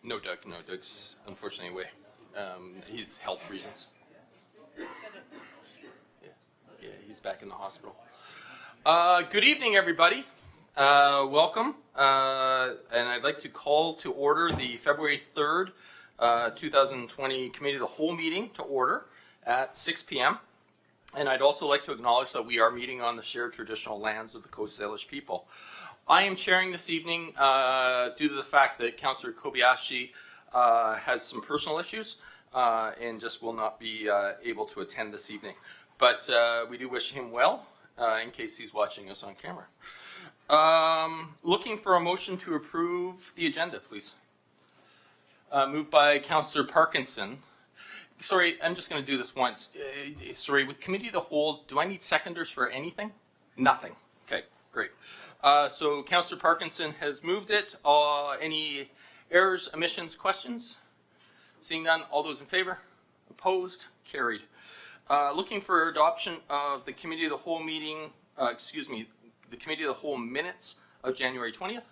No, Doug. No, Doug's unfortunately away. He's health reasons. Yeah, he's back in the hospital. Good evening, everybody. Welcome. And I'd like to call to order the February 3rd, 2020 Committee of the Whole meeting to order at 6 p.m. And I'd also like to acknowledge that we are meeting on the shared traditional lands of the Coast Salish people. I am chairing this evening due to the fact that Councillor Kobayashi has some personal issues and just will not be able to attend this evening. But we do wish him well in case he's watching us on camera. Looking for a motion to approve the agenda, please. Moved by Councillor Parkinson. Sorry, I'm just going to do this once. Sorry, with Committee of the Whole, do I need seconders for anything? Nothing. Okay, great. So Councillor Parkinson has moved it. Any errors, omissions, questions? Seeing none, all those in favor? Opposed? Carried. Looking for adoption of the Committee of the Whole meeting, the Committee of the Whole minutes of January 20th.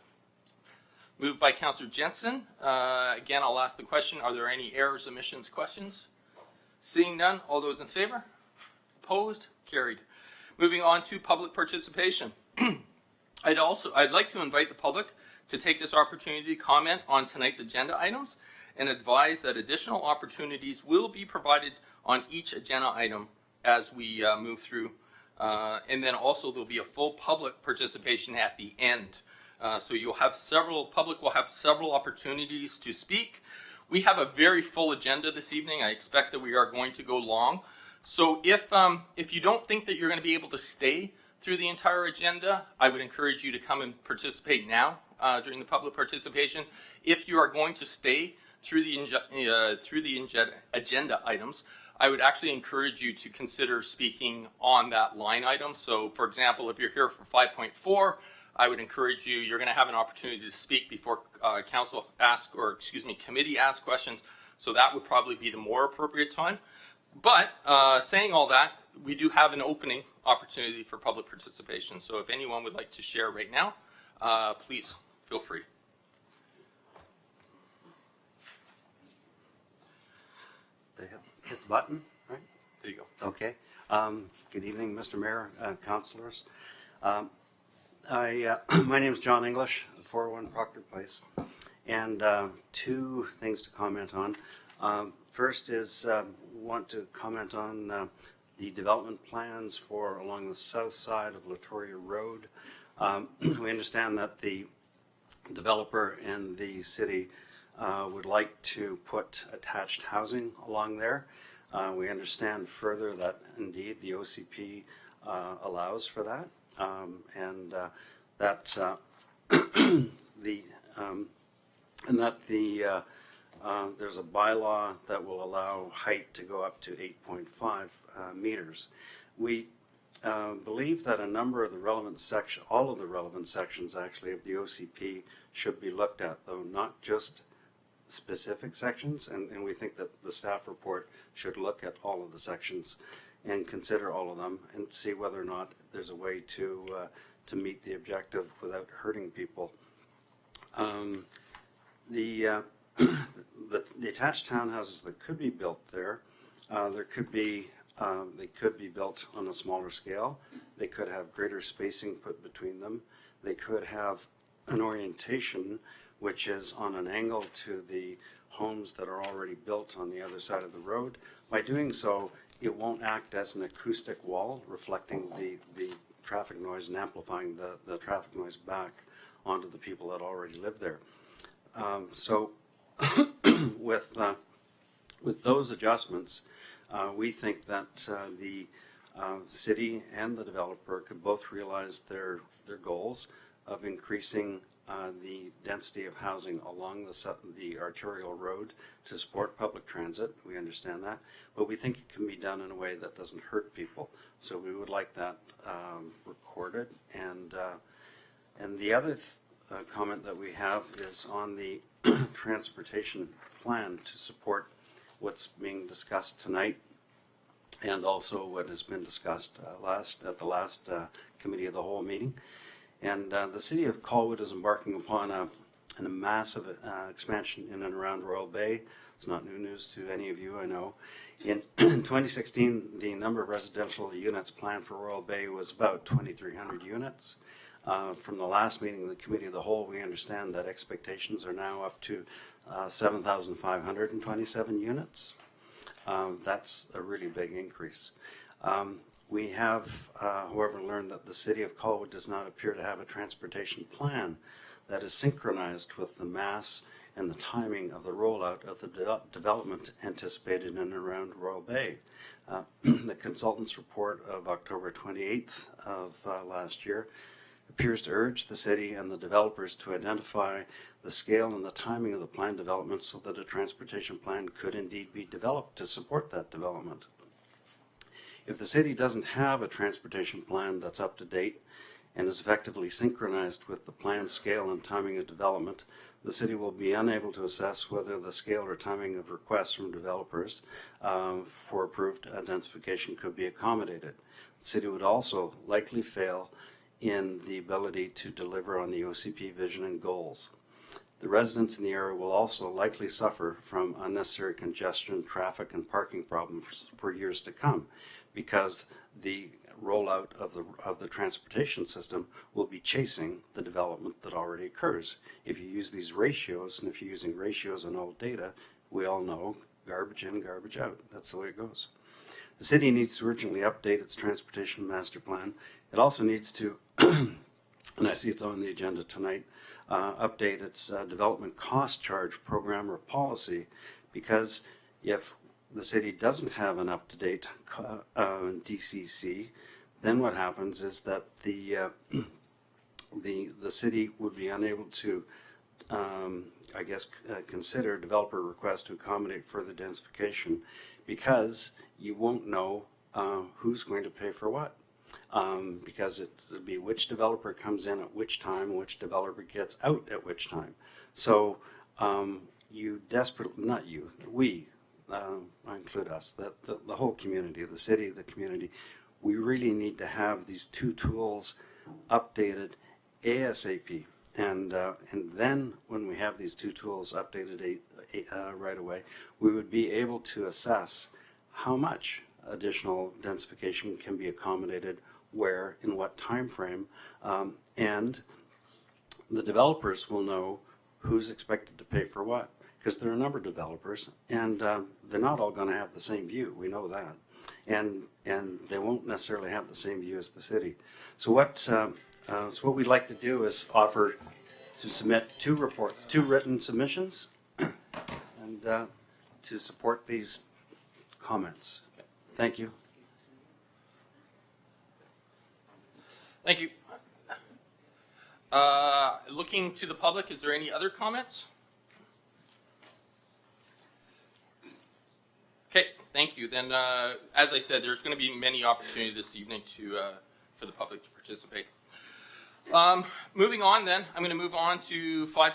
Moved by Councillor Jensen. Again, I'll ask the question, are there any errors, omissions, questions? Seeing none, all those in favor? Opposed? Carried. Moving on to public participation. I'd like to invite the public to take this opportunity to comment on tonight's agenda items and advise that additional opportunities will be provided on each agenda item as we move through. And then also there'll be a full public participation at the end. So public will have several opportunities to speak. We have a very full agenda this evening. I expect that we are going to go long. So if you don't think that you're going to be able to stay through the entire agenda, I would encourage you to come and participate now during the public participation. If you are going to stay through the agenda items, I would actually encourage you to consider speaking on that line item. So for example, if you're here for 5.4, I would encourage you, you're going to have an opportunity to speak before committee asks questions. So that would probably be the more appropriate time. But saying all that, we do have an opening opportunity for public participation. So if anyone would like to share right now, please feel free. Hit the button, right? There you go. Okay. Good evening, Mr. Mayor, councillors. My name is John English, 401 Proctor Place, and two things to comment on. First is want to comment on the development plans for along the south side of Latoria Road. We understand that the developer and the city would like to put attached housing along there. We understand further that indeed the OCP allows for that. There's a bylaw that will allow height to go up to 8.5 meters. We believe that a number of the relevant sections, all of the relevant sections actually of the OCP should be looked at, though not just specific sections, and we think that the staff report should look at all of the sections and consider all of them and see whether or not there's a way to meet the objective without hurting people. The attached townhouses that could be built there, they could be built on a smaller scale. They could have greater spacing put between them. They could have an orientation which is on an angle to the homes that are already built on the other side of the road. By doing so, it won't act as an acoustic wall reflecting the traffic noise and amplifying the traffic noise back onto the people that already live there. So with those adjustments, we think that the city and the developer could both realize their goals of increasing the density of housing along the arterial road to support public transit. We understand that, but we think it can be done in a way that doesn't hurt people. So we would like that recorded. And the other comment that we have is on the transportation plan to support what's being discussed tonight, and also what has been discussed at the last Committee of the Whole meeting. And the City of Colwood is embarking upon and a massive expansion in and around Royal Bay. It's not new news to any of you, I know. In 2016, the number of residential units planned for Royal Bay was about 2,300 units. From the last meeting of the Committee of the Whole, we understand that expectations are now up to 7,527 units. That's a really big increase. We have, however, learned that the City of Colwood does not appear to have a transportation plan that is synchronized with the mass and the timing of the rollout of the development anticipated in and around Royal Bay. The consultant's report of October 28th of last year appears to urge the city and the developers to identify the scale and the timing of the planned development so that a transportation plan could indeed be developed to support that development. If the city doesn't have a transportation plan that's up to date and is effectively synchronized with the planned scale and timing of development, the city will be unable to assess whether the scale or timing of requests from developers for approved densification could be accommodated. The city would also likely fail in the ability to deliver on the OCP vision and goals. The residents in the area will also likely suffer from unnecessary congestion, traffic, and parking problems for years to come, because the rollout of the transportation system will be chasing the development that already occurs. If you use these ratios, and if you're using ratios and old data, we all know garbage in, garbage out. That's the way it goes. The city needs to urgently update its transportation master plan. It also needs to, and I see it's on the agenda tonight, update its development cost charge program or policy, because if the city doesn't have an up-to-date DCC, then what happens is that the city would be unable to, consider developer requests to accommodate further densification, because you won't know who's going to pay for what. Because it'll be which developer comes in at which time, and which developer gets out at which time. So you desperately, not you, we, I include us, the whole community, the city, the community, we really need to have these two tools updated ASAP. And then when we have these two tools updated right away, we would be able to assess how much additional densification can be accommodated, where, in what time frame, and the developers will know who's expected to pay for what, because there are a number of developers, and they're not all going to have the same view. We know that, and they won't necessarily have the same view as the city. So what we'd like to do is offer to submit two written submissions, and to support these comments. Thank you. Thank you. Looking to the public, is there any other comments? Okay, thank you. Then, as I said, there's going to be many opportunities this evening for the public to participate. Moving on, then, I'm going to move on to I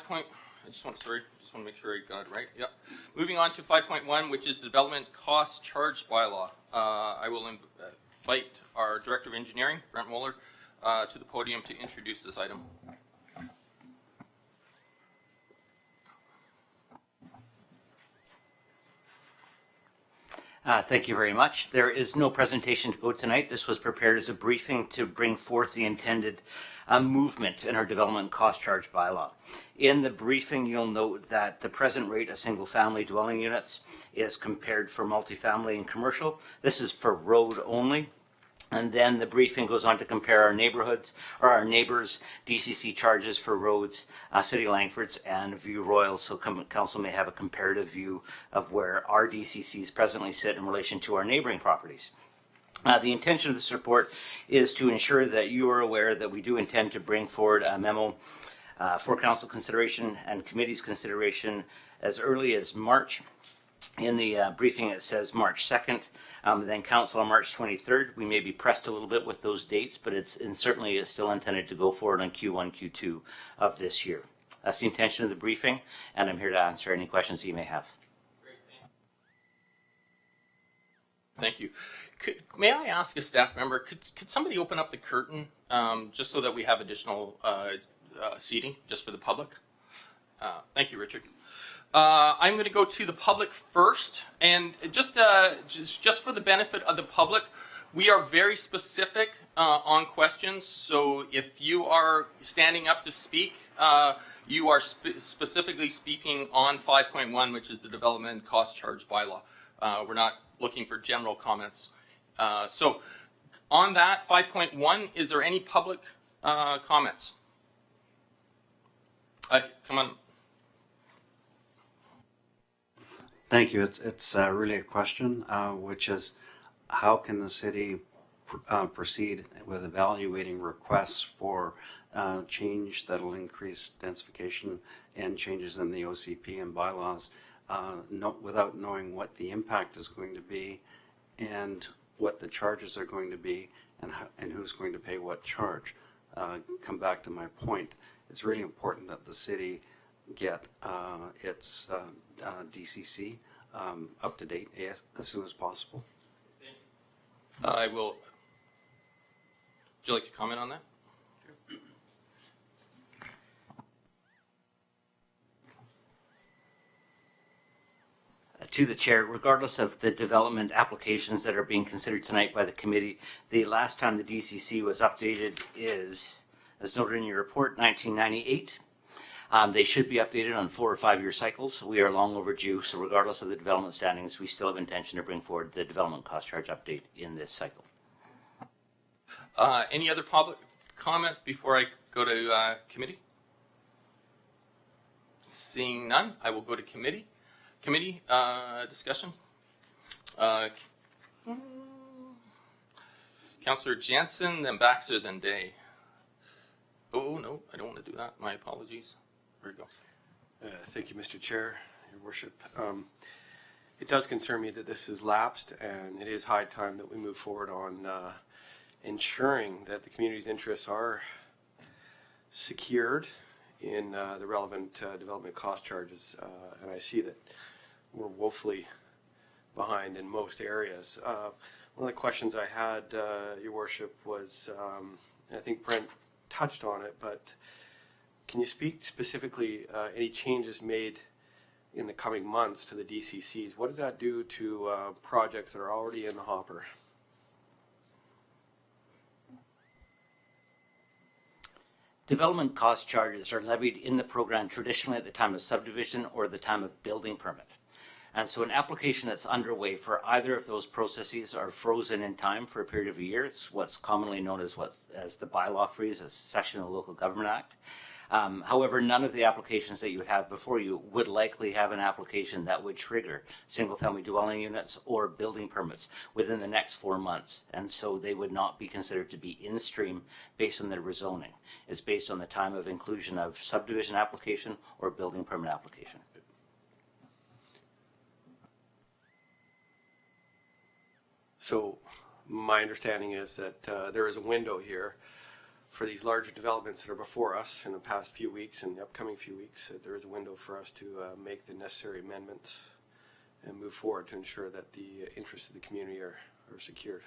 just want to make sure I got it right. Yeah. Moving on to 5.1, which is development cost charge bylaw. I will invite our Director of Engineering, Brent Molnar, to the podium to introduce this item. Thank you very much. There is no presentation to go tonight. This was prepared as a briefing to bring forth the intended movement in our development cost charge bylaw. In the briefing, you'll note that the present rate of single-family dwelling units is compared for multifamily and commercial. This is for road only. And then the briefing goes on to compare our neighborhoods, or our neighbors' DCC charges for roads, City Langfords and View Royal, so council may have a comparative view of where our DCCs presently sit in relation to our neighboring properties. The intention of this report is to ensure that you are aware that we do intend to bring forward a memo for council consideration and committee's consideration as early as March. In the briefing, it says March 2nd, then council on March 23rd. We may be pressed a little bit with those dates, but certainly is still intended to go forward on Q1, Q2 of this year. That's the intention of the briefing, and I'm here to answer any questions you may have. Great, thank you. May I ask a staff member, could somebody open up the curtain just so that we have additional seating just for the public? Thank you, Richard. I'm going to go to the public first, and just for the benefit of the public, we are very specific on questions. So if you are standing up to speak, you are specifically speaking on 5.1, which is the development cost charge bylaw. We're not looking for general comments. So on that 5.1, is there any public comments? Come on. Thank you. It's really a question, which is how can the city proceed with evaluating requests for change that'll increase densification and changes in the OCP and bylaws without knowing what the impact is going to be and what the charges are going to be and who's going to pay what charge. Come back to my point. It's really important that the city get its DCC up to date as soon as possible. I will. Would you like to comment on that? To the chair, regardless of the development applications that are being considered tonight by the committee, the last time the DCC was updated is, as noted in your report, 1998. They should be updated on 4 or 5 year cycles. We are long overdue, so regardless of the development standings, we still have intention to bring forward the development cost charge update in this cycle. Any other public comments before I go to committee? Seeing none, I will go to committee. Committee discussion. Councillor Jansen, then Baxter, then Day. Oh, no, I don't want to do that. My apologies. There we go. Thank you, Mr. Chair, Your Worship. It does concern me that this has lapsed, and it is high time that we move forward on ensuring that the community's interests are secured in the relevant development cost charges. And I see that we're woefully behind in most areas. One of the questions I had, Your Worship, was, I think Brent touched on it, but can you speak specifically any changes made in the coming months to the DCCs? What does that do to projects that are already in the hopper? Development cost charges are levied in the program traditionally at the time of subdivision or the time of building permit. And so an application that's underway for either of those processes are frozen in time for a period of a year. It's what's commonly known as the bylaw freeze, a section of the Local Government Act. However, none of the applications that you would have before you would likely have an application that would trigger single-family dwelling units or building permits within the next 4 months. And so they would not be considered to be in stream based on their rezoning. It's based on the time of inclusion of subdivision application or building permit application. So my understanding is that there is a window here for these larger developments that are before us in the past few weeks and the upcoming few weeks. There is a window for us to make the necessary amendments and move forward to ensure that the interests of the community are secured.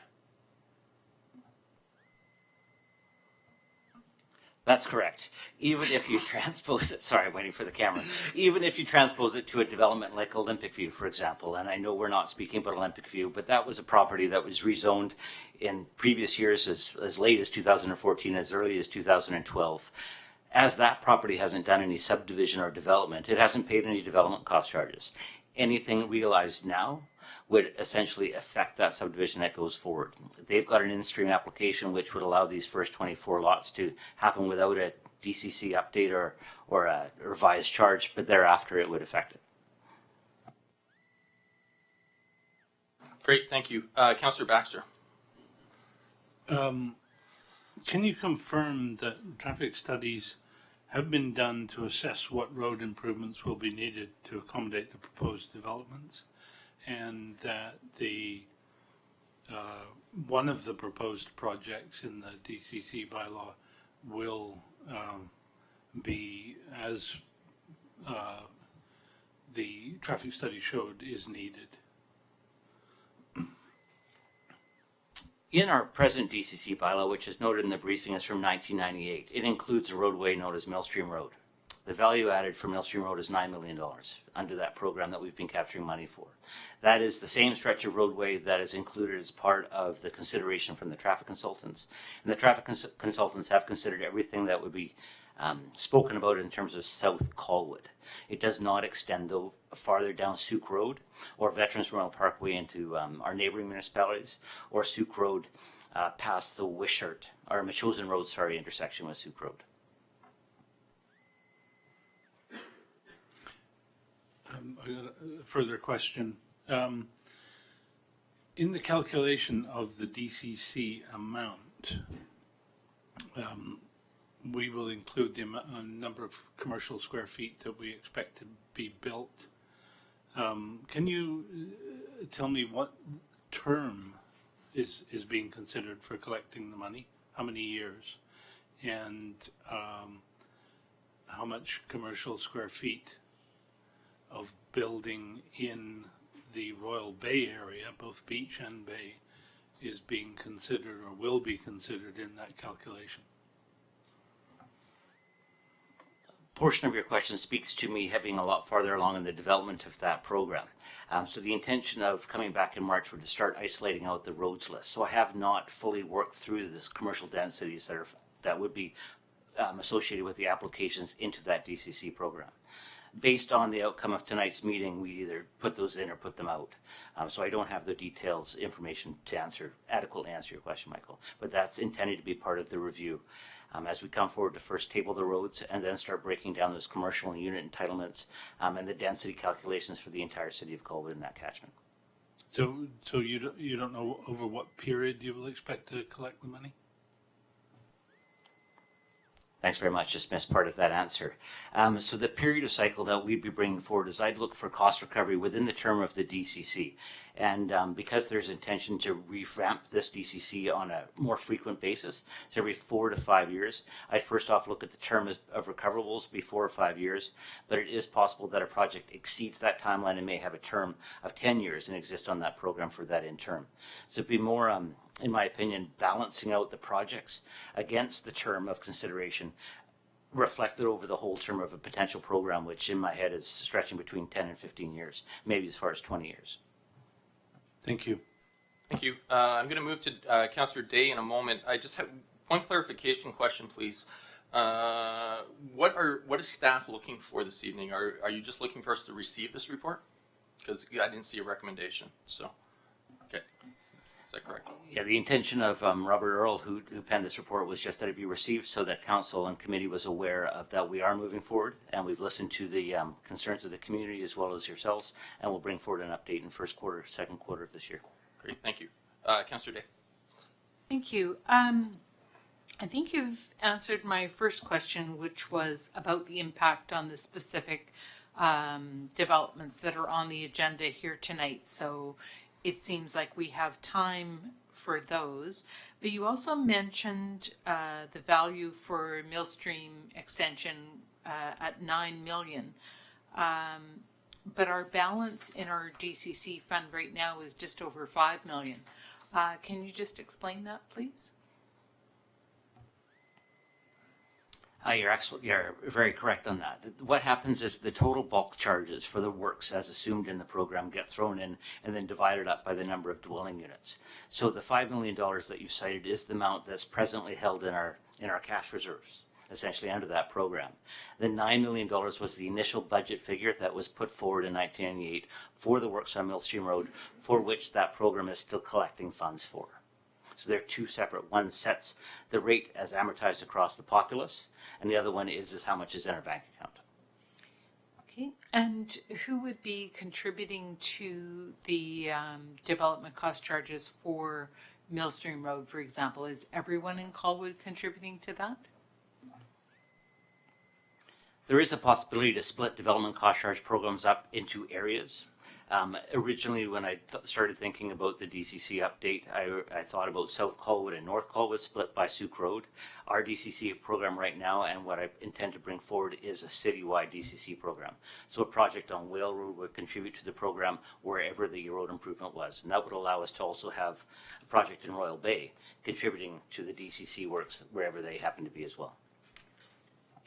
That's correct. Even if you transpose it, sorry, I'm waiting for the camera. Even if you transpose it to a development like Olympic View, for example, and I know we're not speaking about Olympic View, but that was a property that was rezoned in previous years as late as 2014, as early as 2012. As that property hasn't done any subdivision or development, it hasn't paid any development cost charges. Anything realized now would essentially affect that subdivision that goes forward. They've got an in-stream application which would allow these first 24 lots to happen without a DCC update or a revised charge, but thereafter it would affect it. Great, thank you. Councillor Baxter. Can you confirm that traffic studies have been done to assess what road improvements will be needed to accommodate the proposed developments, and that the one of the proposed projects in the DCC bylaw will be, as the traffic study showed, is needed? In our present DCC bylaw, which is noted in the briefing, is from 1998. It includes a roadway known as Millstream Road. The value added for Millstream Road is $9 million under that program that we've been capturing money for. That is the same stretch of roadway that is included as part of the consideration from the traffic consultants. And the traffic consultants have considered everything that would be spoken about in terms of South Colwood. It does not extend though farther down Souk Road or Veterans Memorial Parkway into our neighboring municipalities, or Souk Road past the Wishart, or Machosen Road, sorry, intersection with Souk Road. I got a further question. In the calculation of the DCC amount, we will include the number of commercial square feet that we expect to be built. Can you tell me what term is being considered for collecting the money? How many years? And how much commercial square feet of building in the Royal Bay area, both beach and bay, is being considered or will be considered in that calculation? Portion of your question speaks to me being a lot farther along in the development of that program. So the intention of coming back in March would to start isolating out the roads list. So I have not fully worked through this commercial densities that would be associated with the applications into that DCC program. Based on the outcome of tonight's meeting, we either put those in or put them out. So I don't have the details, information to adequately answer your question, Michael. But that's intended to be part of the review. As we come forward to first table the roads and then start breaking down those commercial and unit entitlements and the density calculations for the entire city of Colwood in that catchment. So you don't know over what period you will expect to collect the money? Thanks very much. Just missed part of that answer. So the period of cycle that we'd be bringing forward is I'd look for cost recovery within the term of the DCC. And because there's intention to revamp this DCC on a more frequent basis, so every 4 to 5 years, I'd first off look at the term of recoverables be 4 or 5 years, but it is possible that a project exceeds that timeline and may have a term of 10 years and exist on that program for that in term. So it'd be more, in my opinion, balancing out the projects against the term of consideration reflected over the whole term of a potential program, which in my head is stretching between 10 and 15 years, maybe as far as 20 years. Thank you. Thank you. I'm going to move to Councillor Day in a moment. I just have one clarification question, please. What is staff looking for this evening? Are you just looking for us to receive this report? Because I didn't see a recommendation. So, okay. Is that correct? Yeah, the intention of Robert Earl, who penned this report, was just that it be received so that council and committee was aware of that we are moving forward, and we've listened to the concerns of the community as well as yourselves, and we'll bring forward an update in first quarter, second quarter of this year. Great, thank you. Councillor Day. Thank you. I think you've answered my first question, which was about the impact on the specific developments that are on the agenda here tonight. So it seems like we have time for those. But you also mentioned the value for Millstream extension at $9 million. But our balance in our DCC fund right now is just over $5 million. Can you just explain that, please? You're very correct on that. What happens is the total bulk charges for the works as assumed in the program get thrown in and then divided up by the number of dwelling units. So the $5 million that you cited is the amount that's presently held in our cash reserves, essentially under that program. The $9 million was the initial budget figure that was put forward in 1998 for the works on Millstream Road, for which that program is still collecting funds for. So they're two separate. One sets the rate as amortized across the populace, and the other one is how much is in our bank account. Okay. And who would be contributing to the development cost charges for Millstream Road, for example? Is everyone in Colwood contributing to that? There is a possibility to split development cost charge programs up into areas. Originally, when I started thinking about the DCC update, I thought about South Colwood and North Colwood split by Souk Road. Our DCC program right now, and what I intend to bring forward, is a citywide DCC program. So a project on Whale Road would contribute to the program wherever the road improvement was. And that would allow us to also have a project in Royal Bay contributing to the DCC works wherever they happen to be as well.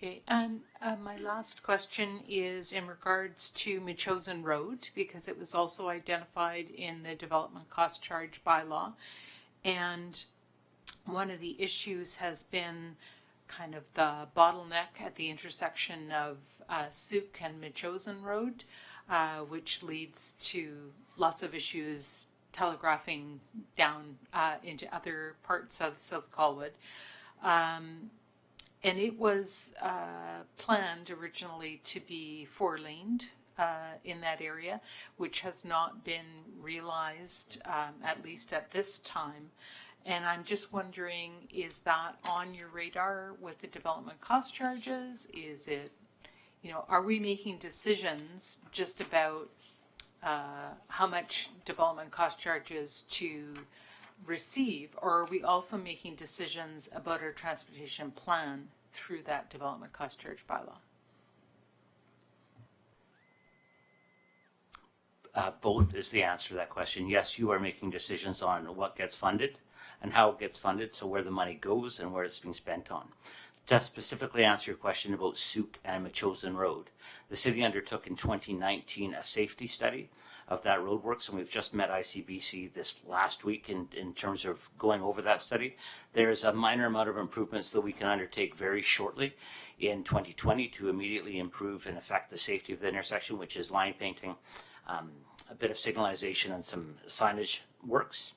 Okay, and my last question is in regards to Mechosen Road, because it was also identified in the development cost charge bylaw. And one of the issues has been kind of the bottleneck at the intersection of Souk and Mechosen Road, which leads to lots of issues telegraphing down into other parts of South Colwood. And it was planned originally to be 4-laned in that area, which has not been realized, at least at this time. And I'm just wondering, is that on your radar with the development cost charges? Is it, are we making decisions just about how much development cost charges to receive, or are we also making decisions about our transportation plan through that development cost charge bylaw? Both is the answer to that question. Yes, you are making decisions on what gets funded and how it gets funded, so where the money goes and where it's being spent on. To specifically answer your question about Souk and Mechosen Road, the city undertook in 2019 a safety study of that roadworks, and we've just met ICBC this last week in terms of going over that study. There's a minor amount of improvements that we can undertake very shortly in 2020 to immediately improve and affect the safety of the intersection, which is line painting, a bit of signalization and some signage works.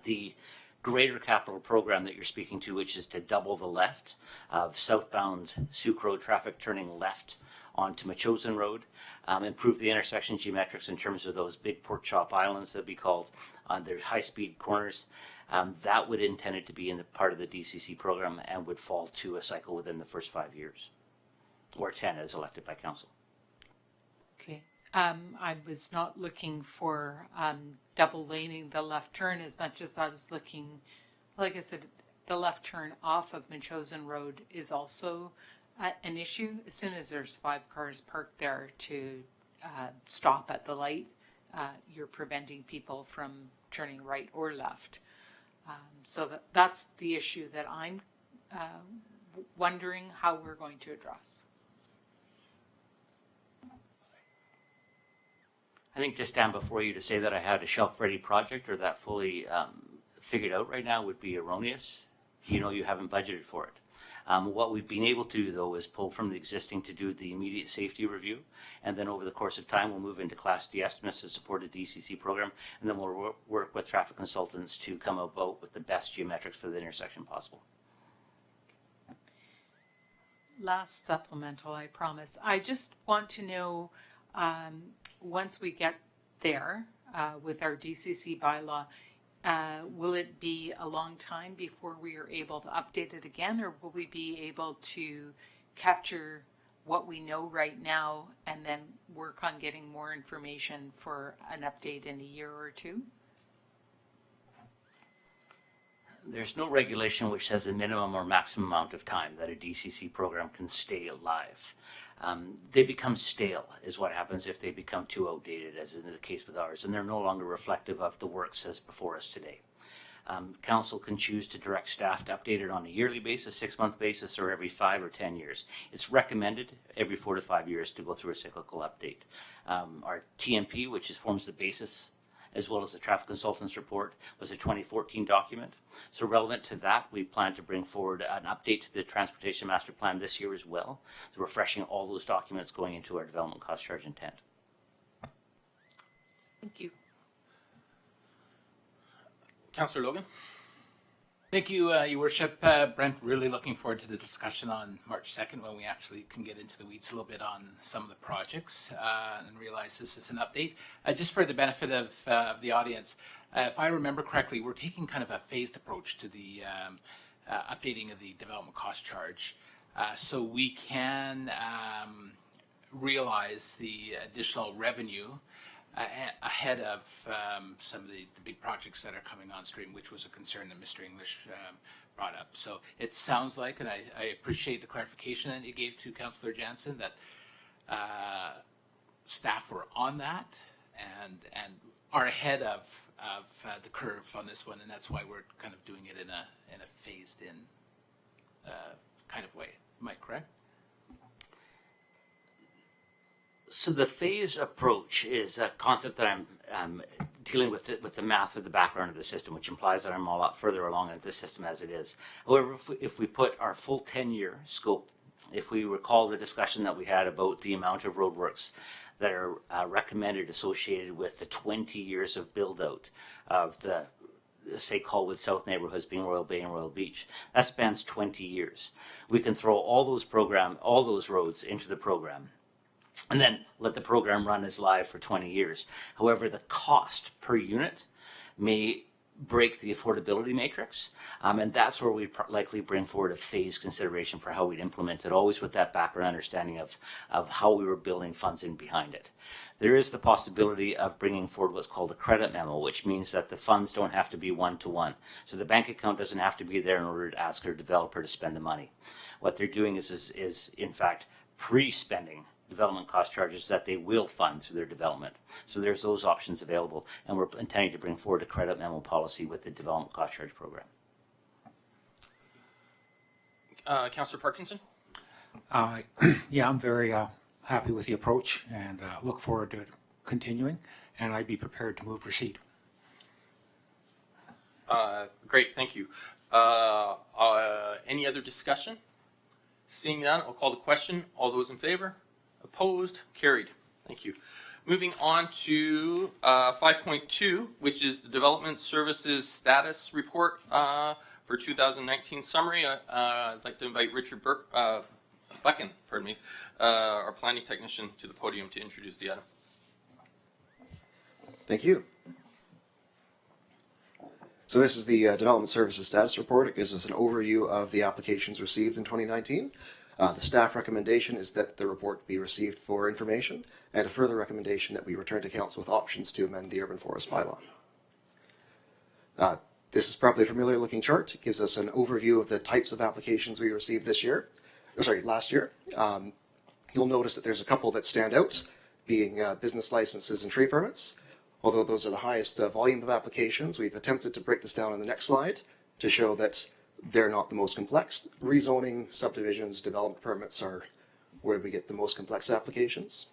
The greater capital program that you're speaking to, which is to double the left of southbound Souk Road traffic turning left onto Mechosen Road, improve the intersection geometrics in terms of those big pork chop islands that we called on their high-speed corners. That would intended to be in the part of the DCC program and would fall to a cycle within the first 5 years, or 10 as elected by council. Okay. I was not looking for double laning the left turn as much as I was looking, like I said, the left turn off of Mechosen Road is also an issue. As soon as there's 5 cars parked there to stop at the light, you're preventing people from turning right or left. So that's the issue that I'm wondering how we're going to address. I think to stand before you to say that I had a shelf-ready project or that fully figured out right now would be erroneous. You haven't budgeted for it. What we've been able to do, though, is pull from the existing to do the immediate safety review, and then over the course of time, we'll move into Class D estimates to support a DCC program, and then we'll work with traffic consultants to come about with the best geometrics for the intersection possible. Last supplemental, I promise. I just want to know, once we get there with our DCC bylaw, will it be a long time before we are able to update it again, or will we be able to capture what we know right now and then work on getting more information for an update in a year or two? There's no regulation which says a minimum or maximum amount of time that a DCC program can stay alive. They become stale is what happens if they become too outdated, as in the case with ours, and they're no longer reflective of the work that's before us today. Council can choose to direct staff to update it on a yearly basis, 6-month basis, or every 5 or 10 years. It's recommended every 4 to 5 years to go through a cyclical update. Our TMP, which forms the basis as well as the traffic consultant's report, was a 2014 document. So relevant to that, we plan to bring forward an update to the transportation master plan this year as well, so refreshing all those documents going into our development cost charge intent. Thank you. Councillor Logan? Thank you, Your Worship. Brent, really looking forward to the discussion on March 2nd when we actually can get into the weeds a little bit on some of the projects and realize this is an update. Just for the benefit of the audience, if I remember correctly, we're taking kind of a phased approach to the updating of the development cost charge so we can realize the additional revenue ahead of some of the big projects that are coming on stream, which was a concern that Mr. English brought up. So it sounds like, and I appreciate the clarification that you gave to Councillor Jansen, that staff were on that and are ahead of the curve on this one, and that's why we're kind of doing it in a phased in kind of way. Am I correct? So the phase approach is a concept that I'm dealing with with the math of the background of the system, which implies that I'm a lot further along in the system as it is. However, if we put our full 10-year scope, if we recall the discussion that we had about the amount of roadworks that are recommended associated with the 20 years of build-out of the, say, Colwood South neighborhoods being Royal Bay and Royal Beach, that spans 20 years. We can throw all those roads into the program and then let the program run as live for 20 years. However, the cost per unit may break the affordability matrix, and that's where we'd likely bring forward a phased consideration for how we'd implement it, always with that background understanding of how we were building funds in behind it. There is the possibility of bringing forward what's called a credit memo, which means that the funds don't have to be one-to-one. So the bank account doesn't have to be there in order to ask our developer to spend the money. What they're doing is in fact pre-spending development cost charges that they will fund through their development. So there's those options available, and we're intending to bring forward a credit memo policy with the development cost charge program. Councillor Parkinson? Yeah, I'm very happy with the approach and look forward to continuing, and I'd be prepared to move receipt. Great, thank you. Any other discussion? Seeing none, I'll call the question. All those in favor? Opposed? Carried. Thank you. Moving on to 5.2, which is the Development Services Status Report for 2019 summary. I'd like to invite Richard Buchan, our planning technician, to the podium to introduce the item. Thank you. So this is the Development Services Status Report. It gives us an overview of the applications received in 2019. The staff recommendation is that the report be received for information, and a further recommendation that we return to Council with options to amend the Urban Forest Bylaw. This is probably a familiar looking chart. It gives us an overview of the types of applications we received last year. You'll notice that there's a couple that stand out, being business licenses and tree permits. Although those are the highest volume of applications, we've attempted to break this down on the next slide to show that they're not the most complex. Rezoning, subdivisions, development permits are where we get the most complex applications.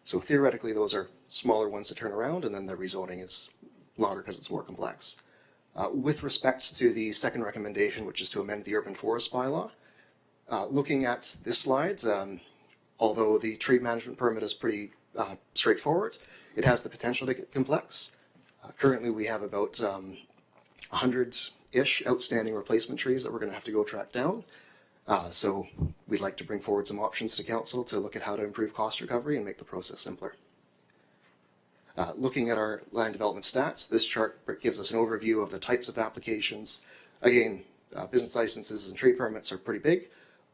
So theoretically, those are smaller ones to turn around, and then the rezoning is longer because it's more complex. With respect to the second recommendation, which is to amend the Urban Forest Bylaw, looking at this slide, although the tree management permit is pretty straightforward, it has the potential to get complex. Currently, we have about 100-ish outstanding replacement trees that we're going to have to go track down. So we'd like to bring forward some options to Council to look at how to improve cost recovery and make the process simpler. Looking at our land development stats, this chart gives us an overview of the types of applications. Again, business licenses and tree permits are pretty big.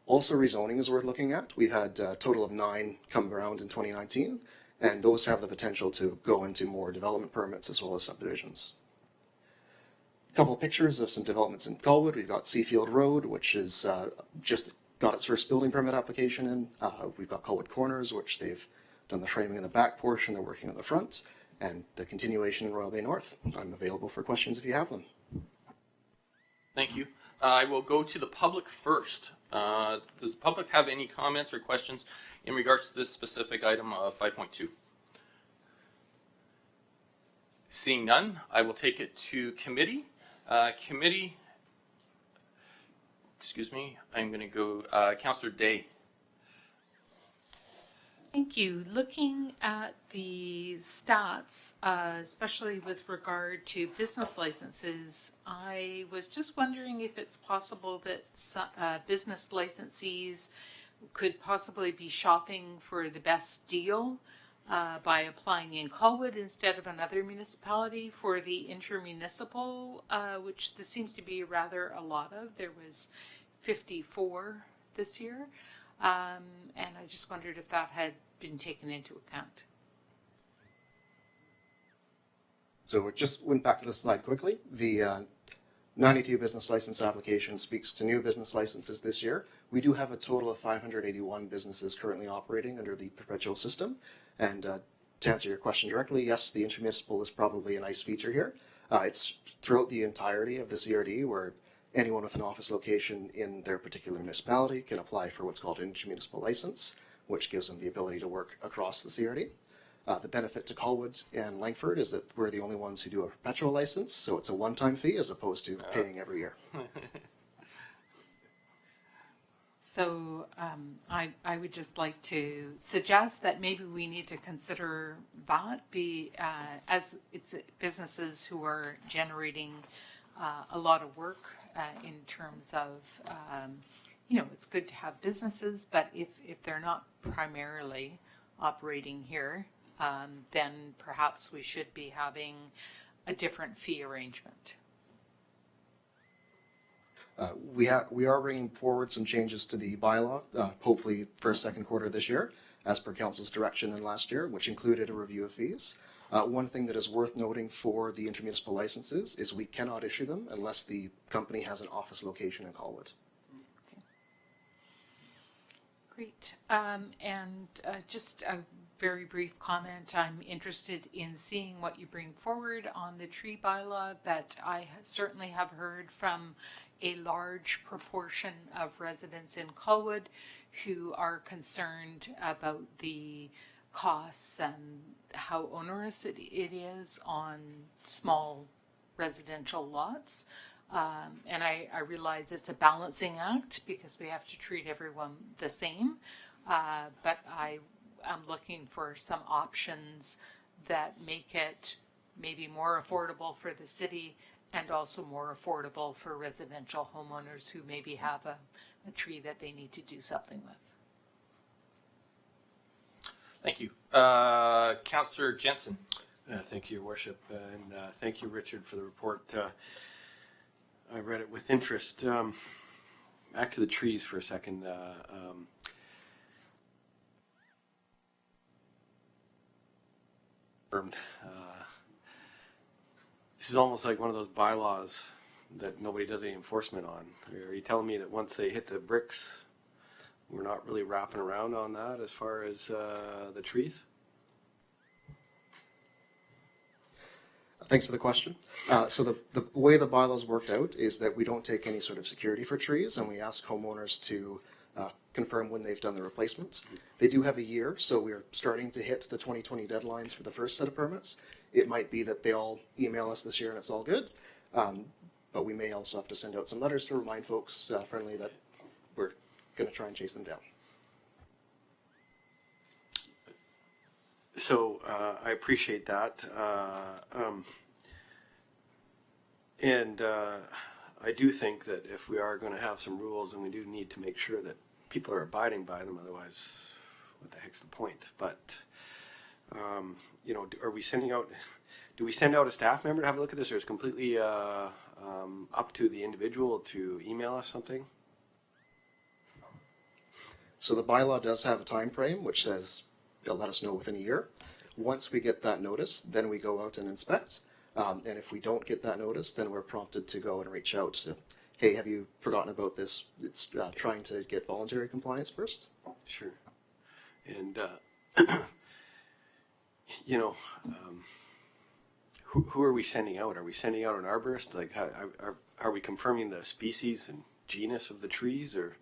Also, rezoning is worth looking at. We've had a total of 9 come around in 2019, and those have the potential to go into more development permits as well as subdivisions. A couple of pictures of some developments in Colwood. We've got Seafield Road, which is just got its first building permit application in. We've got Colwood Corners, which they've done the framing in the back portion, they're working on the front, and the continuation in Royal Bay North. I'm available for questions if you have them. Thank you. I will go to the public first. Does the public have any comments or questions in regards to this specific item of 5.2? Seeing none, I will take it to committee. Excuse me, I'm going to go Councillor Day. Thank you. Looking at the stats, especially with regard to business licenses, I was just wondering if it's possible that business licensees could possibly be shopping for the best deal by applying in Colwood instead of another municipality for the intermunicipal, which there seems to be rather a lot of. There was 54 this year, and I just wondered if that had been taken into account. So it just went back to this slide quickly. The 92 business license application speaks to new business licenses this year. We do have a total of 581 businesses currently operating under the perpetual system. And to answer your question directly, yes, the intermunicipal is probably a nice feature here. It's throughout the entirety of the CRD where anyone with an office location in their particular municipality can apply for what's called an intermunicipal license. which gives them the ability to work across the CRD. The benefit to Colwood and Langford is that we're the only ones who do a perpetual license, so it's a one-time fee as opposed to paying every year. So I would just like to suggest that maybe we need to consider that as it's businesses who are generating a lot of work in terms of, it's good to have businesses, but if they're not primarily operating here, then perhaps we should be having a different fee arrangement. We are bringing forward some changes to the bylaw, hopefully first, second quarter this year, as per council's direction in last year, which included a review of fees. One thing that is worth noting for the intermunicipal licenses is we cannot issue them unless the company has an office location in Colwood. Great. And just a very brief comment. I'm interested in seeing what you bring forward on the tree bylaw, but I certainly have heard from a large proportion of residents in Colwood who are concerned about the costs and how onerous it is on small residential lots. And I realize it's a balancing act because we have to treat everyone the same. But I am looking for some options that make it maybe more affordable for the city and also more affordable for residential homeowners who maybe have a tree that they need to do something with. Thank you. Councillor Jensen. Thank you, Your Worship, and thank you, Richard, for the report. I read it with interest. Back to the trees for a second. This is almost like one of those bylaws that nobody does any enforcement on. Are you telling me that once they hit the bricks, we're not really wrapping around on that as far as the trees? Thanks for the question. So the way the bylaws worked out is that we don't take any sort of security for trees, and we ask homeowners to confirm when they've done the replacements. They do have a year, so we're starting to hit the 2020 deadlines for the first set of permits. It might be that they all email us this year and it's all good, but we may also have to send out some letters to remind folks friendly that we're going to try and chase them down. So I appreciate that. And I do think that if we are going to have some rules, and we do need to make sure that people are abiding by them, otherwise what the heck's the point? But, are we sending out, do we send out a staff member to have a look at this, or is it completely up to the individual to email us something? So the bylaw does have a time frame, which says they'll let us know within a year. Once we get that notice, then we go out and inspect. And if we don't get that notice, then we're prompted to go and reach out to, hey, have you forgotten about this? It's trying to get voluntary compliance first. Sure. And, who are we sending out? Are we sending out an arborist? Like, are we confirming the species and genus of the trees, or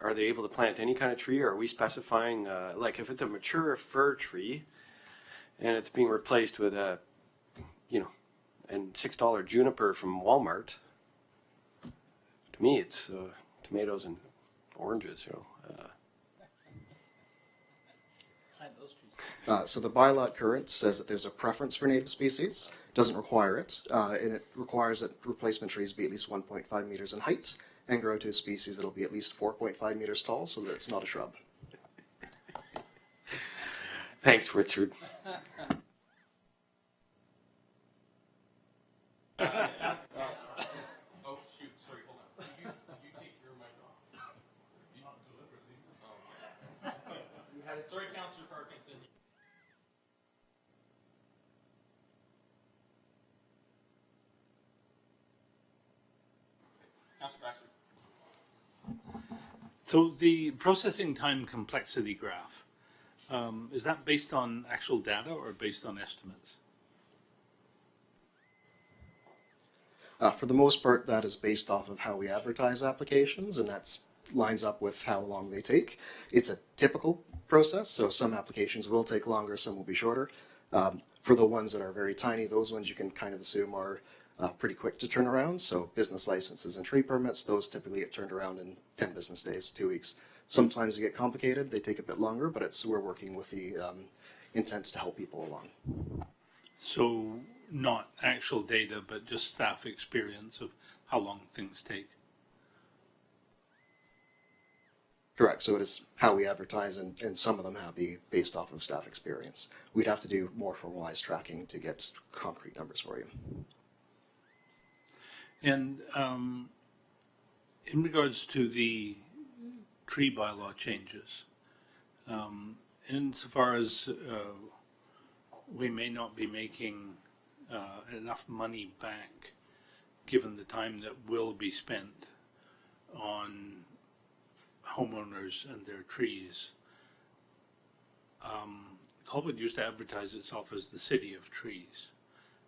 are they able to plant any kind of tree? Or are we specifying, like if it's a mature fir tree and it's being replaced with a, and $6 juniper from Walmart, to me it's tomatoes and oranges, Plant those trees. So the bylaw at current says that there's a preference for native species, doesn't require it, and it requires that replacement trees be at least 1.5 meters in height and grow to a species that'll be at least 4.5 meters tall so that it's not a shrub. Thanks, Richard. Oh, shoot, sorry, hold on. You take your mic off. Not deliberately. Sorry, Councillor Parkinson. Councillor Baxter. So the processing time complexity graph, is that based on actual data or based on estimates? For the most part, that is based off of how we advertise applications, and that's lines up with how long they take. It's a typical process, so some applications will take longer, some will be shorter. For the ones that are very tiny, those ones you can kind of assume are pretty quick to turn around. So business licenses and tree permits, those typically get turned around in 10 business days, 2 weeks. Sometimes they get complicated, they take a bit longer, but we're working with the intent to help people along. So not actual data, but just staff experience of how long things take. Correct. So it is how we advertise, and some of them have the based off of staff experience. We'd have to do more formalized tracking to get concrete numbers for you. And in regards to the tree bylaw changes, insofar as we may not be making enough money back, given the time that will be spent on homeowners and their trees. Colwood used to advertise itself as the city of trees,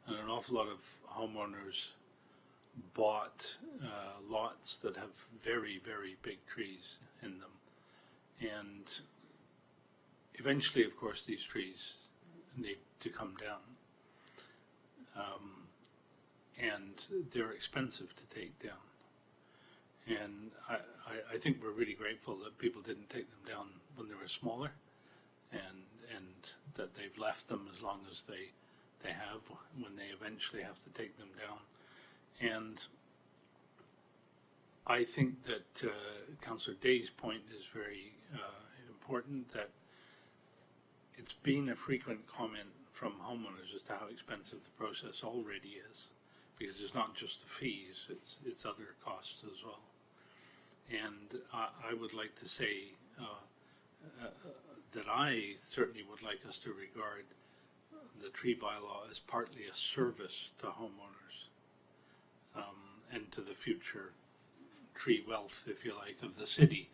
and an awful lot of homeowners bought lots that have very, very big trees in them. And eventually, of course, these trees need to come down. And they're expensive to take down. And I think we're really grateful that people didn't take them down when they were smaller, and that they've left them as long as they have when they eventually have to take them down. And I think that Councillor Day's point is very important, that it's been a frequent comment from homeowners as to how expensive the process already is, because it's not just the fees, it's other costs as well. And I would like to say that I certainly would like us to regard the tree bylaw as partly a service to homeowners and to the future tree wealth, if you like, of the city,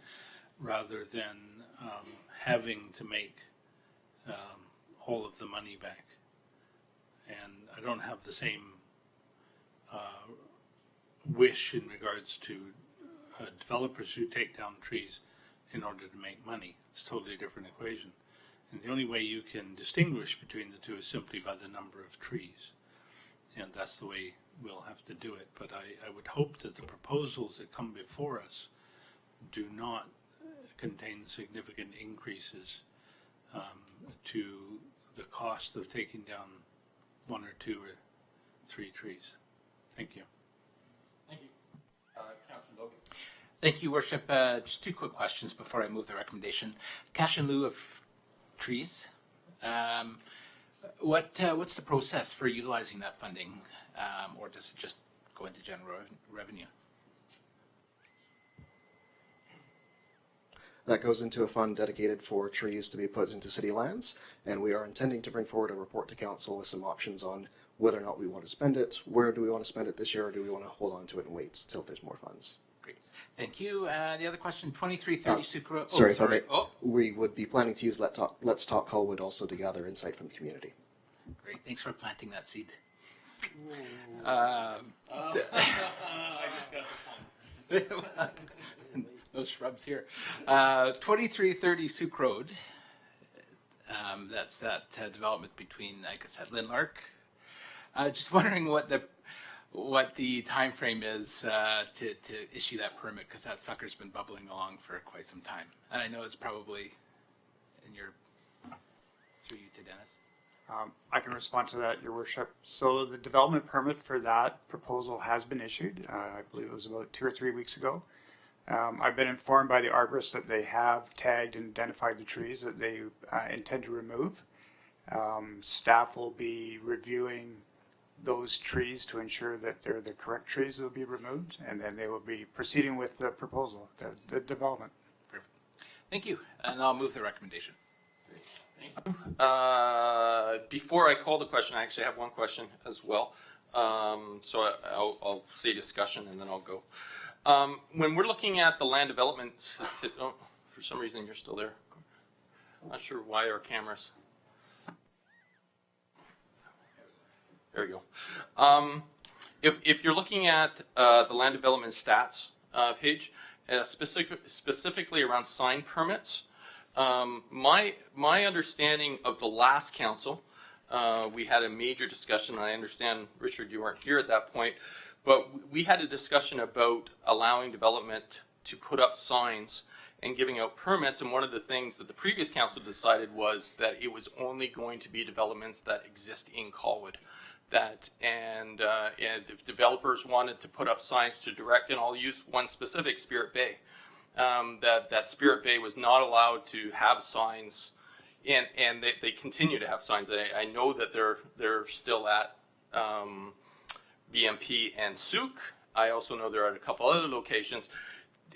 rather than having to make all of the money back. And I don't have the same wish in regards to developers who take down trees in order to make money. It's a totally different equation. And the only way you can distinguish between the two is simply by the number of trees. And that's the way we'll have to do it. But I would hope that the proposals that come before us do not contain significant increases to the cost of taking down 1 or 2 or 3 trees. Thank you. Thank you. Councillor Logan. Thank you, Worship. Just 2 quick questions before I move the recommendation. Cash in lieu of trees. What's the process for utilizing that funding, or does it just go into general revenue? That goes into a fund dedicated for trees to be put into city lands, and we are intending to bring forward a report to council with some options on whether or not we want to spend it, where do we want to spend it this year, or do we want to hold on to it and wait till there's more funds. Great. Thank you. The other question, 2330 Sucro. Sorry, if I may, we would be planning to use Let's Talk Colwood also to gather insight from the community. Great. Thanks for planting that seed. I just got No shrubs here. 2330 Souk Road. That's that development between, I guess, at Linlark. Just wondering what the time frame is to issue that permit, because that sucker's been bubbling along for quite some time. And I know it's probably through you to Dennis. I can respond to that, Your Worship. So the development permit for that proposal has been issued. I believe it was about 2 or 3 weeks ago. I've been informed by the arborist that they have tagged and identified the trees that they intend to remove. Staff will be reviewing those trees to ensure that they're the correct trees that will be removed, and then they will be proceeding with the proposal, the development. Perfect. Thank you. And I'll move the recommendation. Before I call the question, I actually have one question as well. So I'll say discussion and then I'll go. When we're looking at the land development, for some reason you're still there. I'm not sure why our cameras. There we go. If you're looking at the land development stats page, specifically around sign permits. My understanding of the last council, we had a major discussion. I understand, Richard, you weren't here at that point, but we had a discussion about allowing development to put up signs and giving out permits. And one of the things that the previous council decided was that it was only going to be developments that exist in Colwood. And if developers wanted to put up signs to direct, and I'll use one specific, Spirit Bay, that Spirit Bay was not allowed to have signs, and they continue to have signs. I know that they're still at BMP and Souk. I also know they're at a couple other locations.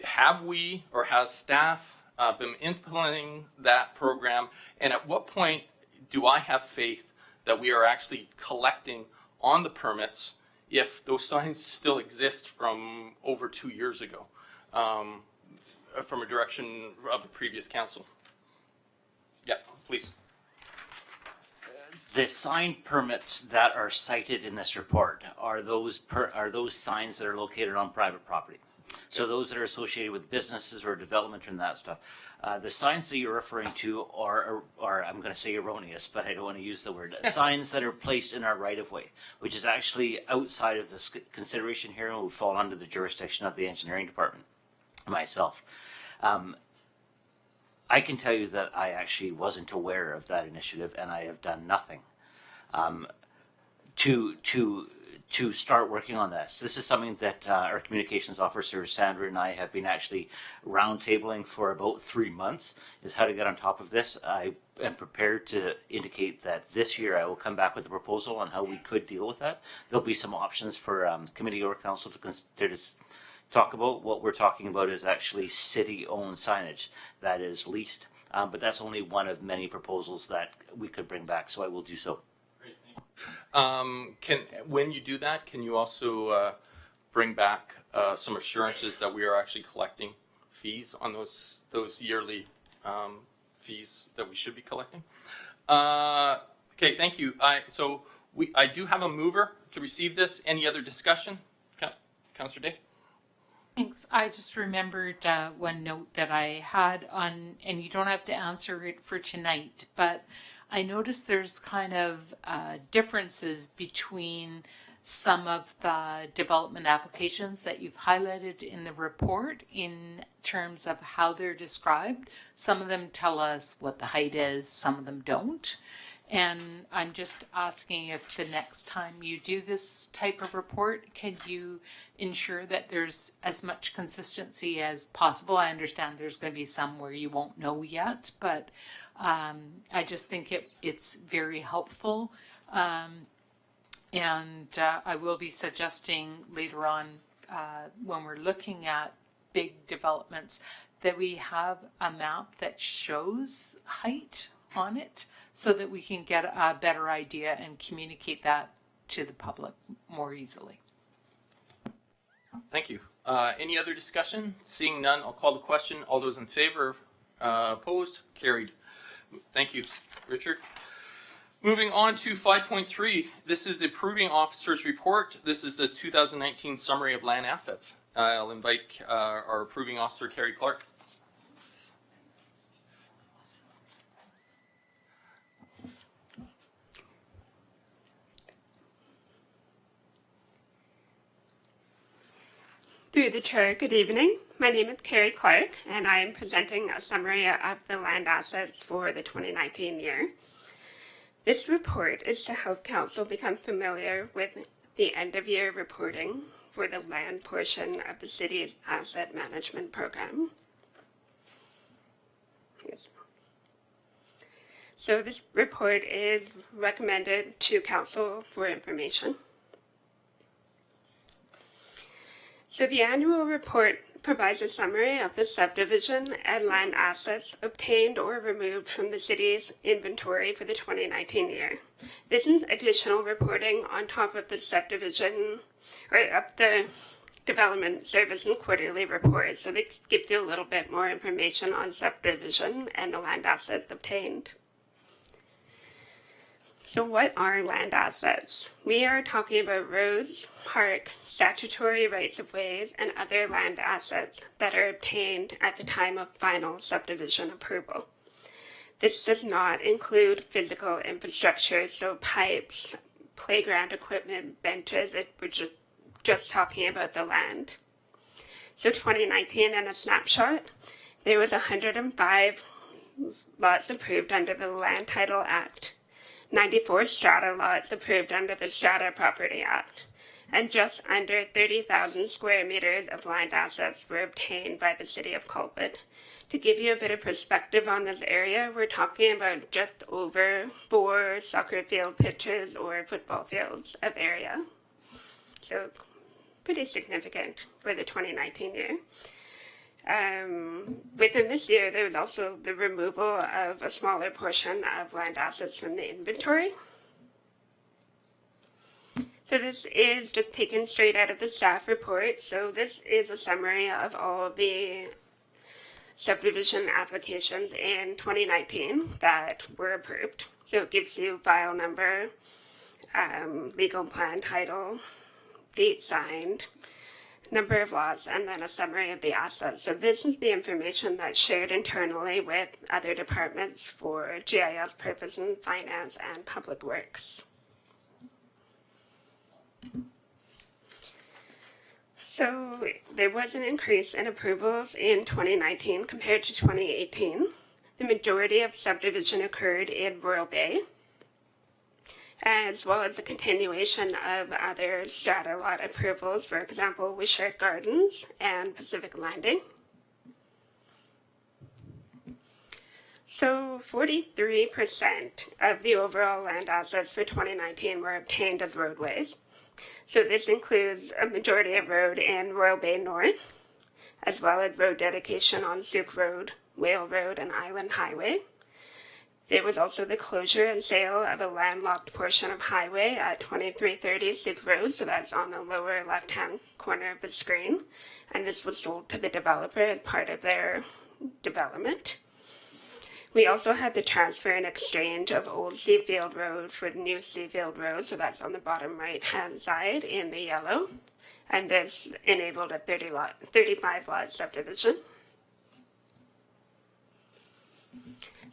Have we, or has staff been implementing that program? And at what point do I have faith that we are actually collecting on the permits if those signs still exist from over 2 years ago, from a direction of the previous council? Yeah, please. The sign permits that are cited in this report are those signs that are located on private property. So those that are associated with businesses or development and that stuff. The signs that you're referring to are I'm going to say erroneous, but I don't want to use the word, signs that are placed in our right-of-way, which is actually outside of this consideration here and would fall under the jurisdiction of the engineering department, myself. I can tell you that I actually wasn't aware of that initiative, and I have done nothing to start working on this. This is something that our communications officer, Sandra, and I have been actually roundtabling for about 3 months, is how to get on top of this. I am prepared to indicate that this year I will come back with a proposal on how we could deal with that. There'll be some options for committee or council to consider to talk about. What we're talking about is actually city-owned signage that is leased, but that's only one of many proposals that we could bring back, so I will do so. When you do that, can you also bring back some assurances that we are actually collecting fees on those yearly fees that we should be collecting? Okay, thank you. I do have a mover to receive this. Any other discussion? Councillor Day? Thanks. I just remembered one note that I had on, and you don't have to answer it for tonight, but I noticed there's kind of differences between some of the development applications that you've highlighted in the report in terms of how they're described. Some of them tell us what the height is, some of them don't. And I'm just asking if the next time you do this type of report, can you ensure that there's as much consistency as possible? I understand there's going to be some where you won't know yet, but I just think it's very helpful. And I will be suggesting later on when we're looking at big developments that we have a map that shows height on it so that we can get a better idea and communicate that to the public more easily. Thank you. Any other discussion? Seeing none, I'll call the question. All those in favor? Opposed? Carried. Thank you, Richard. Moving on to 5.3. This is the approving officer's report. This is the 2019 summary of land assets. I'll invite our approving officer, Kerri Clark. Through the chair, good evening. My name is Kerri Clark, and I am presenting a summary of the land assets for the 2019 year. This report is to help council become familiar with the end-of-year reporting for the land portion of the city's asset management program. Yes. So this report is recommended to council for information. So the annual report provides a summary of the subdivision and land assets obtained or removed from the city's inventory for the 2019 year. This is additional reporting on top of the subdivision or of the development service and quarterly report. So this gives you a little bit more information on subdivision and the land assets obtained. So what are land assets? We are talking about roads, parks, statutory rights of ways, and other land assets that are obtained at the time of final subdivision approval. This does not include physical infrastructure, so pipes, playground equipment, benches. We're just talking about the land. So 2019 in a snapshot, there was 105 lots approved under the Land Title Act, 94 strata lots approved under the Strata Property Act, and just under 30,000 square meters of land assets were obtained by the City of Colwood. To give you a bit of perspective on this area, we're talking about just over 4 soccer field pitches or football fields of area. So pretty significant for the 2019 year. Within this year, there was also the removal of a smaller portion of land assets from the inventory. So this is just taken straight out of the staff report. So this is a summary of all the subdivision applications in 2019 that were approved. So it gives you file number, legal plan title, date signed, number of lots, and then a summary of the assets. So this is the information that's shared internally with other departments for GIS purposes, finance, and public works. So there was an increase in approvals in 2019 compared to 2018. The majority of subdivision occurred in Royal Bay, as well as the continuation of other strata lot approvals, for example, Wishart Gardens and Pacific Landing. So 43% of the overall land assets for 2019 were obtained as roadways. So this includes a majority of road in Royal Bay North, as well as road dedication on Souk Road, Whale Road, and Island Highway. There was also the closure and sale of a landlocked portion of highway at 2330 Souk Road, so that's on the lower left-hand corner of the screen. And this was sold to the developer as part of their development. We also had the transfer and exchange of Old Seafield Road for New Seafield Road, so that's on the bottom right-hand side in the yellow. And this enabled a 35 lot subdivision.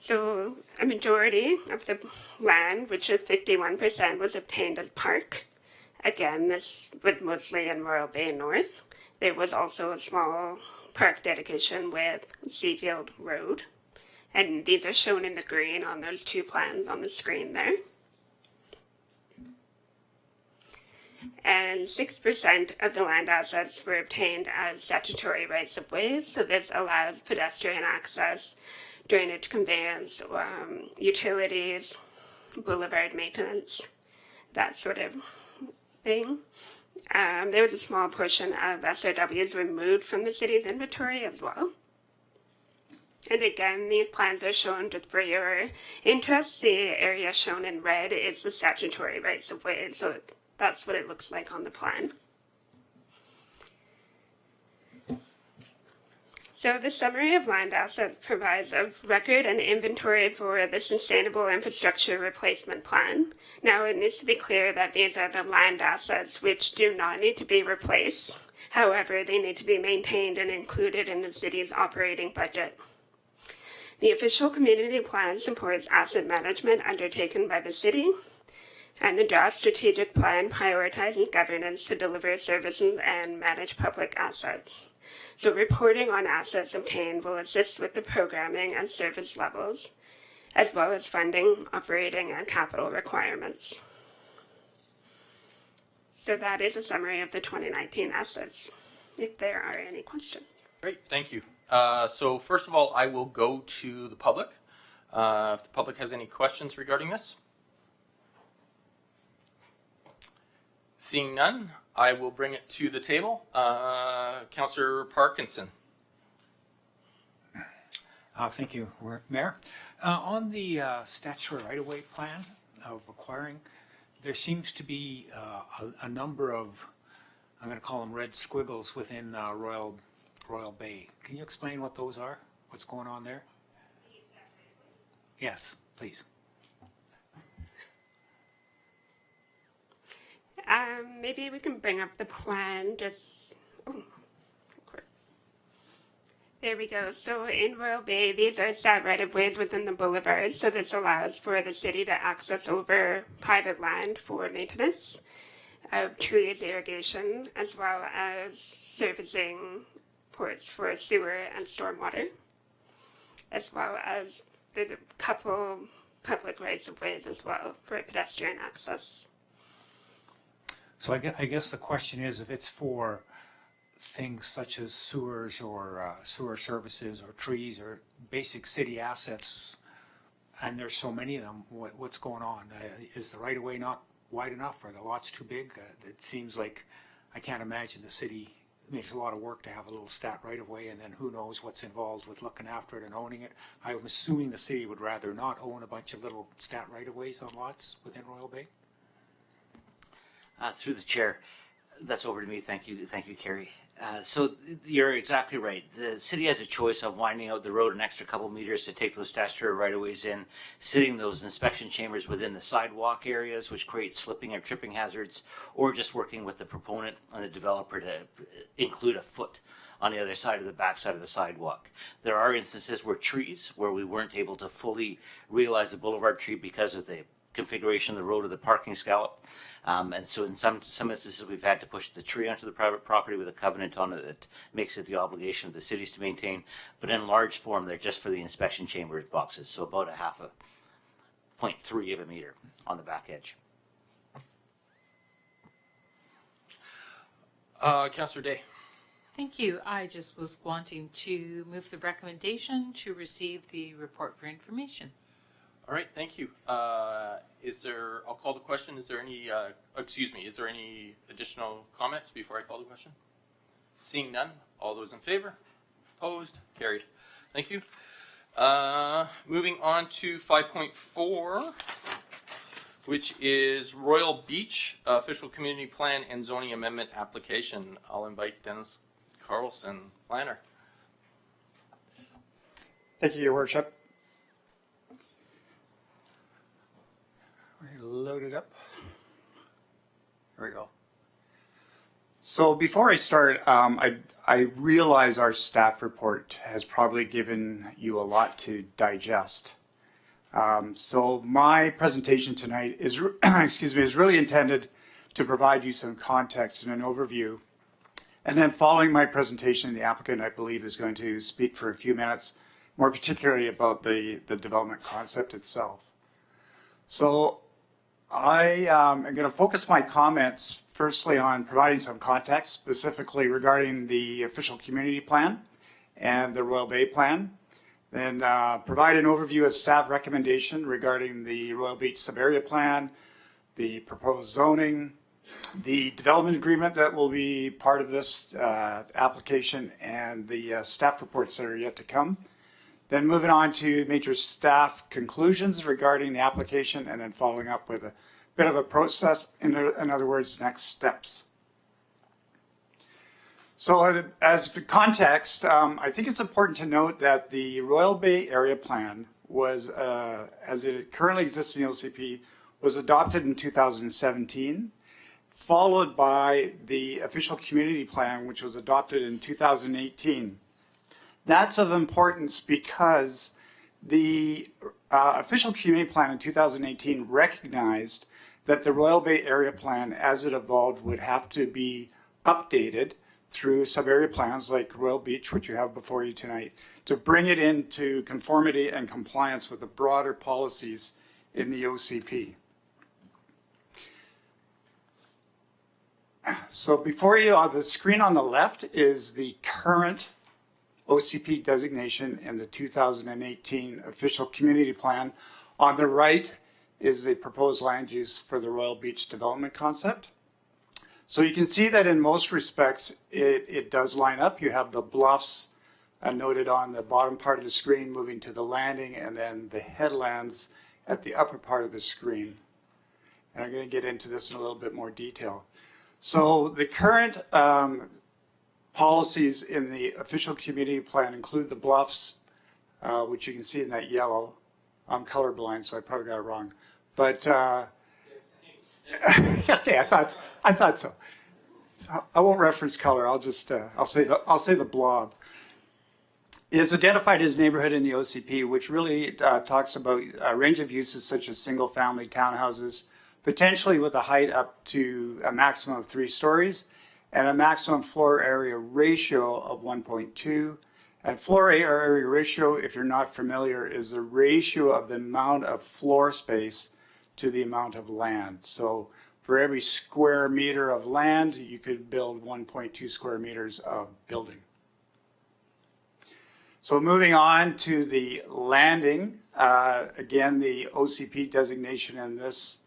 So a majority of the land, which is 51%, was obtained as park. Again, this was mostly in Royal Bay North. There was also a small park dedication with Seafield Road. And these are shown in the green on those two plans on the screen there. And 6% of the land assets were obtained as statutory rights of ways. So this allows pedestrian access, drainage conveyance, utilities, boulevard maintenance, that sort of thing. There was a small portion of SRWs removed from the city's inventory as well. And again, these plans are shown just for your interest. The area shown in red is the statutory rights of way, so that's what it looks like on the plan. So the summary of land assets provides a record and inventory for the Sustainable Infrastructure Replacement Plan. Now, it needs to be clear that these are the land assets which do not need to be replaced. However, they need to be maintained and included in the city's operating budget. The official community plan supports asset management undertaken by the city, and the draft strategic plan prioritizes governance to deliver services and manage public assets. So reporting on assets obtained will assist with the programming and service levels, as well as funding, operating, and capital requirements. So that is a summary of the 2019 assets, if there are any questions. Great, thank you. So first of all, I will go to the public. If the public has any questions regarding this. Seeing none, I will bring it to the table. Councillor Parkinson. Thank you, Mayor. On the statutory right-of-way plan of acquiring, there seems to be a number of, I'm going to call them red squiggles within Royal Bay. Can you explain what those are? What's going on there? Yes, please. Maybe we can bring up the plan just. Oh, there we go. So in Royal Bay, these are set right-of-ways within the boulevard. So this allows for the city to access over private land for maintenance of trees, irrigation, as well as servicing ports for sewer and stormwater, as well as there's a couple public rights-of-ways as well for pedestrian access. So I guess the question is, if it's for things such as sewers or sewer services or trees or basic city assets, and there's so many of them, what's going on? Is the right-of-way not wide enough? Are the lots too big? It seems like I can't imagine the city makes a lot of work to have a little stat right-of-way, and then who knows what's involved with looking after it and owning it. I'm assuming the city would rather not own a bunch of little stat right-of-ways on lots within Royal Bay. Through the chair, that's over to me. Thank you, Kerri. So you're exactly right. The city has a choice of winding out the road an extra couple meters to take those statutory right-of-ways in, sitting those inspection chambers within the sidewalk areas, which create slipping or tripping hazards, or just working with the proponent and the developer to include a foot on the other side of the backside of the sidewalk. There are instances where we weren't able to fully realize the boulevard tree because of the configuration of the road or the parking scallop. And so in some instances, we've had to push the tree onto the private property with a covenant on it that makes it the obligation of the cities to maintain. But in large form, they're just for the inspection chamber boxes. So about 0.3 of a meter on the back edge. Councillor Day. Thank you. I just was wanting to move the recommendation to receive the report for information. All right, thank you. I'll call the question. Is there any additional comments before I call the question? Seeing none, all those in favor? Opposed? Carried. Thank you. Moving on to 5.4, which is Royal Beach Official Community Plan and Zoning Amendment Application. I'll invite Dennis Carlsen, planner. Thank you, Your Worship. Load it up. There we go. So before I start, I realize our staff report has probably given you a lot to digest. So my presentation tonight is, is really intended to provide you some context and an overview. And then following my presentation, the applicant, I believe, is going to speak for a few minutes, more particularly about the development concept itself. So I am going to focus my comments firstly on providing some context, specifically regarding the official community plan and the Royal Bay plan. Then provide an overview of staff recommendation regarding the Royal Beach sub-area plan, the proposed zoning, the development agreement that will be part of this application, and the staff reports that are yet to come. Then moving on to major staff conclusions regarding the application, and then following up with a bit of a process, in other words, next steps. So as for context, I think it's important to note that the Royal Bay Area Plan was, as it currently exists in the OCP, was adopted in 2017, followed by the official community plan, which was adopted in 2018. That's of importance because the official community plan in 2018 recognized that the Royal Bay Area Plan, as it evolved, would have to be updated through sub-area plans like Royal Beach, which you have before you tonight, to bring it into conformity and compliance with the broader policies in the OCP. So before you, on the screen on the left is the current OCP designation in the 2018 official community plan. On the right is the proposed land use for the Royal Beach development concept. So you can see that in most respects, it does line up. You have the bluffs noted on the bottom part of the screen moving to the landing, and then the headlands at the upper part of the screen. And I'm going to get into this in a little bit more detail. So the current policies in the official community plan include the bluffs, which you can see in that yellow. I'm colorblind, so I probably got it wrong. But okay, I I thought so. I won't reference color. I'll just I'll say the blob. It's identified as neighborhood in the OCP, which really talks about a range of uses such as single-family townhouses, potentially with a height up to a maximum of 3 stories, and a maximum floor area ratio of 1.2. And floor area ratio, if you're not familiar, is the ratio of the amount of floor space to the amount of land. So for every square meter of land, you could build 1.2 square meters of building. So moving on to the landing, again, the OCP designation in this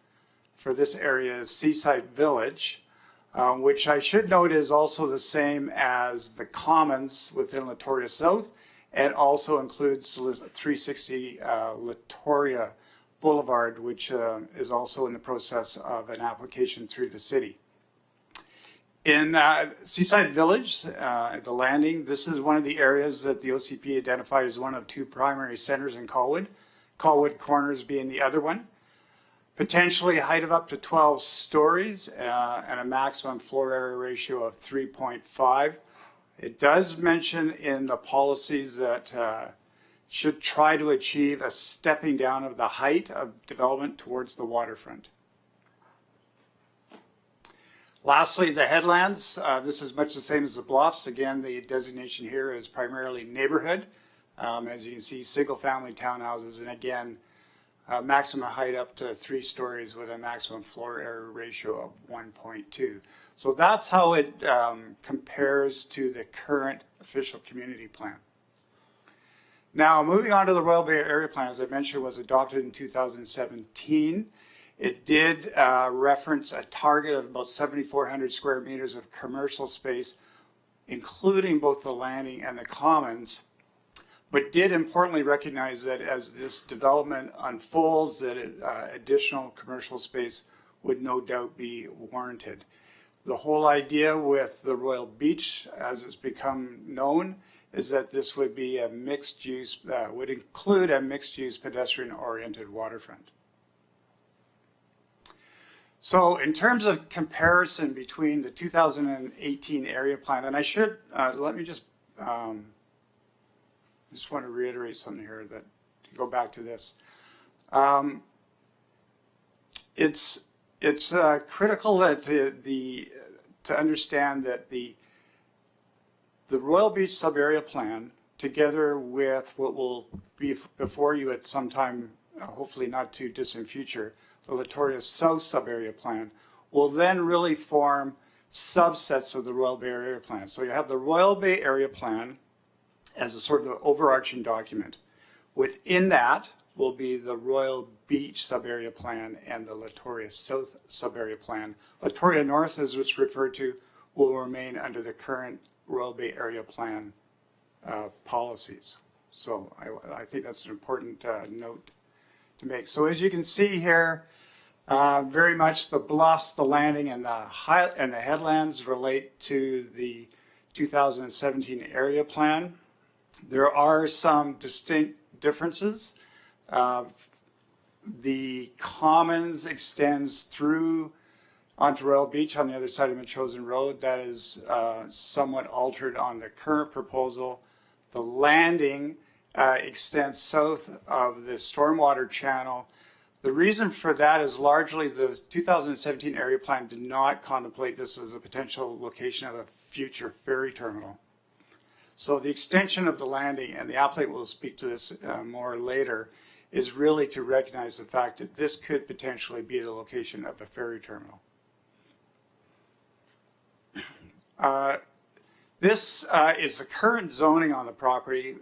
for this area is Seaside Village, which I should note is also the same as the Commons within Latoria South, and also includes 360 Latoria Boulevard, which is also in the process of an application through the city. In Seaside Village, the landing, this is one of the areas that the OCP identified as one of 2 primary centers in Colwood, Colwood Corners being the other one. Potentially a height of up to 12 stories and a maximum floor area ratio of 3.5. It does mention in the policies that should try to achieve a stepping down of the height of development towards the waterfront. Lastly, the headlands. This is much the same as the bluffs. Again, the designation here is primarily neighborhood. As you can see, single-family townhouses, and again, maximum height up to 3 stories with a maximum floor area ratio of 1.2. So that's how it compares to the current official community plan. Now, moving on to the Royal Bay Area Plan, as I mentioned, was adopted in 2017. It did reference a target of about 7,400 square meters of commercial space, including both the landing and the commons, but did importantly recognize that as this development unfolds, that additional commercial space would no doubt be warranted. The whole idea with the Royal Beach, as it's become known, is that this would be a mixed use, would include a mixed use pedestrian oriented waterfront. So in terms of comparison between the 2018 area plan, and I should, let me just want to reiterate something here that to go back to this. It's critical that to understand that the Royal Beach Sub-Area Plan, together with what will be before you at some time, hopefully not too distant future, the Latoria South Sub-Area Plan, will then really form subsets of the Royal Bay Area Plan. So you have the Royal Bay Area Plan as a sort of overarching document. Within that will be the Royal Beach Sub-Area Plan and the Latoria South Sub-Area Plan. Latoria North, as it's referred to, will remain under the current Royal Bay Area Plan policies. So I think that's an important note to make. So as you can see here, very much the bluffs, the landing, and the headlands relate to the 2017 area plan. There are some distinct differences. The Commons extends through onto Royal Beach on the other side of Machosen Road. That is somewhat altered on the current proposal. The landing extends south of the stormwater channel. The reason for that is largely the 2017 area plan did not contemplate this as a potential location of a future ferry terminal. So the extension of the landing, and the applicant will speak to this more later, is really to recognize the fact that this could potentially be the location of a ferry terminal. This is the current zoning on the property,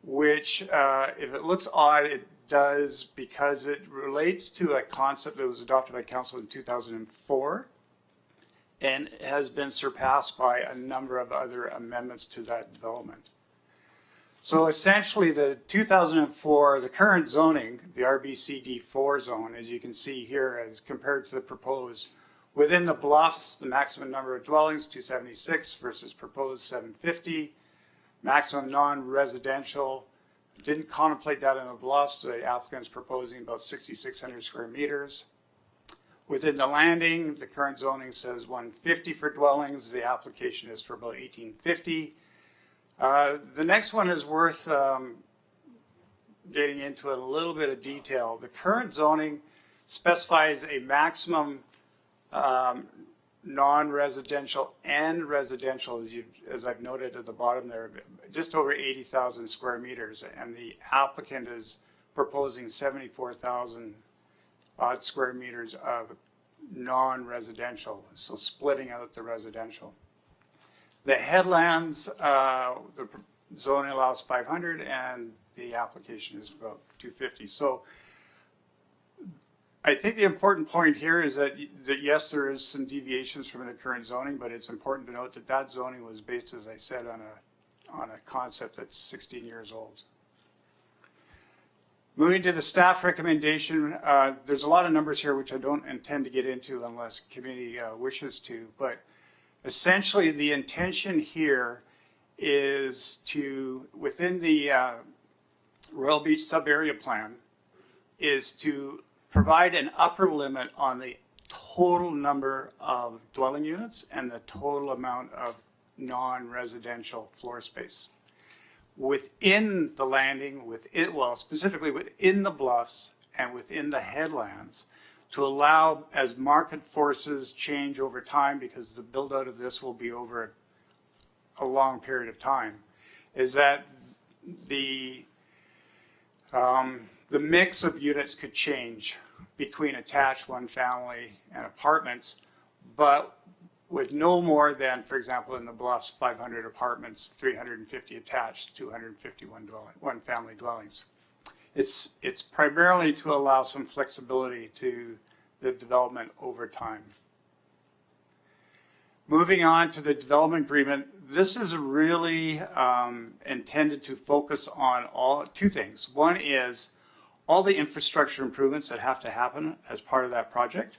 which if it looks odd, it does because it relates to a concept that was adopted by council in 2004 and has been surpassed by a number of other amendments to that development. So essentially the 2004, the current zoning, the RBCD4 zone, as you can see here, as compared to the proposed, within the bluffs, the maximum number of dwellings, 276 versus proposed 750, maximum non-residential, didn't contemplate that in the bluffs, so the applicant's proposing about 6,600 square meters. Within the landing, the current zoning says 150 for dwellings. The application is for about 1850. The next one is worth getting into a little bit of detail. The current zoning specifies a maximum non-residential and residential, as I've noted at the bottom there, just over 80,000 square meters, and the applicant is proposing 74,000 odd square meters of non-residential, so splitting out the residential. The headlands, the zoning allows 500 and the application is about 250. So I think the important point here is that yes, there is some deviations from the current zoning, but it's important to note that that zoning was based, as I said, on a concept that's 16 years old. Moving to the staff recommendation, there's a lot of numbers here which I don't intend to get into unless committee wishes to, but essentially the intention here is to, within the Royal Beach sub-area plan, is to provide an upper limit on the total number of dwelling units and the total amount of non-residential floor space. Within the landing, specifically within the bluffs and within the headlands, to allow, as market forces change over time, because the build out of this will be over a long period of time, is that the mix of units could change between attached, one family, and apartments, but with no more than, for example, in the bluffs, 500 apartments, 350 attached, 251 one family dwellings. It's primarily to allow some flexibility to the development over time. Moving on to the development agreement, this is really intended to focus on two things. One is all the infrastructure improvements that have to happen as part of that project,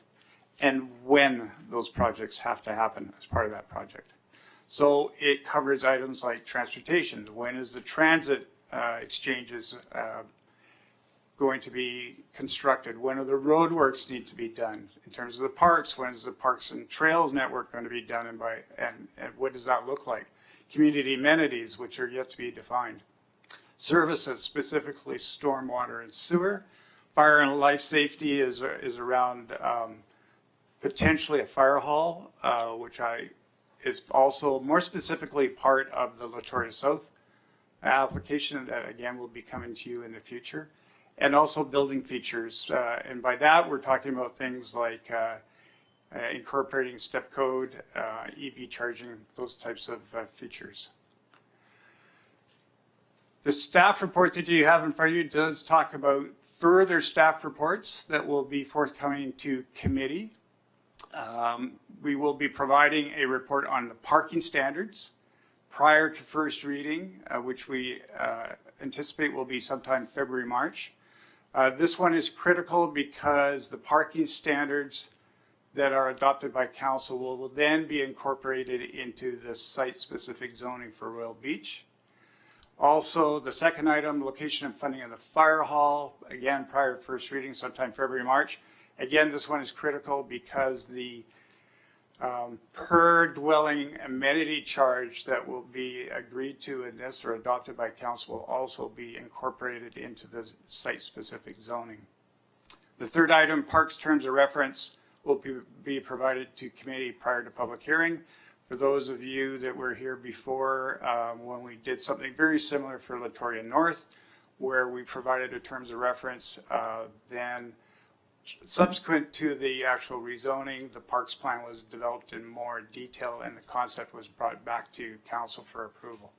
and when those projects have to happen as part of that project. So it covers items like transportation. When is the transit exchanges going to be constructed? When are the roadworks need to be done? In terms of the parks, when is the Parks and Trails network going to be done, and what does that look like? Community amenities, which are yet to be defined. Services, specifically stormwater and sewer. Fire and life safety is around potentially a fire hall, which is also more specifically part of the Latoria South application that again will be coming to you in the future, and also building features. And by that, we're talking about things like incorporating step code, EV charging, those types of features. The staff report that you have in front of you does talk about further staff reports that will be forthcoming to committee. We will be providing a report on the parking standards prior to first reading, which we anticipate will be sometime February, March. This one is critical because the parking standards that are adopted by council will then be incorporated into the site-specific zoning for Royal Beach. Also, the second item, location and funding of the fire hall, again, prior to first reading, sometime February, March. Again, this one is critical because the per dwelling amenity charge that will be agreed to in this or adopted by council will also be incorporated into the site-specific zoning. The third item, parks terms of reference, will be provided to committee prior to public hearing. For those of you that were here before, when we did something very similar for Latoria North, where we provided a terms of reference, then subsequent to the actual rezoning, the parks plan was developed in more detail and the concept was brought back to council for approval.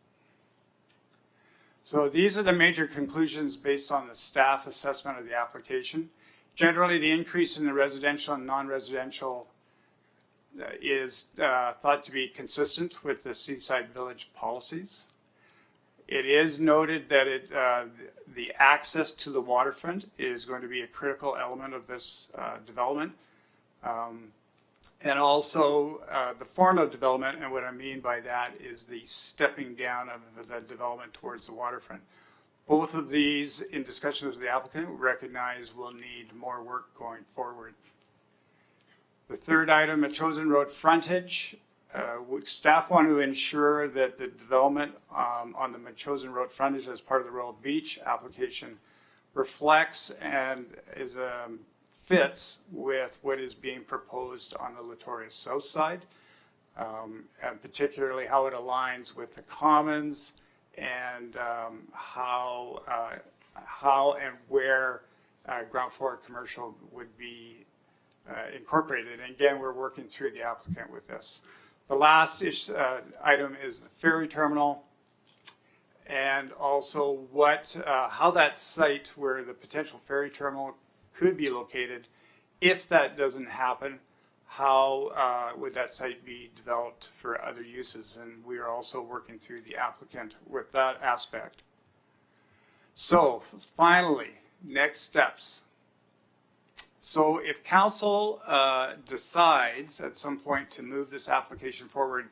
So these are the major conclusions based on the staff assessment of the application. Generally, the increase in the residential and non-residential is thought to be consistent with the Seaside Village policies. It is noted that the access to the waterfront is going to be a critical element of this development. And also the form of development, and what I mean by that is the stepping down of the development towards the waterfront. Both of these, in discussions with the applicant, recognize will need more work going forward. The third item, a chosen road frontage. Staff want to ensure that the development on the chosen road frontage as part of the Royal Beach application reflects and fits with what is being proposed on the Latoria South side, and particularly how it aligns with the commons and how and where ground floor commercial would be incorporated. And again, we're working through the applicant with this. The last item is the ferry terminal, and also how that site where the potential ferry terminal could be located, if that doesn't happen, how would that site be developed for other uses? And we are also working through the applicant with that aspect. So finally, next steps. So if council decides at some point to move this application forward,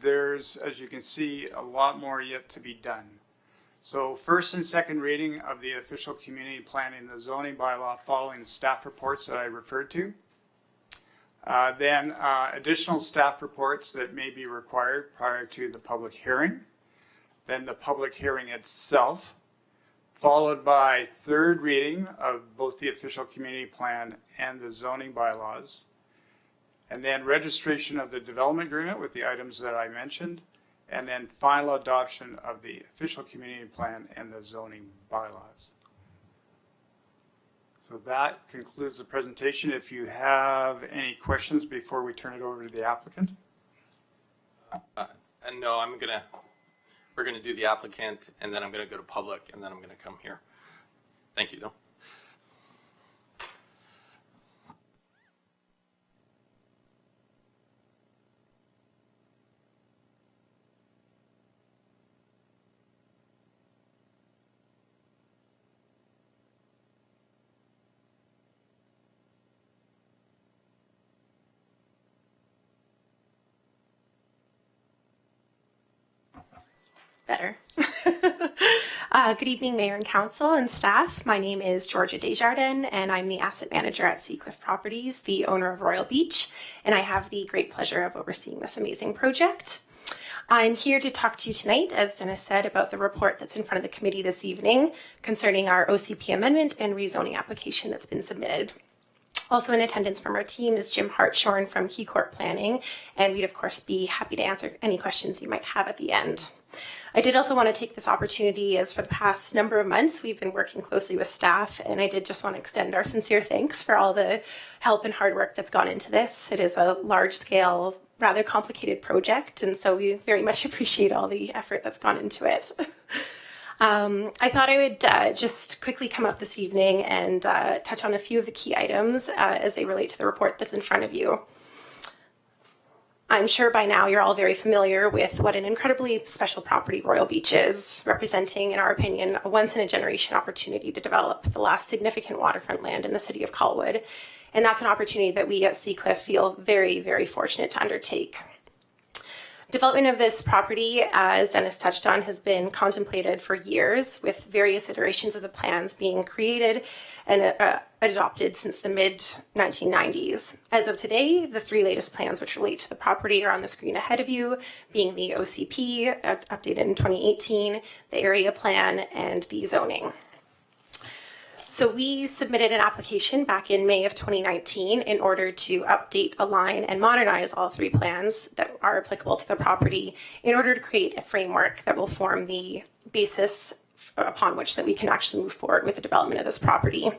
there's, as you can see, a lot more yet to be done. So first and second reading of the official community plan and the zoning bylaw following the staff reports that I referred to. Then additional staff reports that may be required prior to the public hearing. Then the public hearing itself, followed by third reading of both the official community plan and the zoning bylaws, and then registration of the development agreement with the items that I mentioned, and then final adoption of the official community plan and the zoning bylaws. So that concludes the presentation. If you have any questions before we turn it over to the applicant. And no, we're gonna do the applicant, and then I'm gonna go to public, and then I'm gonna come here. Thank you, though. Better. Good evening, Mayor and Council and staff. My name is Georgia Desjardins, and I'm the asset manager at Seacliff Properties, the owner of Royal Beach, and I have the great pleasure of overseeing this amazing project. I'm here to talk to you tonight, as Dennis said, about the report that's in front of the committee this evening concerning our OCP amendment and rezoning application that's been submitted. Also in attendance from our team is Jim Hartshorn from KeyCorp Planning, and we'd of course be happy to answer any questions you might have at the end. I did also want to take this opportunity, as for the past number of months we've been working closely with staff, and I did just want to extend our sincere thanks for all the help and hard work that's gone into this. It is a large-scale, rather complicated project, and so we very much appreciate all the effort that's gone into it. I thought I would just quickly come up this evening and touch on a few of the key items as they relate to the report that's in front of you. I'm sure by now you're all very familiar with what an incredibly special property Royal Beach is, representing, in our opinion, a once-in-a-generation opportunity to develop the last significant waterfront land in the city of Colwood. And that's an opportunity that we at Seacliff feel very, very fortunate to undertake. Development of this property, as Dennis touched on, has been contemplated for years, with various iterations of the plans being created and adopted since the mid-1990s. As of today, the three latest plans which relate to the property are on the screen ahead of you, being the OCP, updated in 2018, the area plan, and the zoning. So we submitted an application back in May of 2019 in order to update, align, and modernize all three plans that are applicable to the property in order to create a framework that will form the basis upon which that we can actually move forward with the development of this property,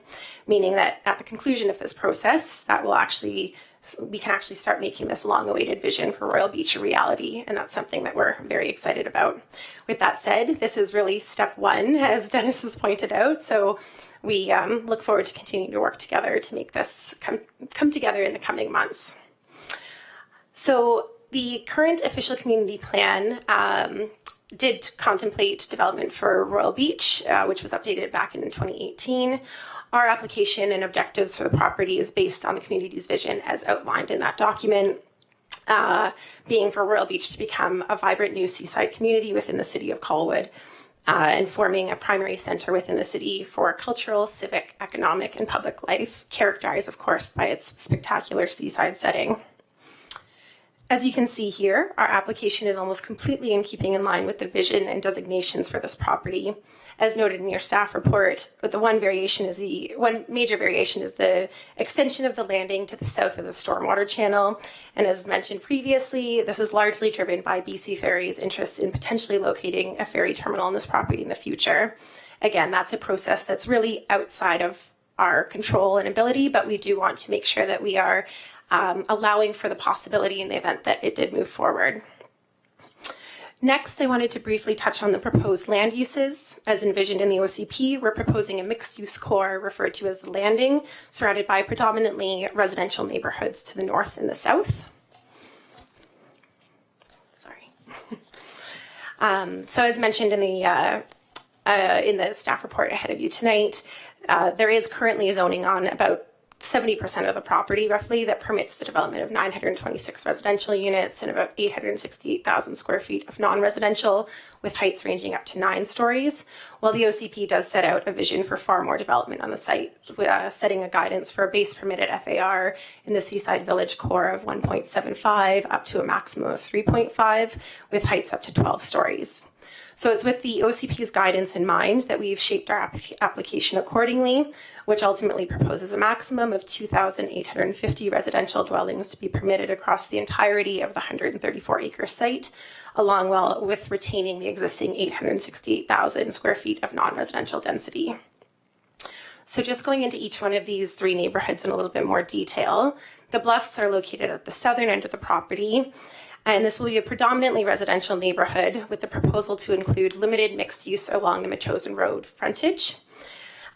meaning that at the conclusion of this process, we can actually start making this long-awaited vision for Royal Beach a reality, and that's something that we're very excited about. With that said, this is really step one, as Dennis has pointed out, so we look forward to continuing to work together to make this come together in the coming months. So the current official community plan did contemplate development for Royal Beach, which was updated back in 2018. Our application and objectives for the property is based on the community's vision as outlined in that document, being for Royal Beach to become a vibrant new seaside community within the city of Colwood. and forming a primary center within the city for cultural, civic, economic, and public life, characterized, of course, by its spectacular seaside setting. As you can see here, our application is almost completely in keeping in line with the vision and designations for this property. As noted in your staff report, but the one major variation is the extension of the landing to the south of the stormwater channel. And as mentioned previously, this is largely driven by BC Ferry's interest in potentially locating a ferry terminal on this property in the future. Again, that's a process that's really outside of our control and ability, but we do want to make sure that we are allowing for the possibility in the event that it did move forward. Next, I wanted to briefly touch on the proposed land uses. As envisioned in the OCP, we're proposing a mixed-use core referred to as the Landing, surrounded by predominantly residential neighborhoods to the north and the south. Sorry. So as mentioned in the staff report ahead of you tonight, there is currently zoning on about 70% of the property, roughly, that permits the development of 926 residential units and about 868,000 square feet of non-residential, with heights ranging up to 9 stories, while the OCP does set out a vision for far more development on the site, setting a guidance for a base permitted FAR in the Seaside Village core of 1.75 up to a maximum of 3.5, with heights up to 12 stories. So it's with the OCP's guidance in mind that we've shaped our application accordingly, which ultimately proposes a maximum of 2,850 residential dwellings to be permitted across the entirety of the 134-acre site, along with retaining the existing 868,000 square feet of non-residential density. So just going into each one of these 3 neighborhoods in a little bit more detail, the Bluffs are located at the southern end of the property, and this will be a predominantly residential neighborhood with the proposal to include limited mixed use along the Metchosin Road frontage.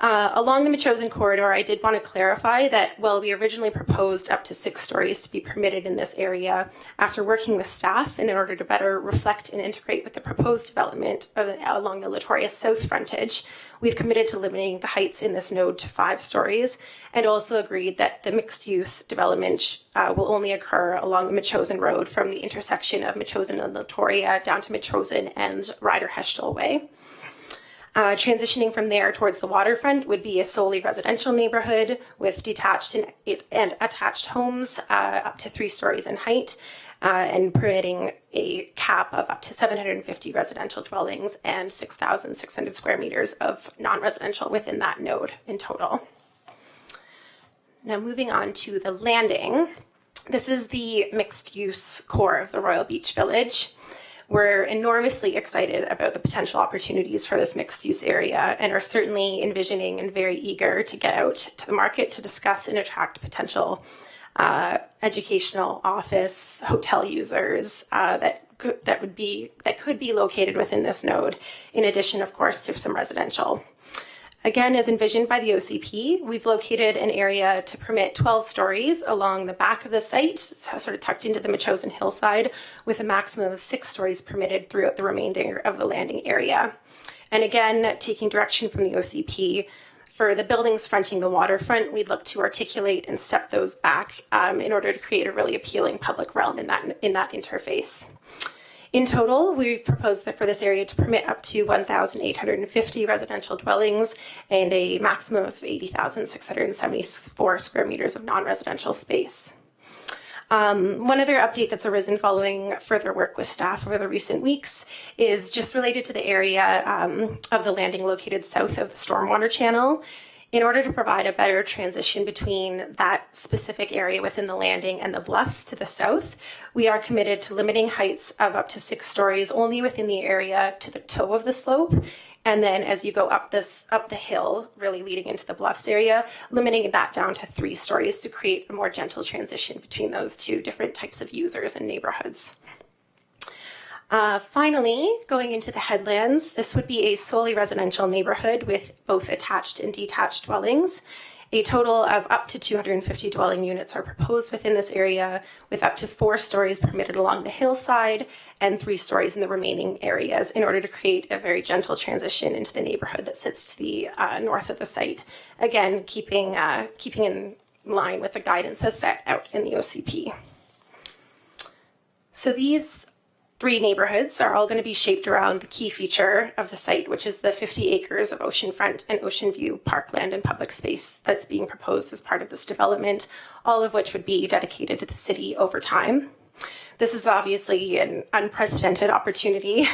Along the Metchosin corridor, I did want to clarify that while we originally proposed up to 6 stories to be permitted in this area, after working with staff and in order to better reflect and integrate with the proposed development along the Latoria South frontage, we've committed to limiting the heights in this node to 5 stories, and also agreed that the mixed-use development will only occur along the Metchosin Road from the intersection of Metchosin and Latoria down to Metchosin and Ryder-Hestel Way. Transitioning from there towards the waterfront would be a solely residential neighborhood with detached and attached homes up to 3 stories in height, and permitting a cap of up to 750 residential dwellings and 6,600 square meters of non-residential within that node in total. Now moving on to the Landing. This is the mixed-use core of the Royal Beach Village. We're enormously excited about the potential opportunities for this mixed-use area and are certainly envisioning and very eager to get out to the market to discuss and attract potential educational, office, hotel users that could be located within this node, in addition, of course, to some residential. Again, as envisioned by the OCP, we've located an area to permit 12 stories along the back of the site, sort of tucked into the Metchosin hillside, with a maximum of 6 stories permitted throughout the remainder of the landing area. And again, taking direction from the OCP, for the buildings fronting the waterfront, we'd look to articulate and step those back in order to create a really appealing public realm in that interface. In total, we've proposed that for this area to permit up to 1,850 residential dwellings and a maximum of 80,674 square meters of non-residential space. One other update that's arisen following further work with staff over the recent weeks is just related to the area of the landing located south of the stormwater channel. In order to provide a better transition between that specific area within the landing and the bluffs to the south, we are committed to limiting heights of up to 6 stories only within the area to the toe of the slope. And then as you go up the hill, really leading into the bluffs area, limiting that down to 3 stories to create a more gentle transition between those 2 different types of users and neighborhoods. Finally, going into the headlands, this would be a solely residential neighborhood with both attached and detached dwellings. A total of up to 250 dwelling units are proposed within this area, with up to 4 stories permitted along the hillside and 3 stories in the remaining areas in order to create a very gentle transition into the neighborhood that sits to the north of the site. Again, keeping in line with the guidance as set out in the OCP. So these three neighborhoods are all going to be shaped around the key feature of the site, which is the 50 acres of oceanfront and ocean view parkland and public space that's being proposed as part of this development, all of which would be dedicated to the city over time. This is obviously an unprecedented opportunity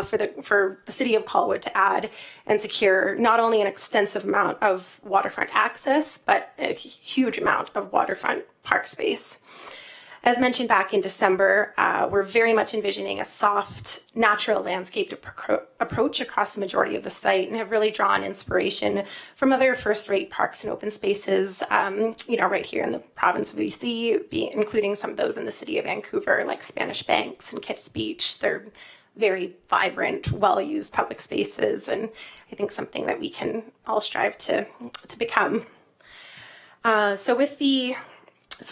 for the city of Colwood to add and secure not only an extensive amount of waterfront access, but a huge amount of waterfront park space. As mentioned back in December, we're very much envisioning a soft, natural landscape approach across the majority of the site, and have really drawn inspiration from other first-rate parks and open spaces, right here in the province of BC, including some of those in the city of Vancouver, like Spanish Banks and Kitts Beach. They're very vibrant, well-used public spaces, and I think something that we can all strive to become. So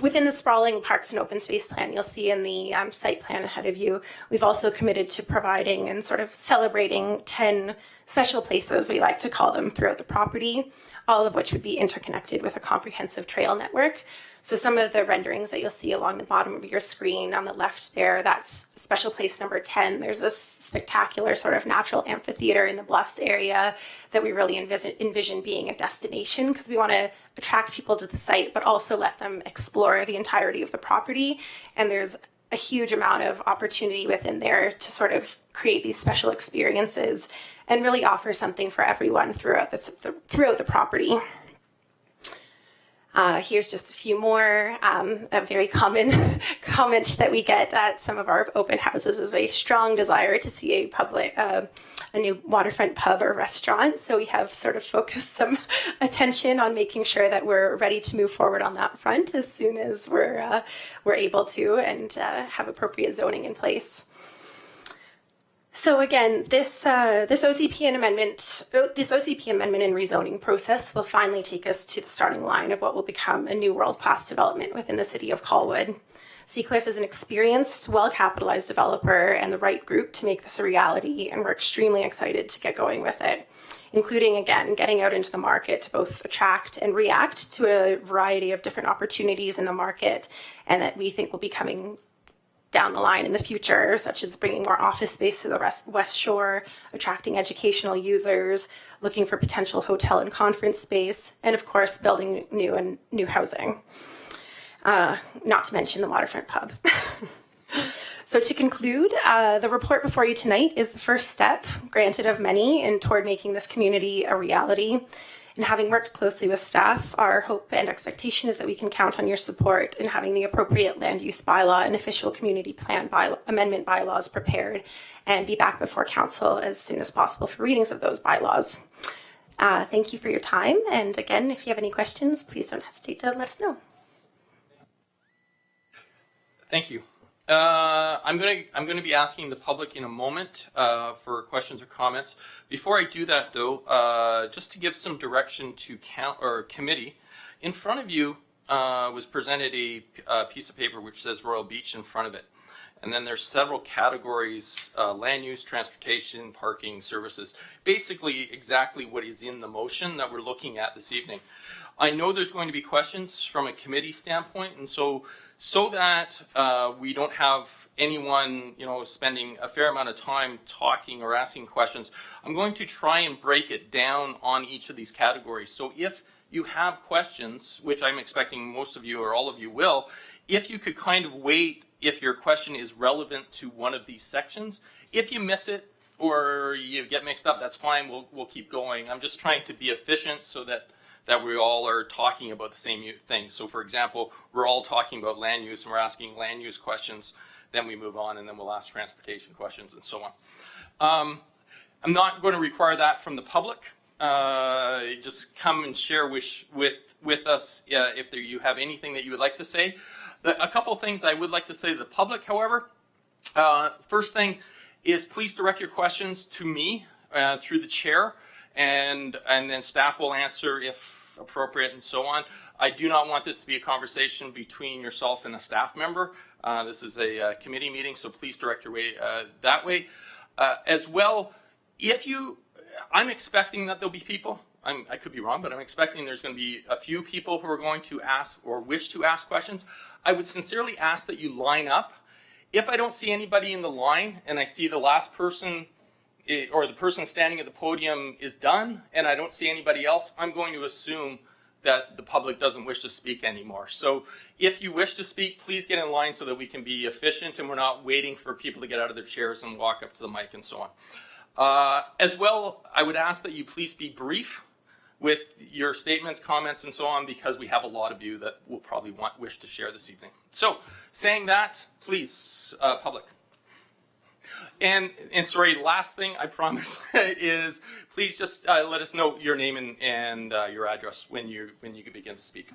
within the sprawling parks and open space plan, you'll see in the site plan ahead of you, we've also committed to providing and sort of celebrating 10 special places, we like to call them, throughout the property, all of which would be interconnected with a comprehensive trail network. So some of the renderings that you'll see along the bottom of your screen on the left there, that's special place number 10. There's this spectacular sort of natural amphitheater in the Bluffs area that we really envision being a destination, because we want to attract people to the site, but also let them explore the entirety of the property. And there's a huge amount of opportunity within there to sort of create these special experiences and really offer something for everyone throughout the property. Here's just a few more. A very common comment that we get at some of our open houses is a strong desire to see a new waterfront pub or restaurant. So we have sort of focused some attention on making sure that we're ready to move forward on that front as soon as we're able to and have appropriate zoning in place. So again, this OCP amendment and rezoning process will finally take us to the starting line of what will become a new world-class development within the city of Colwood. Seacliff is an experienced, well-capitalized developer and the right group to make this a reality, and we're extremely excited to get going with it, including, again, getting out into the market to both attract and react to a variety of different opportunities in the market, and that we think will be coming down the line in the future, such as bringing more office space to the West Shore, attracting educational users, looking for potential hotel and conference space, and of course, building new housing. Not to mention the waterfront pub. So to conclude, the report before you tonight is the first step, granted of many, toward making this community a reality. And having worked closely with staff, our hope and expectation is that we can count on your support in having the appropriate land use bylaw and official community plan amendment bylaws prepared and be back before council as soon as possible for readings of those bylaws. Thank you for your time. And again, if you have any questions, please don't hesitate to let us know. Thank you. I'm going to be asking the public in a moment for questions or comments. Before I do that, though, just to give some direction to committee, in front of you was presented a piece of paper which says Royal Beach in front of it, and then there's several categories: land use, transportation, parking, services. Basically, exactly what is in the motion that we're looking at this evening. I know there's going to be questions from a committee standpoint, and so that we don't have anyone, spending a fair amount of time talking or asking questions, I'm going to try and break it down on each of these categories. So if you have questions, which I'm expecting most of you or all of you will, if you could kind of wait if your question is relevant to one of these sections. If you miss it or you get mixed up, that's fine. We'll keep going. I'm just trying to be efficient so that we all are talking about the same thing. So for example, we're all talking about land use and we're asking land use questions, then we move on and then we'll ask transportation questions and so on. I'm not going to require that from the public. Just come and share with us if you have anything that you would like to say. A couple of things I would like to say to the public, however. First thing is please direct your questions to me through the chair. And then staff will answer if appropriate and so on. I do not want this to be a conversation between yourself and a staff member. This is a committee meeting, so please direct your way that way. As well, I'm expecting that there'll be people, I could be wrong, but I'm expecting there's going to be a few people who are going to ask or wish to ask questions. I would sincerely ask that you line up If I don't see anybody in the line and I see the last person or the person standing at the podium is done and I don't see anybody else, I'm going to assume that the public doesn't wish to speak anymore. So if you wish to speak, please get in line so that we can be efficient and we're not waiting for people to get out of their chairs and walk up to the mic and so on. As well, I would ask that you please be brief with your statements, comments, and so on, because we have a lot of you that will probably wish to share this evening. So saying that, please, public. And sorry, last thing I promise is please just let us know your name and your address when you begin to speak.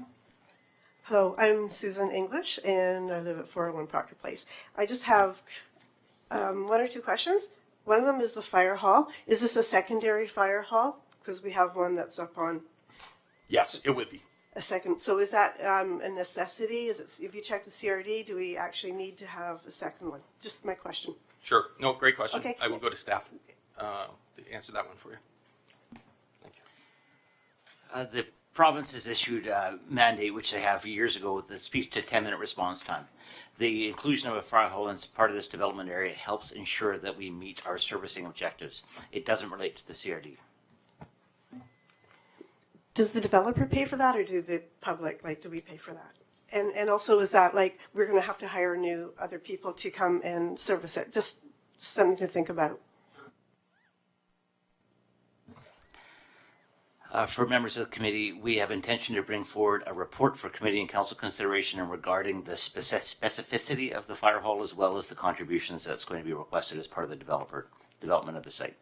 Hello, I'm Susan English and I live at 401 Proctor Place. I just have one or two questions. One of them is the fire hall. Is this a secondary fire hall? Because we have one that's up on Yes, it would be. a second. So is that a necessity? Is it, if you check the CRD, do we actually need to have a second one? Just my question. Sure. No, great question. Okay. I will go to staff to answer that one for you. Thank you. The province has issued a mandate, which they have years ago, that speaks to 10-minute response time. The inclusion of a fire hall as part of this development area helps ensure that we meet our servicing objectives. It doesn't relate to the CRD. Does the developer pay for that or do the public, like, do we pay for that? And also, is that like we're going to have to hire other people to come and service it? Just something to think about. For members of the committee, we have intention to bring forward a report for committee and council consideration and regarding the specificity of the fire hall as well as the contributions that's going to be requested as part of the development of the site.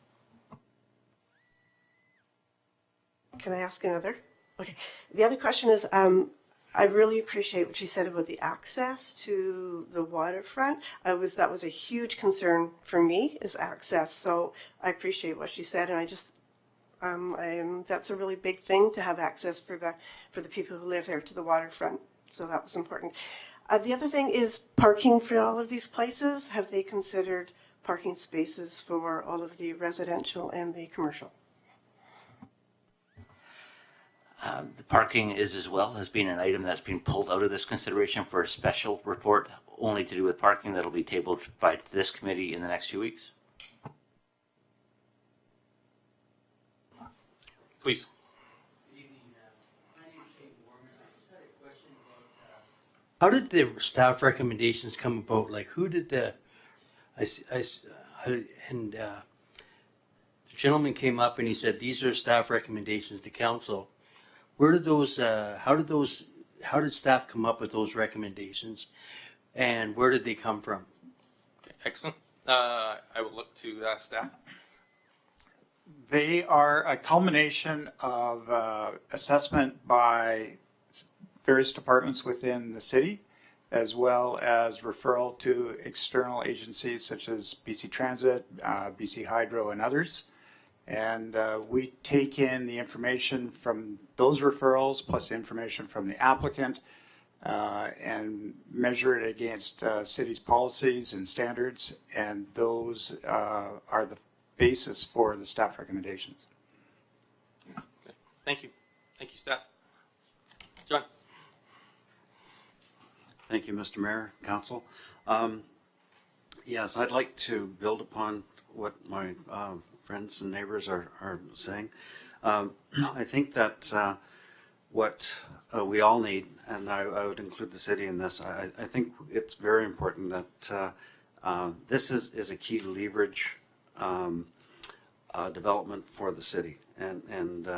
Can I ask another? Okay. The other question is, I really appreciate what you said about the access to the waterfront. That was a huge concern for me, is access. So I appreciate what she said, and I just that's a really big thing to have access for the people who live here to the waterfront. So that was important. The other thing is parking for all of these places. Have they considered parking spaces for all of the residential and the commercial? The parking has been an item that's been pulled out of this consideration for a special report only to do with parking that'll be tabled by this committee in the next few weeks. Please. How did the staff recommendations come about? Like, who did the gentleman came up and he said, these are staff recommendations to council. Where did those, how did staff come up with those recommendations and where did they come from? Okay, excellent. I will look to staff. They are a culmination of assessment by various departments within the city, as well as referral to external agencies such as BC Transit, BC Hydro, and others. And we take in the information from those referrals plus information from the applicant and measure it against city's policies and standards, and those are the basis for the staff recommendations. Thank you. Thank you, staff. John. Thank you, Mr. Mayor, Council. Yes, I'd like to build upon what my friends and neighbors are saying. I think that what we all need, and I would include the city in this, I think it's very important that this is a key leverage development for the city, and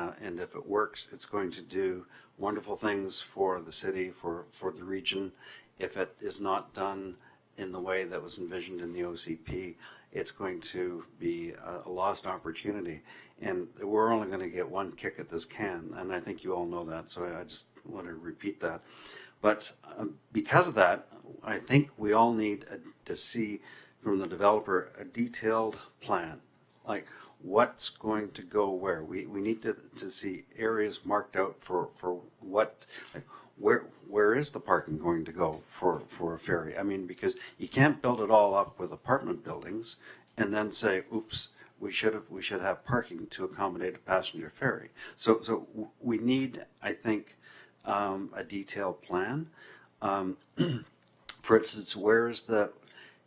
if it works, it's going to do wonderful things for the city, for the region. If it is not done in the way that was envisioned in the OCP, it's going to be a lost opportunity, and we're only going to get one kick at this can, and I think you all know that, so I just want to repeat that. But because of that, I think we all need to see from the developer a detailed plan, like what's going to go where. We need to see areas marked out for what, like where is the parking going to go for a ferry? I mean, because you can't build it all up with apartment buildings and then say, oops, we should have parking to accommodate a passenger ferry. So we need, I think, a detailed plan. For instance, where is the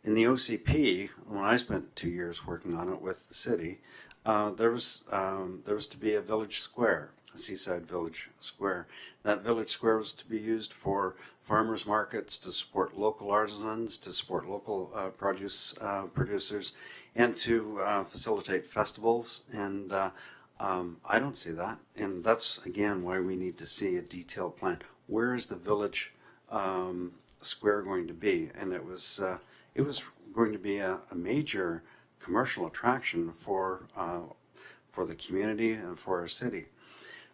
in the OCP, when I spent 2 years working on it with the city, there was to be a village square, a seaside village square. That village square was to be used for farmers markets, to support local artisans, to support local produce producers, and to facilitate festivals. And I don't see that. And that's, again, why we need to see a detailed plan. Where is the village square going to be? And it was going to be a major commercial attraction for the community and for our city.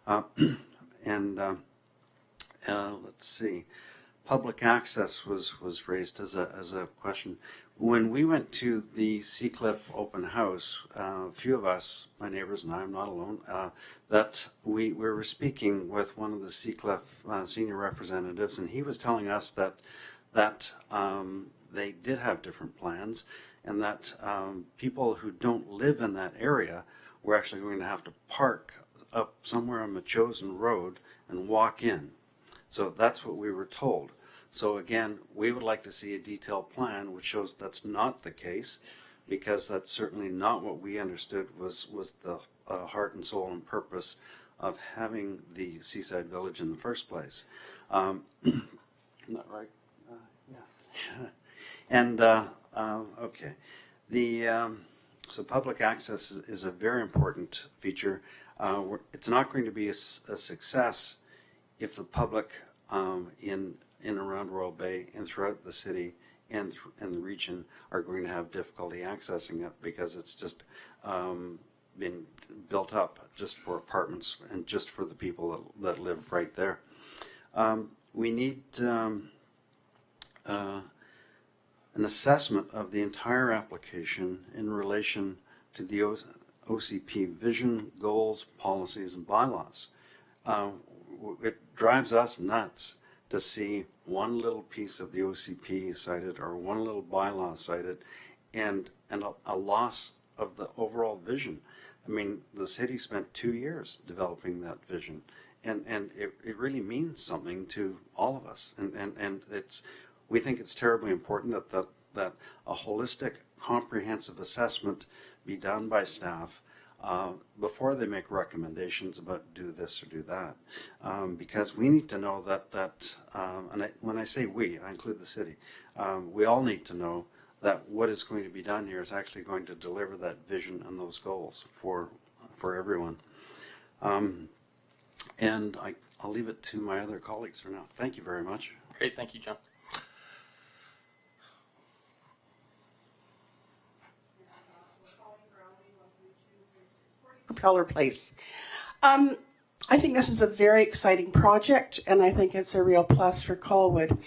Let's see, public access was raised as a question. When we went to the Seacliff open house, a few of us, my neighbors and I, I'm not alone, that we were speaking with one of the Seacliff senior representatives, and he was telling us that they did have different plans, and that people who don't live in that area were actually going to have to park up somewhere on the chosen road and walk in. So that's what we were told. So again, we would like to see a detailed plan which shows that's not the case, because that's certainly not what we understood was the heart and soul and purpose of having the Seaside Village in the first place. Isn't that right? Yes. And okay, so public access is a very important feature. It's not going to be a success if the public in around Royal Bay and throughout the city and the region are going to have difficulty accessing it, because it's just been built up just for apartments and just for the people that live right there. We need an assessment of the entire application in relation to the OCP vision, goals, policies, and bylaws. It drives us nuts to see one little piece of the OCP cited or one little bylaw cited, and a loss of the overall vision. I mean, the city spent 2 years developing that vision, and it really means something to all of us. And we think it's terribly important that a holistic, comprehensive assessment be done by staff before they make recommendations about do this or do that, because we need to know that when I say we, I include the city, we all need to know that what is going to be done here is actually going to deliver that vision and those goals for everyone. And I'll leave it to my other colleagues for now. Thank you very much. Great, thank you, John. Propeller Place. I think this is a very exciting project, and I think it's a real plus for Colwood.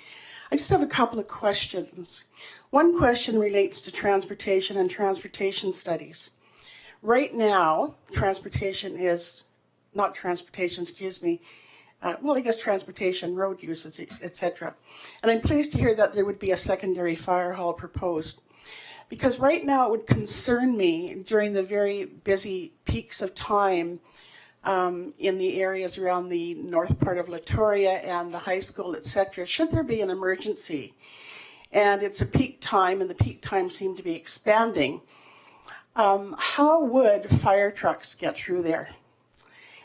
I just have a couple of questions. One question relates to transportation and transportation studies. Right now, transportation, road uses, etc. And I'm pleased to hear that there would be a secondary fire hall proposed. Because right now it would concern me during the very busy peaks of time in the areas around the north part of Latoria and the high school, etc. Should there be an emergency, and it's a peak time and the peak times seem to be expanding, how would fire trucks get through there?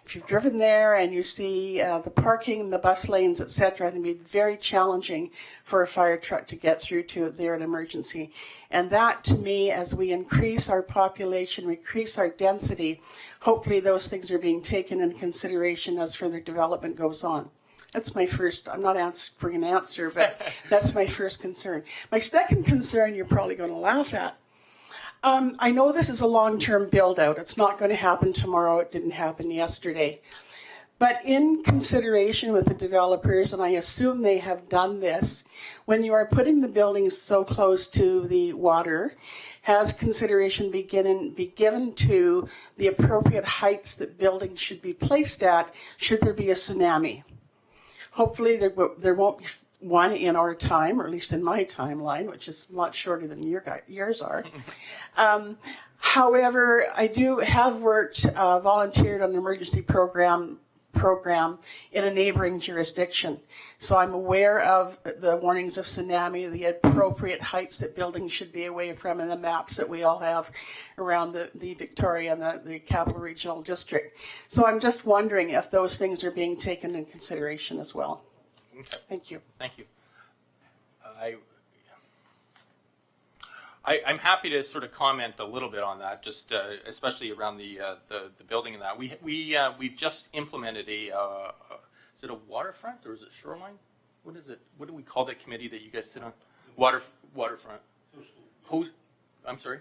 If you've driven there and you see the parking, the bus lanes, etc., it can be very challenging for a fire truck to get through to there in emergency. And that, to me, as we increase our population, increase our density, hopefully those things are being taken into consideration as further development goes on. That's my first, I'm not answering an answer, but that's my first concern. My second concern, you're probably going to laugh at. I know this is a long-term build-out. It's not going to happen tomorrow. It didn't happen yesterday. But in consideration with the developers, and I assume they have done this, when you are putting the buildings so close to the water, has consideration be given to the appropriate heights that buildings should be placed at should there be a tsunami? Hopefully there won't be one in our time, or at least in my timeline, which is a lot shorter than yours are. However, I do have volunteered on an emergency program program in a neighboring jurisdiction. So I'm aware of the warnings of tsunami, the appropriate heights that buildings should be away from, and the maps that we all have around the Victoria and the Capital Regional District. So I'm just wondering if those things are being taken in consideration as well. Okay. Thank you. Thank you. I'm happy to sort of comment a little bit on that, just especially around the building and that. We've just implemented a is it a waterfront or is it shoreline? What is it? What do we call that committee that you guys sit on? Waterfront. I'm sorry.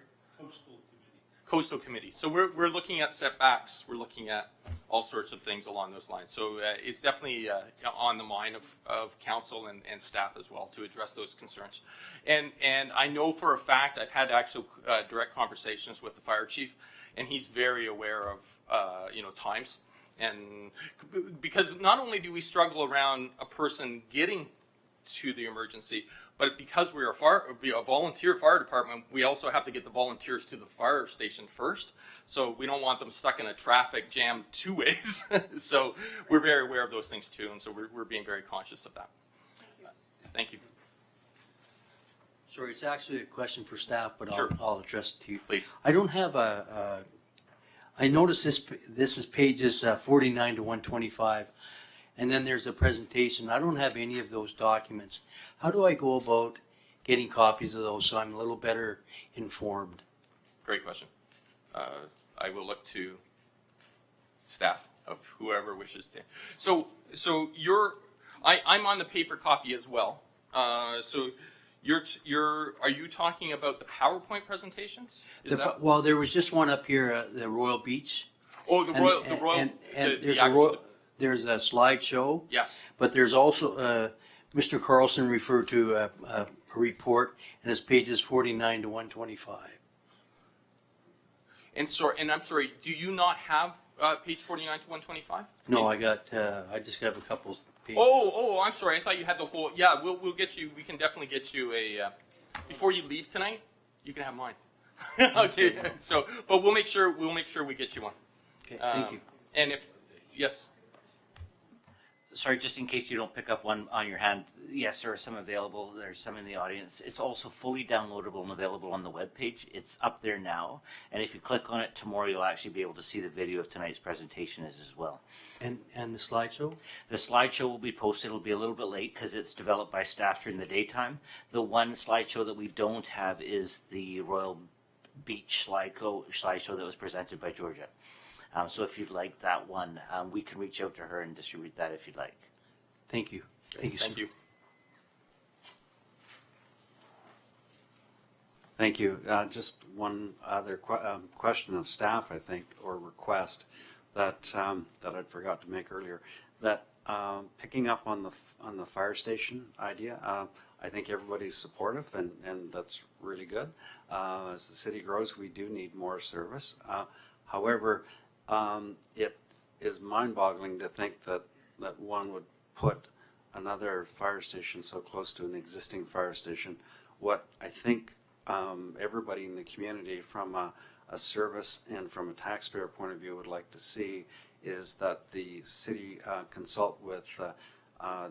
Coastal Committee. So we're looking at setbacks. We're looking at all sorts of things along those lines. So it's definitely on the mind of council and staff as well to address those concerns. And I know for a fact I've had actual direct conversations with the fire chief, and he's very aware of times. And because not only do we struggle around a person getting to the emergency, but because we are a volunteer fire department, we also have to get the volunteers to the fire station first. So we don't want them stuck in a traffic jam two ways. So we're very aware of those things too, and so we're being very conscious of that. Thank you. Sorry, it's actually a question for staff, but Sure. I'll address it to you. Please. I don't have I noticed this is pages 49 to 125, and then there's a presentation. I don't have any of those documents. How do I go about getting copies of those so I'm a little better informed? Great question. I will look to staff of whoever wishes to. So I'm on the paper copy as well. So are you talking about the PowerPoint presentations? Well, there was just one up here, the Royal Beach. Oh, There's a slideshow. Yes. But there's also Mr. Carlsen referred to a report, and it's pages 49 to 125. And I'm sorry, do you not have page 49 to 125? No, I just have a couple pages. Oh, I'm sorry. I thought you had the whole. Yeah, we'll get you. We can definitely get you a. Before you leave tonight, you can have mine. Okay. So, but we'll make sure we get you one. Okay. Thank you. And yes. Sorry, just in case you don't pick up one on your hand, yes, there are some available. There's some in the audience. It's also fully downloadable and available on the webpage. It's up there now. And if you click on it tomorrow, you'll actually be able to see the video of tonight's presentation as well. And the slideshow? The slideshow will be posted. It'll be a little bit late because it's developed by staff during the daytime. The one slideshow that we don't have is the Royal Beach slideshow that was presented by Georgia. So if you'd like that one, we can reach out to her and distribute that if you'd like. Thank you. Thank you, sir. Thank you. Thank you. Just one other question of staff, I think, or request that I'd forgot to make earlier. That picking up on the fire station idea, I think everybody's supportive, and that's really good. As the city grows, we do need more service. However, it is mind-boggling to think that one would put another fire station so close to an existing fire station. What I think everybody in the community, from a service and from a taxpayer point of view, would like to see is that the city consult with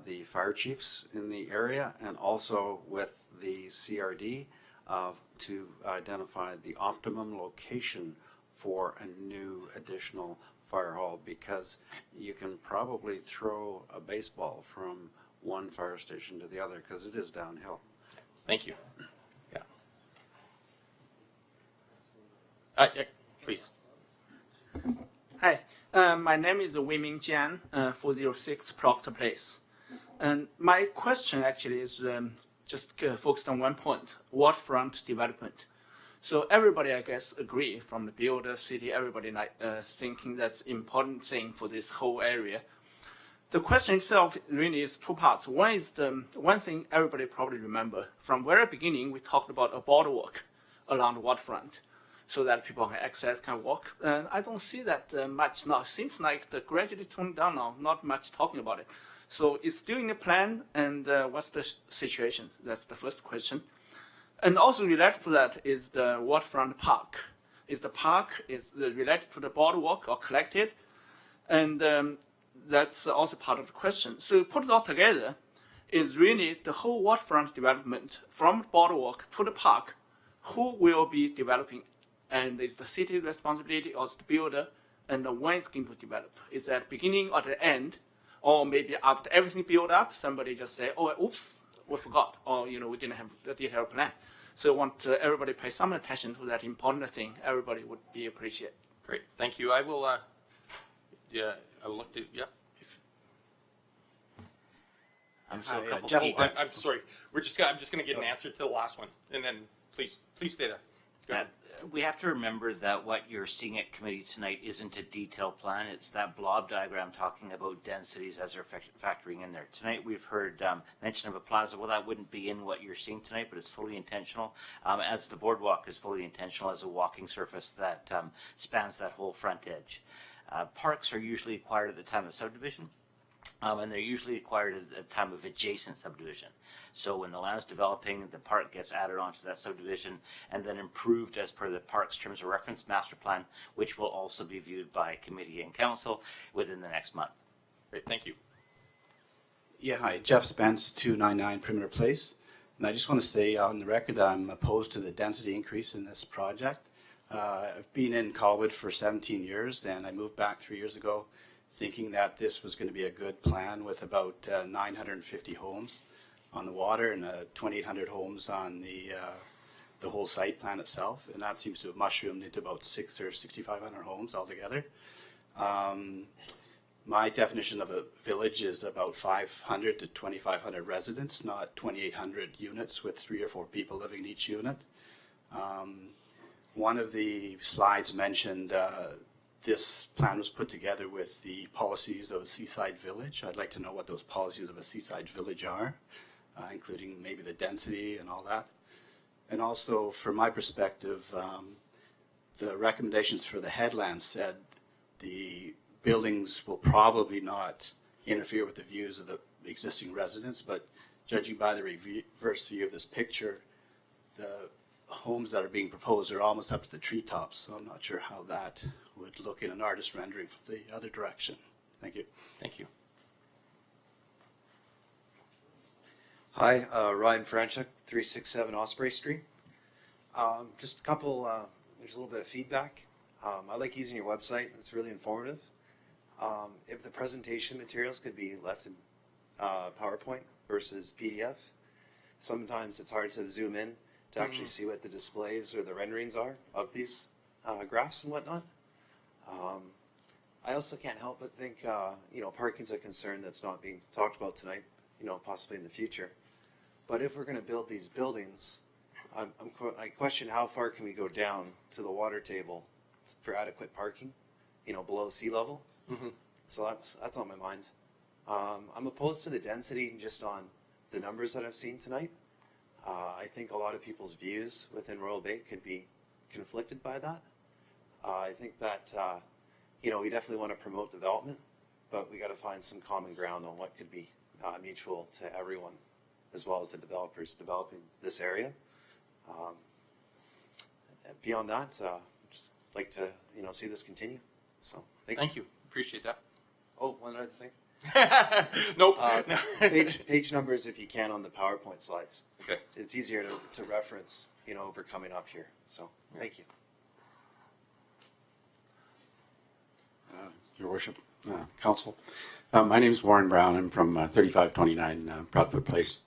the fire chiefs in the area and also with the CRD to identify the optimum location for a new additional fire hall, because you can probably throw a baseball from one fire station to the other because it is downhill. Thank you. Yeah. Yeah, please. Hi, my name is Weiming Jian, 406 Proctor Place. And my question actually is just focused on one point, waterfront development. So everybody, I guess, agree from the builder, city, everybody thinking that's important thing for this whole area. The question itself really is two parts. One is the one thing everybody probably remember from very beginning, we talked about a boardwalk along the waterfront so that people can access, can walk. I don't see that much now. Seems like the gradually toned down now, not much talking about it. So it's still in the plan, and what's the situation? That's the first question. And also related to that is the waterfront park. Is the park related to the boardwalk or collected? And that's also part of the question. So put it all together is really the whole waterfront development from the boardwalk to the park, who will be developing, and is the city responsibility or the builder, and when it's going to develop. Is at the beginning or the end, or maybe after everything built up, somebody just say, oh, oops, we forgot, or we didn't have the detailed plan. So I want everybody to pay some attention to that important thing. Everybody would be appreciated. Great, thank you. I will, I will look to, yeah. I'm sorry, I'm sorry. I'm just going to get an answer to the last one, and then please stay there. Go ahead. We have to remember that what you're seeing at committee tonight isn't a detailed plan. It's that blob diagram talking about densities as they're factoring in there. Tonight we've heard mention of a plaza. Well, that wouldn't be in what you're seeing tonight, but it's fully intentional, as the boardwalk is fully intentional as a walking surface that spans that whole front edge. Parks are usually acquired at the time of subdivision. And they're usually acquired at the time of adjacent subdivision. So when the land's developing, the park gets added onto that subdivision and then improved as per the park's terms of reference master plan, which will also be viewed by committee and council within the next month. Great, thank you. Yeah, hi, Jeff Spence, 299 Perimeter Place. And I just want to say on the record that I'm opposed to the density increase in this project. I've been in Colwood for 17 years, and I moved back 3 years ago thinking that this was going to be a good plan with about 950 homes on the water and 2,800 homes on the whole site plan itself, and that seems to have mushroomed into about 600 or 6,500 homes altogether. My definition of a village is about 500 to 2,500 residents, not 2,800 units with 3 or 4 people living in each unit. One of the slides mentioned this plan was put together with the policies of a seaside village. I'd like to know what those policies of a seaside village are, including maybe the density and all that. And also, from my perspective, the recommendations for the headlands said the buildings will probably not interfere with the views of the existing residents, but judging by the reverse view of this picture, the homes that are being proposed are almost up to the treetops, so I'm not sure how that would look in an artist rendering from the other direction. Thank you. Thank you. Hi, Ryan Franchuk, 367 Osprey Street. Just a couple, there's a little bit of feedback. I like using your website, it's really informative. If the presentation materials could be left in PowerPoint versus PDF, sometimes it's hard to zoom in to actually see what the displays or the renderings are of these graphs and whatnot. I also can't help but think, parking's a concern that's not being talked about tonight, possibly in the future. But if we're going to build these buildings, I question how far can we go down to the water table for adequate parking, below sea level. Mm-hmm. So that's on my mind. I'm opposed to the density just on the numbers that I've seen tonight. I think a lot of people's views within Royal Bay could be conflicted by that. I think that, we definitely want to promote development, but we got to find some common ground on what could be mutual to everyone, as well as the developers developing this area. Beyond that, just like to, see this continue. So thank you. Appreciate that. Oh, one other thing. Nope. Page numbers, if you can, on the PowerPoint slides. Okay. It's easier to reference, over coming up here. So thank you. Your Worship, Council. My name is Warren Brown. I'm from 3529 Broadfoot Place.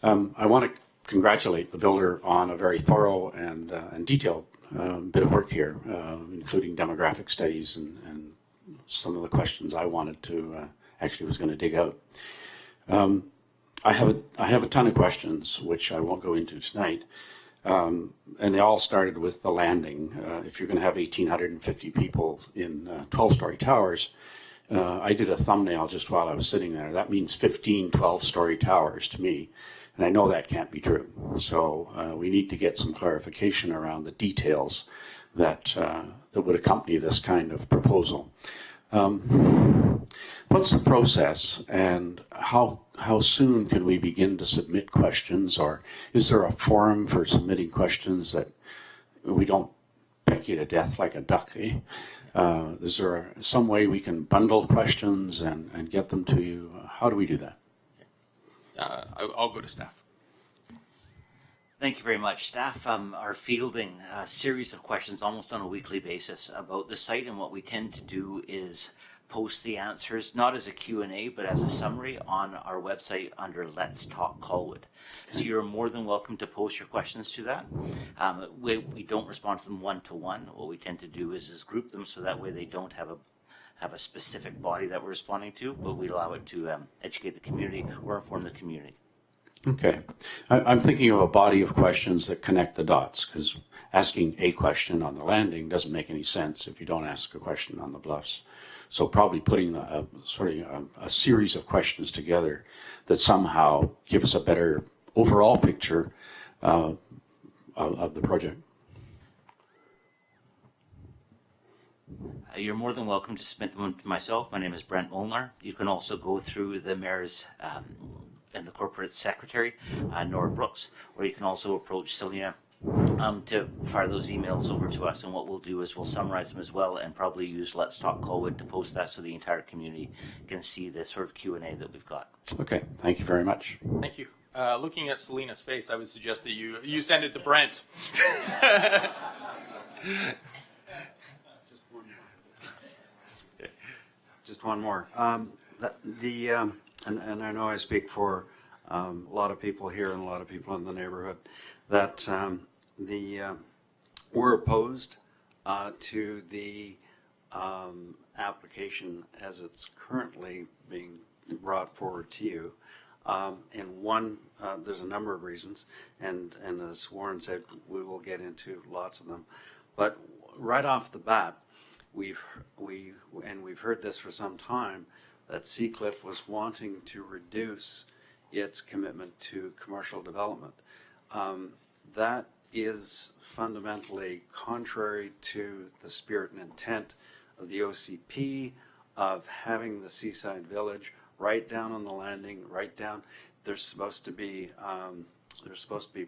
I want to congratulate the builder on a very thorough and detailed bit of work here, including demographic studies and some of the questions I wanted to actually was going to dig out. I have a ton of questions which I won't go into tonight, and they all started with the landing. If you're going to have 1,850 people in 12-story towers, I did a thumbnail just while I was sitting there. That means 15 12-story towers to me, and I know that can't be true. So we need to get some clarification around the details that that would accompany this kind of proposal. What's the process, and how soon can we begin to submit questions, or is there a forum for submitting questions that we don't peck you to death like a duck, eh? Is there some way we can bundle questions and get them to you? How do we do that? I'll go to staff. Thank you very much. Staff are fielding a series of questions almost on a weekly basis about the site, and what we tend to do is post the answers, not as a Q&A, but as a summary on our website under Let's Talk Colwood. So you're more than welcome to post your questions to that. We don't respond to them one-to-one. What we tend to do is group them so that way they don't have a specific body that we're responding to, but we allow it to educate the community or inform the community. Okay. I'm thinking of a body of questions that connect the dots, because asking a question on the landing doesn't make any sense if you don't ask a question on the bluffs. So probably putting a series of questions together that somehow give us a better overall picture of the project. You're more than welcome to submit them to myself. My name is Brent Molnar. You can also go through the mayor's and the corporate secretary, Nora Brooks, or you can also approach Celia to fire those emails over to us. And what we'll do is we'll summarize them as well, and probably use Let's Talk Colwood to post that so the entire community can see the sort of Q&A that we've got. Okay, thank you very much. Thank you. Looking at Selena's face, I would suggest that you send it to Brent. Just one more. And I know I speak for a lot of people here and a lot of people in the neighborhood, that we're opposed to the application as it's currently being brought forward to you. And one, there's a number of reasons, and as Warren said, we will get into lots of them. But right off the bat, we've heard this for some time, that Seacliff was wanting to reduce its commitment to commercial development. That is fundamentally contrary to the spirit and intent of the OCP, of having the seaside village right down on the landing, right down. There's supposed to be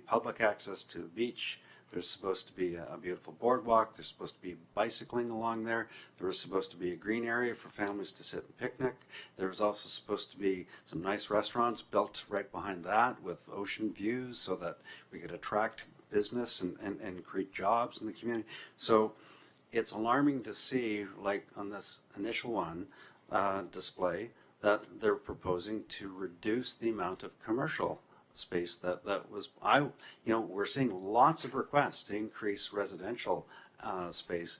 public access to the beach. There's supposed to be a beautiful boardwalk. There's supposed to be bicycling along there. There was supposed to be a green area for families to sit and picnic. There was also supposed to be some nice restaurants built right behind that with ocean views so that we could attract business and create jobs in the community. So it's alarming to see, like on this initial one display, that they're proposing to reduce the amount of commercial space that was, we're seeing lots of requests to increase residential space.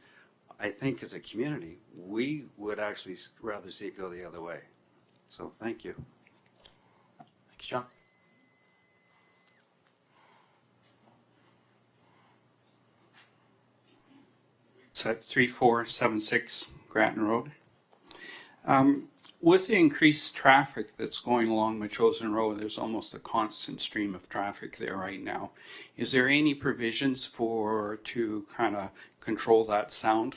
I think as a community, we would actually rather see it go the other way. So thank you. Thank you, John. It's at 3476 Grattan Road. With the increased traffic that's going along Machosen Road, there's almost a constant stream of traffic there right now. Is there any provisions to kind of control that sound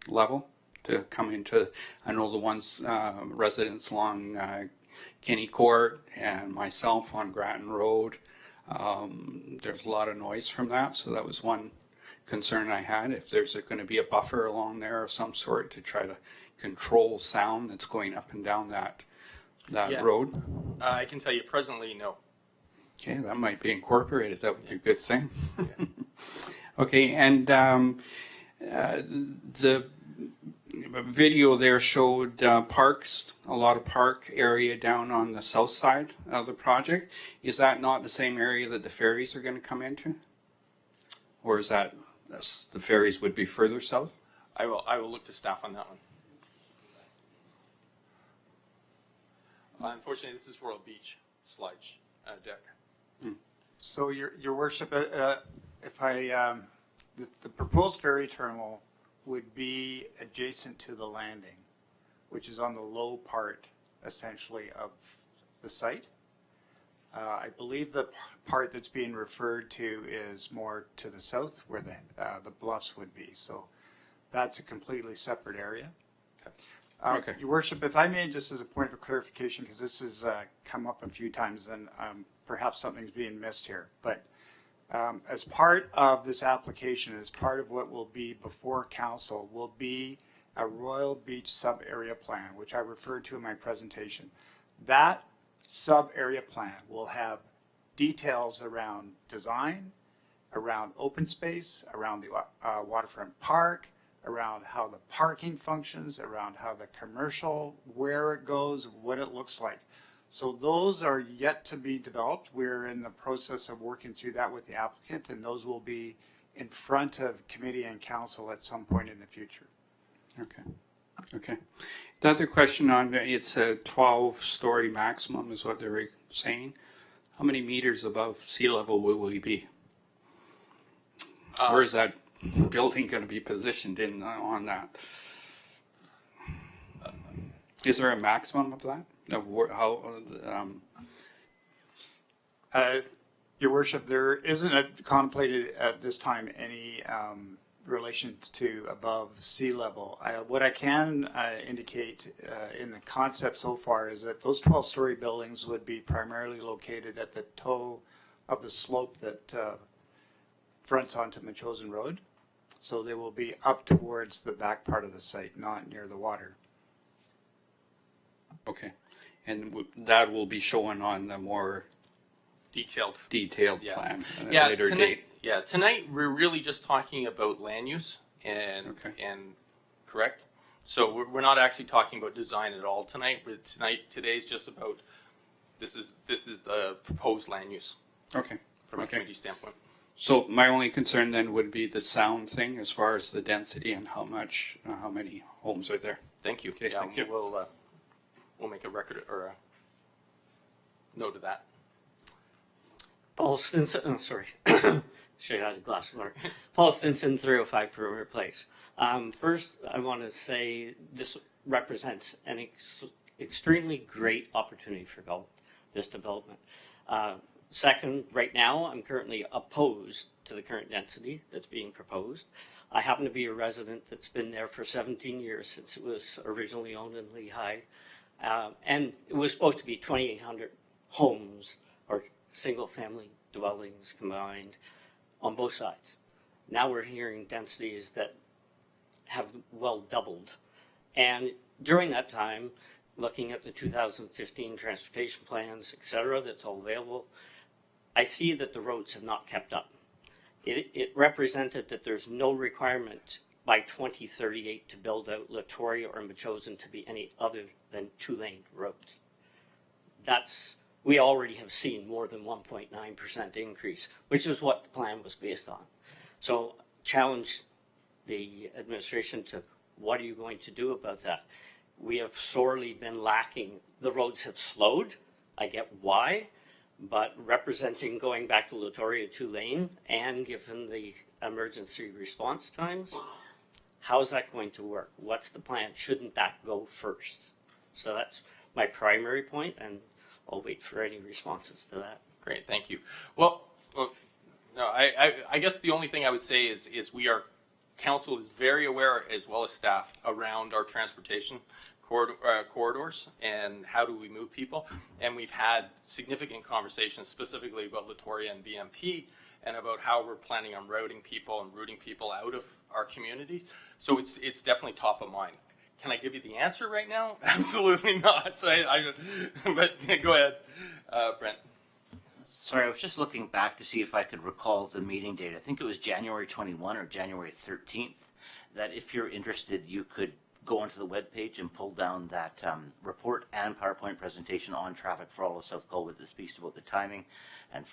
level to come into? I know the ones residents along Kenny Court and myself on Grattan Road. There's a lot of noise from that, so that was one concern I had. If there's going to be a buffer along there of some sort to try to control sound that's going up and down that road. I can tell you presently, no. Okay, that might be incorporated. That would be a good thing. Yeah. Okay, and the video there showed parks, a lot of park area down on the south side of the project. Is that not the same area that the ferries are going to come into? Or is that the ferries would be further south? I will look to staff on that one. Unfortunately, this is Royal Beach sludge deck. So, Your Worship, if the proposed ferry terminal would be adjacent to the landing, which is on the low part, essentially, of the site. I believe the part that's being referred to is more to the south, where the bluffs would be. So, that's a completely separate area. Okay. Your Worship, if I may, just as a point of clarification, because this has come up a few times and perhaps something's being missed here, but As part of this application, as part of what will be before council, will be a Royal Beach sub-area plan, which I referred to in my presentation. That sub-area plan will have details around design, around open space, around the waterfront park, around how the parking functions, around how the commercial, where it goes, what it looks like. So those are yet to be developed. We're in the process of working through that with the applicant, and those will be in front of committee and council at some point in the future. Okay. Okay. The other question on it's a 12-story maximum is what they were saying. How many meters above sea level will we be? Where is that building going to be positioned in on that? Is there a maximum of that? Of how? Your worship, there isn't contemplated at this time any relation to above sea level. What I can indicate in the concept so far is that those 12-story buildings would be primarily located at the toe of the slope that fronts onto Machosen Road. So they will be up towards the back part of the site, not near the water. Okay. And that will be shown on the more detailed plan at yeah, a later tonight, date. Yeah, tonight we're really just talking about land use and correct. So we're not actually talking about design at all tonight. Today's just about this is the proposed land use. Okay. From a community standpoint. So my only concern then would be the sound thing, as far as the density and how many homes are there. Thank you. Okay, yeah, thank you. We'll make a record or a note of that. Paul Stinson, oh, sorry. Should have had a glass of water. Paul Stinson, 305 Perimeter Place. First, I want to say this represents an extremely great opportunity for this development. Second, right now, I'm currently opposed to the current density that's being proposed. I happen to be a resident that's been there for 17 years since it was originally owned in Lehigh. And it was supposed to be 2,800 homes or single-family dwellings combined on both sides. Now we're hearing densities that have well doubled. And during that time, looking at the 2015 transportation plans, et cetera, that's all available, I see that the roads have not kept up. It represented that there's no requirement by 2038 to build out Latoria or Machosen to be any other than 2-lane roads. We already have seen more than 1.9% increase, which is what the plan was based on. So challenge the administration to what are you going to do about that? We have sorely been lacking. The roads have slowed. I get why, but representing going back to Latoria 2-lane and given the emergency response times, how's that going to work? What's the plan? Shouldn't that go first? So that's my primary point, and I'll wait for any responses to that. Great, thank you. Well no, I guess the only thing I would say is council is very aware, as well as staff, around our transportation corridors and how do we move people. And we've had significant conversations specifically about Latoria and VMP and about how we're planning on routing people and routing people out of our community. So it's definitely top of mind. Can I give you the answer right now? Absolutely not. So but go ahead, Brent. Sorry, I was just looking back to see if I could recall the meeting date. I think it was January 21 or January 13th, that if you're interested, you could go onto the webpage and pull down that report and PowerPoint presentation on traffic for all of South Colwood that speaks about the timing and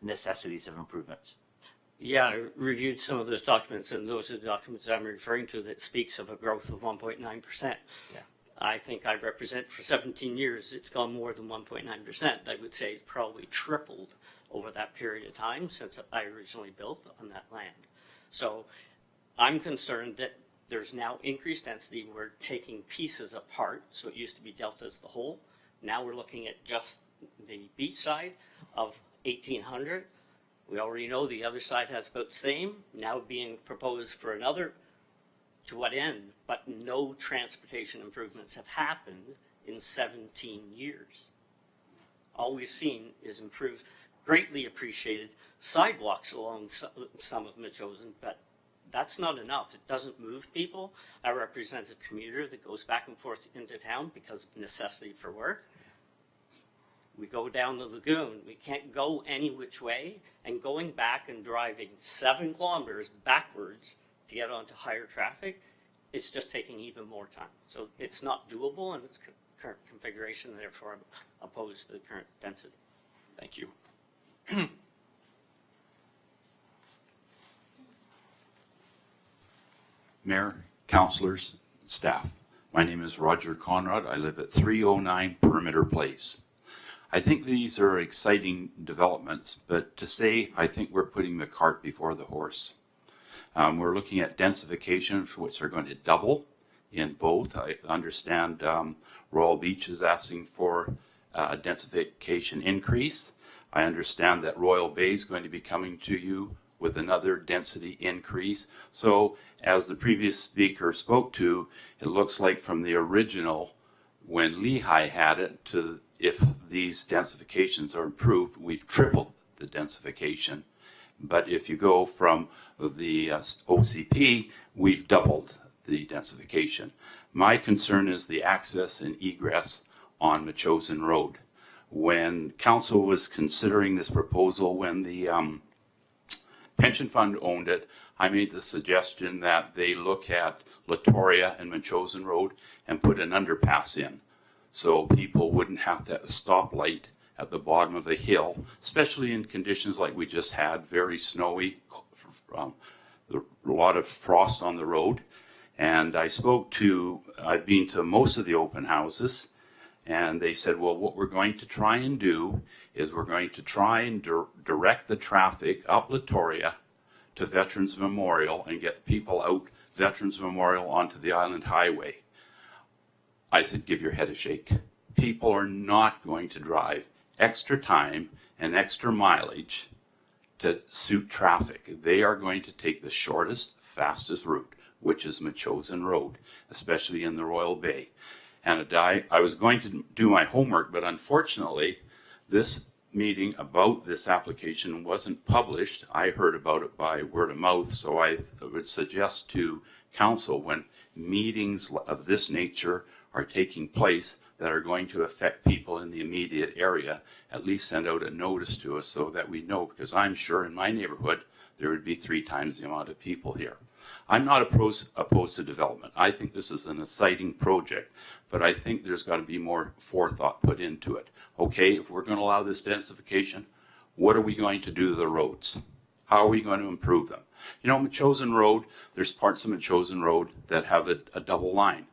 necessities of improvements. Yeah, I reviewed some of those documents, and those are the documents I'm referring to that speaks of a growth of 1.9%. Yeah. I think I represent for 17 years, it's gone more than 1.9%. I would say it's probably tripled over that period of time since I originally built on that land. So I'm concerned that there's now increased density. We're taking pieces apart. So it used to be dealt as the whole. Now we're looking at just the beach side of 1,800. We already know the other side has about the same, now being proposed for another. To what end? But no transportation improvements have happened in 17 years. All we've seen is improved greatly appreciated sidewalks along some of Metchosin, but that's not enough. It doesn't move people. I represent a commuter that goes back and forth into town because of necessity for work. We go down the lagoon. We can't go any which way, and going back and driving 7 kilometers backwards to get onto higher traffic, it's just taking even more time. So it's not doable in its current configuration, and therefore I'm opposed to the current density. Thank you. Mayor, councillors, staff. My name is Roger Conrad. I live at 309 Perimeter Place. I think these are exciting developments, but to say I think we're putting the cart before the horse. We're looking at densification, which are going to double in both. I understand Royal Beach is asking for a densification increase. I understand that Royal Bay is going to be coming to you with another density increase. So as the previous speaker spoke to, it looks like from the original, when Lehigh had it, to if these densifications are improved, we've tripled the densification. But if you go from the OCP, we've doubled the densification. My concern is the access and egress on Metchosin Road. When council was considering this proposal, when the pension fund owned it, I made the suggestion that they look at Latoria and Metchosin Road and put an underpass in, so people wouldn't have to stoplight at the bottom of a hill, especially in conditions like we just had, very snowy, a lot of frost on the road. And I've been to most of the open houses, and they said, well, what we're going to try and do is we're going to try and direct the traffic up Latoria to Veterans Memorial and get people out Veterans Memorial onto the Island Highway. I said, give your head a shake. People are not going to drive extra time and extra mileage to suit traffic. They are going to take the shortest, fastest route, which is Metchosin Road, especially in the Royal Bay. And I was going to do my homework, but unfortunately, this meeting about this application wasn't published. I heard about it by word of mouth, so I would suggest to council, when meetings of this nature are taking place that are going to affect people in the immediate area, at least send out a notice to us so that we know, because I'm sure in my neighborhood there would be 3 times the amount of people here. I'm not opposed to development. I think this is an exciting project, but I think there's got to be more forethought put into it. Okay, if we're going to allow this densification, what are we going to do to the roads? How are we going to improve them? You know, Metchosin Road, there's parts of Metchosin Road that have a double line.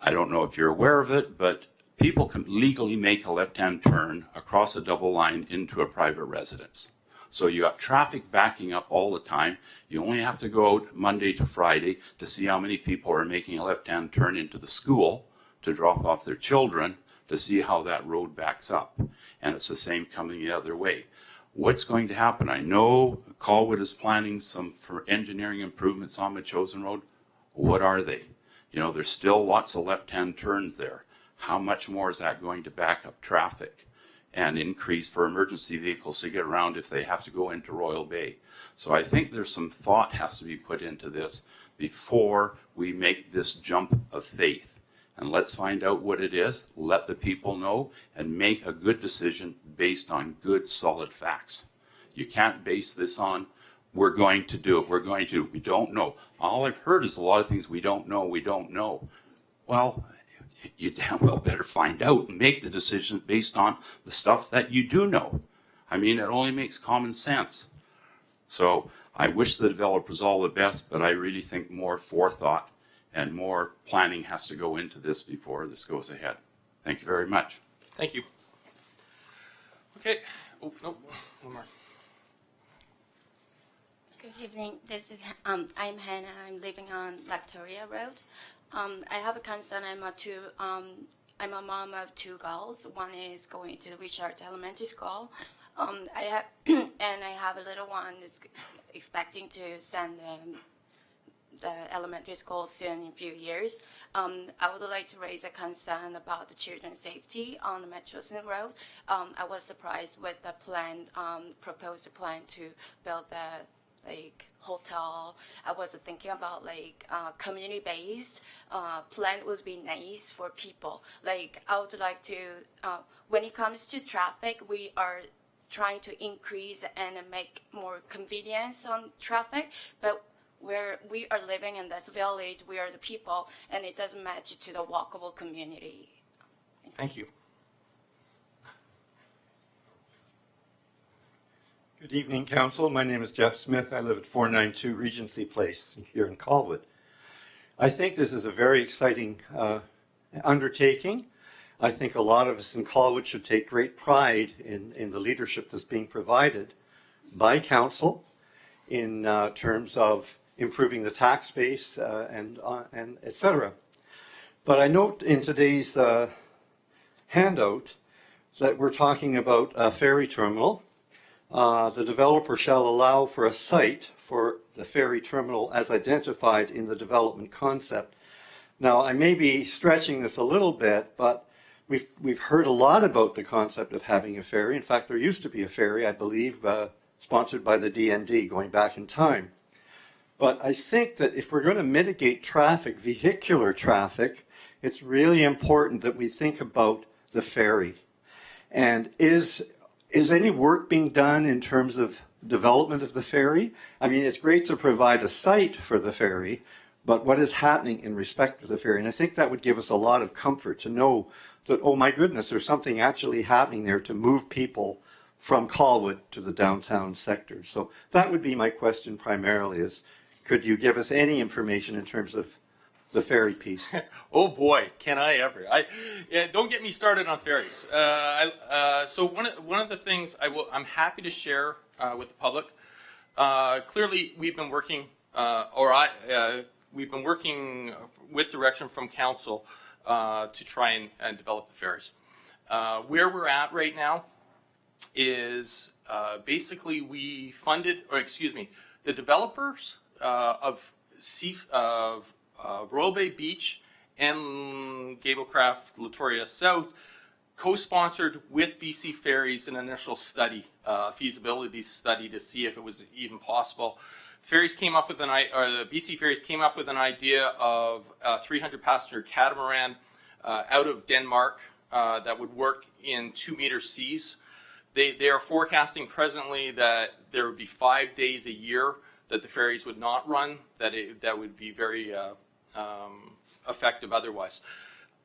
I don't know if you're aware of it, but people can legally make a left-hand turn across a double line into a private residence. So you have traffic backing up all the time. You only have to go out Monday to Friday to see how many people are making a left-hand turn into the school to drop off their children, to see how that road backs up. And it's the same coming the other way. What's going to happen? I know Colwood is planning some for engineering improvements on Metchosin Road. What are they? You know, there's still lots of left-hand turns there. How much more is that going to back up traffic and increase for emergency vehicles to get around if they have to go into Royal Bay? So I think there's some thought has to be put into this before we make this jump of faith. And let's find out what it is, let the people know, and make a good decision based on good, solid facts. You can't base this on, we're going to do it, we don't know. All I've heard is a lot of things we don't know. Well, you damn well better find out and make the decision based on the stuff that you do know. I mean, it only makes common sense. So I wish the developers all the best, but I really think more forethought and more planning has to go into this before this goes ahead. Thank you very much. Thank you. Okay. Oh, no, one more. Good evening. I'm Hannah. I'm living on Latoria Road. I have a concern. I'm a mom of 2 girls. One is going to Richard Elementary School. I have a little one is expecting to send the elementary school soon in a few years. I would like to raise a concern about the children's safety on the Metroson Road. I was surprised with the plan, proposed plan to build the hotel. I was thinking about community-based plan would be nice for people. I would like to, when it comes to traffic, we are trying to increase and make more convenience on traffic, but where we are living in this village, we are the people, and it doesn't match to the walkable community. Thank you. Good evening, Council. My name is Jeff Smith. I live at 492 Regency Place here in Colwood. I think this is a very exciting undertaking. I think a lot of us in Colwood should take great pride in the leadership that's being provided by Council in terms of improving the tax base and et cetera. But I note in today's handout that we're talking about a ferry terminal. The developer shall allow for a site for the ferry terminal as identified in the development concept. Now, I may be stretching this a little bit, but we've heard a lot about the concept of having a ferry. In fact, there used to be a ferry, I believe, sponsored by the DND going back in time. But I think that if we're going to mitigate traffic, vehicular traffic, it's really important that we think about the ferry. And is any work being done in terms of development of the ferry? I mean, it's great to provide a site for the ferry, but what is happening in respect to the ferry? And I think that would give us a lot of comfort to know that, oh my goodness, there's something actually happening there to move people from Colwood to the downtown sector. So that would be my question primarily is, could you give us any information in terms of the ferry piece? Oh boy, can I ever! Don't get me started on ferries. So one of the things I'm happy to share with the public. Clearly, we've been working, we've been working with direction from Council to try and develop the ferries. Where we're at right now is basically we funded, or excuse me, the developers of Royal Bay Beach and Gablecraft Latoria South co-sponsored with BC Ferries an initial study, feasibility study to see if it was even possible. Ferries came up with the BC Ferries came up with an idea of a 300 passenger catamaran out of Denmark that would work in 2-meter seas. They are forecasting presently that there would be 5 days a year that the ferries would not run, that would be very effective otherwise.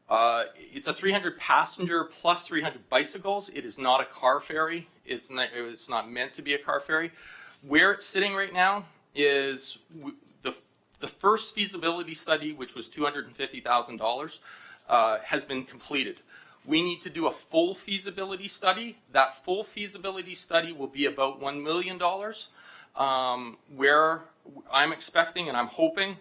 It's a 300 passenger plus 300 bicycles. It is not a car ferry. It's not meant to be a car ferry. Where it's sitting right now is the first feasibility study, which was $250,000, has been completed. We need to do a full feasibility study. That full feasibility study will be about $1 million. Where I'm expecting and I'm hoping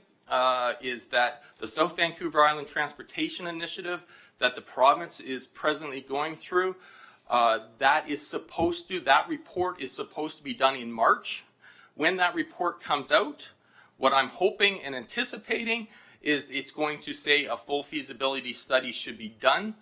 is that the South Vancouver Island Transportation Initiative that the province is presently going through, that report is supposed to be done in March. When that report comes out, what I'm hoping and anticipating is it's going to say a full feasibility study should be done.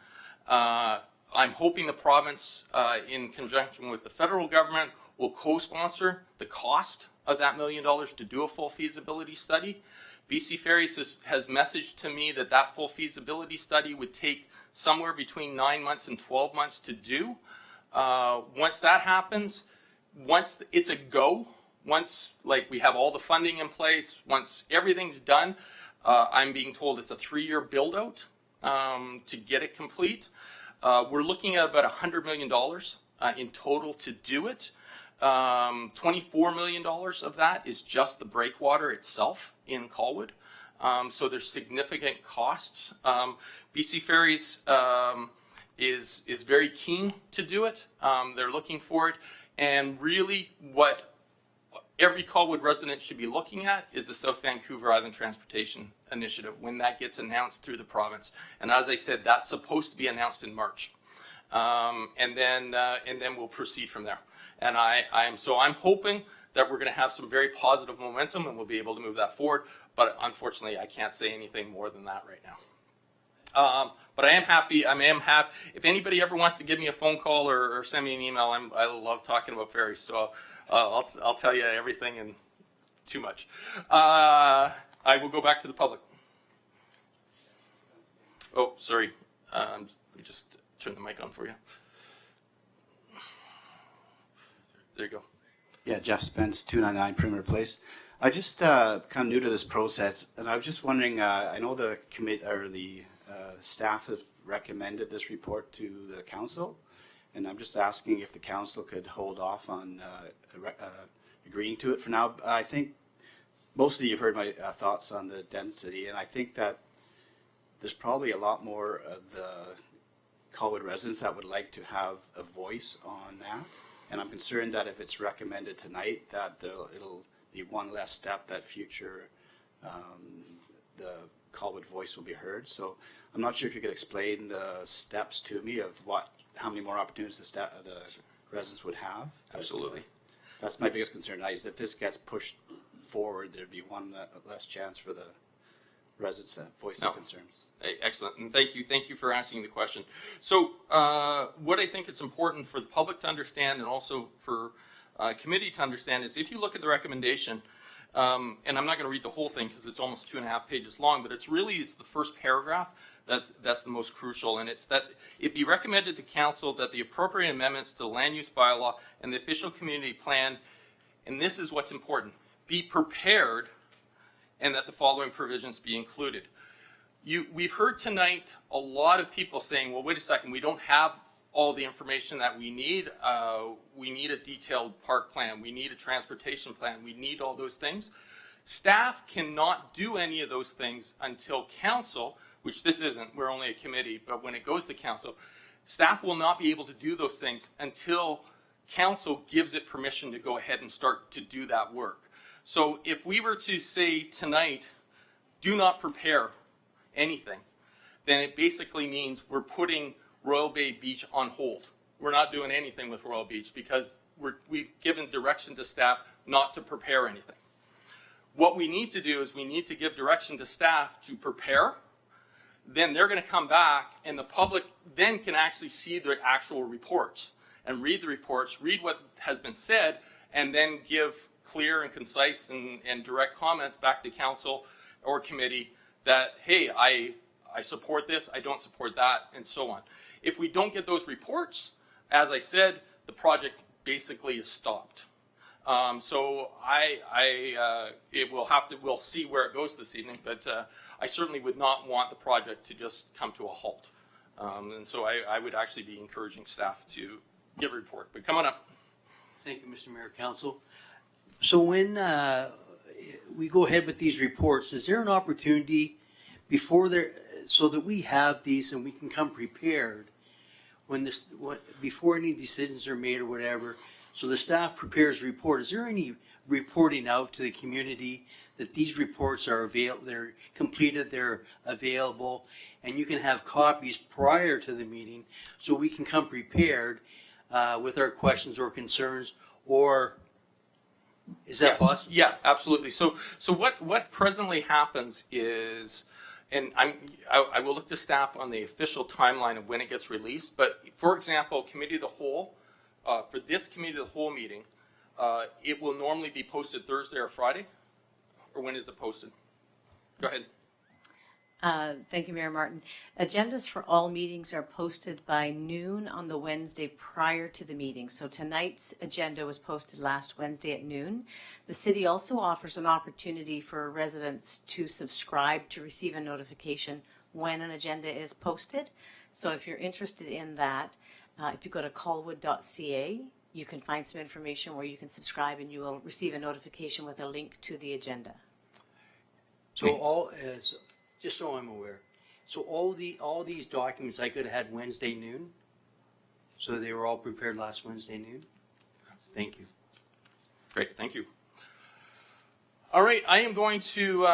I'm hoping the province, in conjunction with the federal government, will co-sponsor the cost of that $1 million to do a full feasibility study. BC Ferries has messaged to me that that full feasibility study would take somewhere between 9 months and 12 months to do. Once that happens, once it's a go, once we have all the funding in place, once everything's done, I'm being told it's a 3-year build out to get it complete. We're looking at about $100 million in total to do it. $24 million of that is just the breakwater itself in Colwood. So there's significant costs. BC Ferries is very keen to do it. They're looking for it. And really what every Colwood resident should be looking at is the South Vancouver Island Transportation Initiative when that gets announced through the province. And as I said, that's supposed to be announced in March. And then we'll proceed from there. And I'm hoping that we're going to have some very positive momentum and we'll be able to move that forward. But unfortunately, I can't say anything more than that right now. But I am happy. If anybody ever wants to give me a phone call or send me an email, I love talking about ferries. So I'll tell you everything and too much. I will go back to the public. Oh, sorry. Let me just turn the mic on for you. There you go. Yeah, Jeff Spence, 299 Perimeter Place. I just kind of new to this process, and I was just wondering. I know the committee or the staff have recommended this report to the council, and I'm just asking if the council could hold off on agreeing to it for now. I think most of you have heard my thoughts on the density, and I think that there's probably a lot more of the Colwood residents that would like to have a voice on that. And I'm concerned that if it's recommended tonight, that it'll be one less step that future the Colwood voice will be heard. So I'm not sure if you could explain the steps to me of how many more opportunities the residents would have. Absolutely. That's my biggest concern tonight, is if this gets pushed forward, there'd be one less chance for the residents to voice their concerns. Excellent, and thank you for asking the question. So what I think it's important for the public to understand and also for committee to understand is if you look at the recommendation, and I'm not going to read the whole thing because it's almost 2.5 pages long, but it's the first paragraph that's the most crucial, and it's that it be recommended to council that the appropriate amendments to the land use bylaw and the official community plan, and this is what's important, be prepared and that the following provisions be included. We've heard tonight a lot of people saying, well, wait a second, we don't have all the information that we need. We need a detailed park plan. We need a transportation plan. We need all those things. Staff cannot do any of those things until council, which this isn't, we're only a committee, but when it goes to council, staff will not be able to do those things until council gives it permission to go ahead and start to do that work. So if we were to say tonight, do not prepare anything, then it basically means we're putting Royal Bay Beach on hold. We're not doing anything with Royal Beach because we've given direction to staff not to prepare anything. What we need to do is we need to give direction to staff to prepare. Then they're going to come back and the public then can actually see the actual reports and read the reports, read what has been said, and then give clear and concise and direct comments back to council or committee that, hey, I support this, I don't support that, and so on. If we don't get those reports, as I said, the project basically is stopped. So we'll see where it goes this evening, but I certainly would not want the project to just come to a halt. And so I would actually be encouraging staff to give a report. But come on up. Thank you, Mr. Mayor, Council. So when we go ahead with these reports, is there an opportunity so that we have these and we can come prepared before any decisions are made or whatever, so the staff prepares a report? Is there any reporting out to the community that these reports are available, they're completed, they're available, and you can have copies prior to the meeting so we can come prepared with our questions or concerns, or is that possible? Yeah, absolutely. So what presently happens is, and I will look to staff on the official timeline of when it gets released, but for example, Committee of the Whole, for this Committee of the Whole meeting, it will normally be posted Thursday or Friday, or when is it posted? Go ahead. Thank you, Mayor Martin. Agendas for all meetings are posted by noon on the Wednesday prior to the meeting. So tonight's agenda was posted last Wednesday at noon. The city also offers an opportunity for residents to subscribe to receive a notification when an agenda is posted. So if you're interested in that, if you go to colwood.ca, you can find some information where you can subscribe and you will receive a notification with a link to the agenda. So just so I'm aware, so all these documents I could have had Wednesday noon, so they were all prepared last Wednesday noon? Thank you. Great, thank you. All right, I am going to,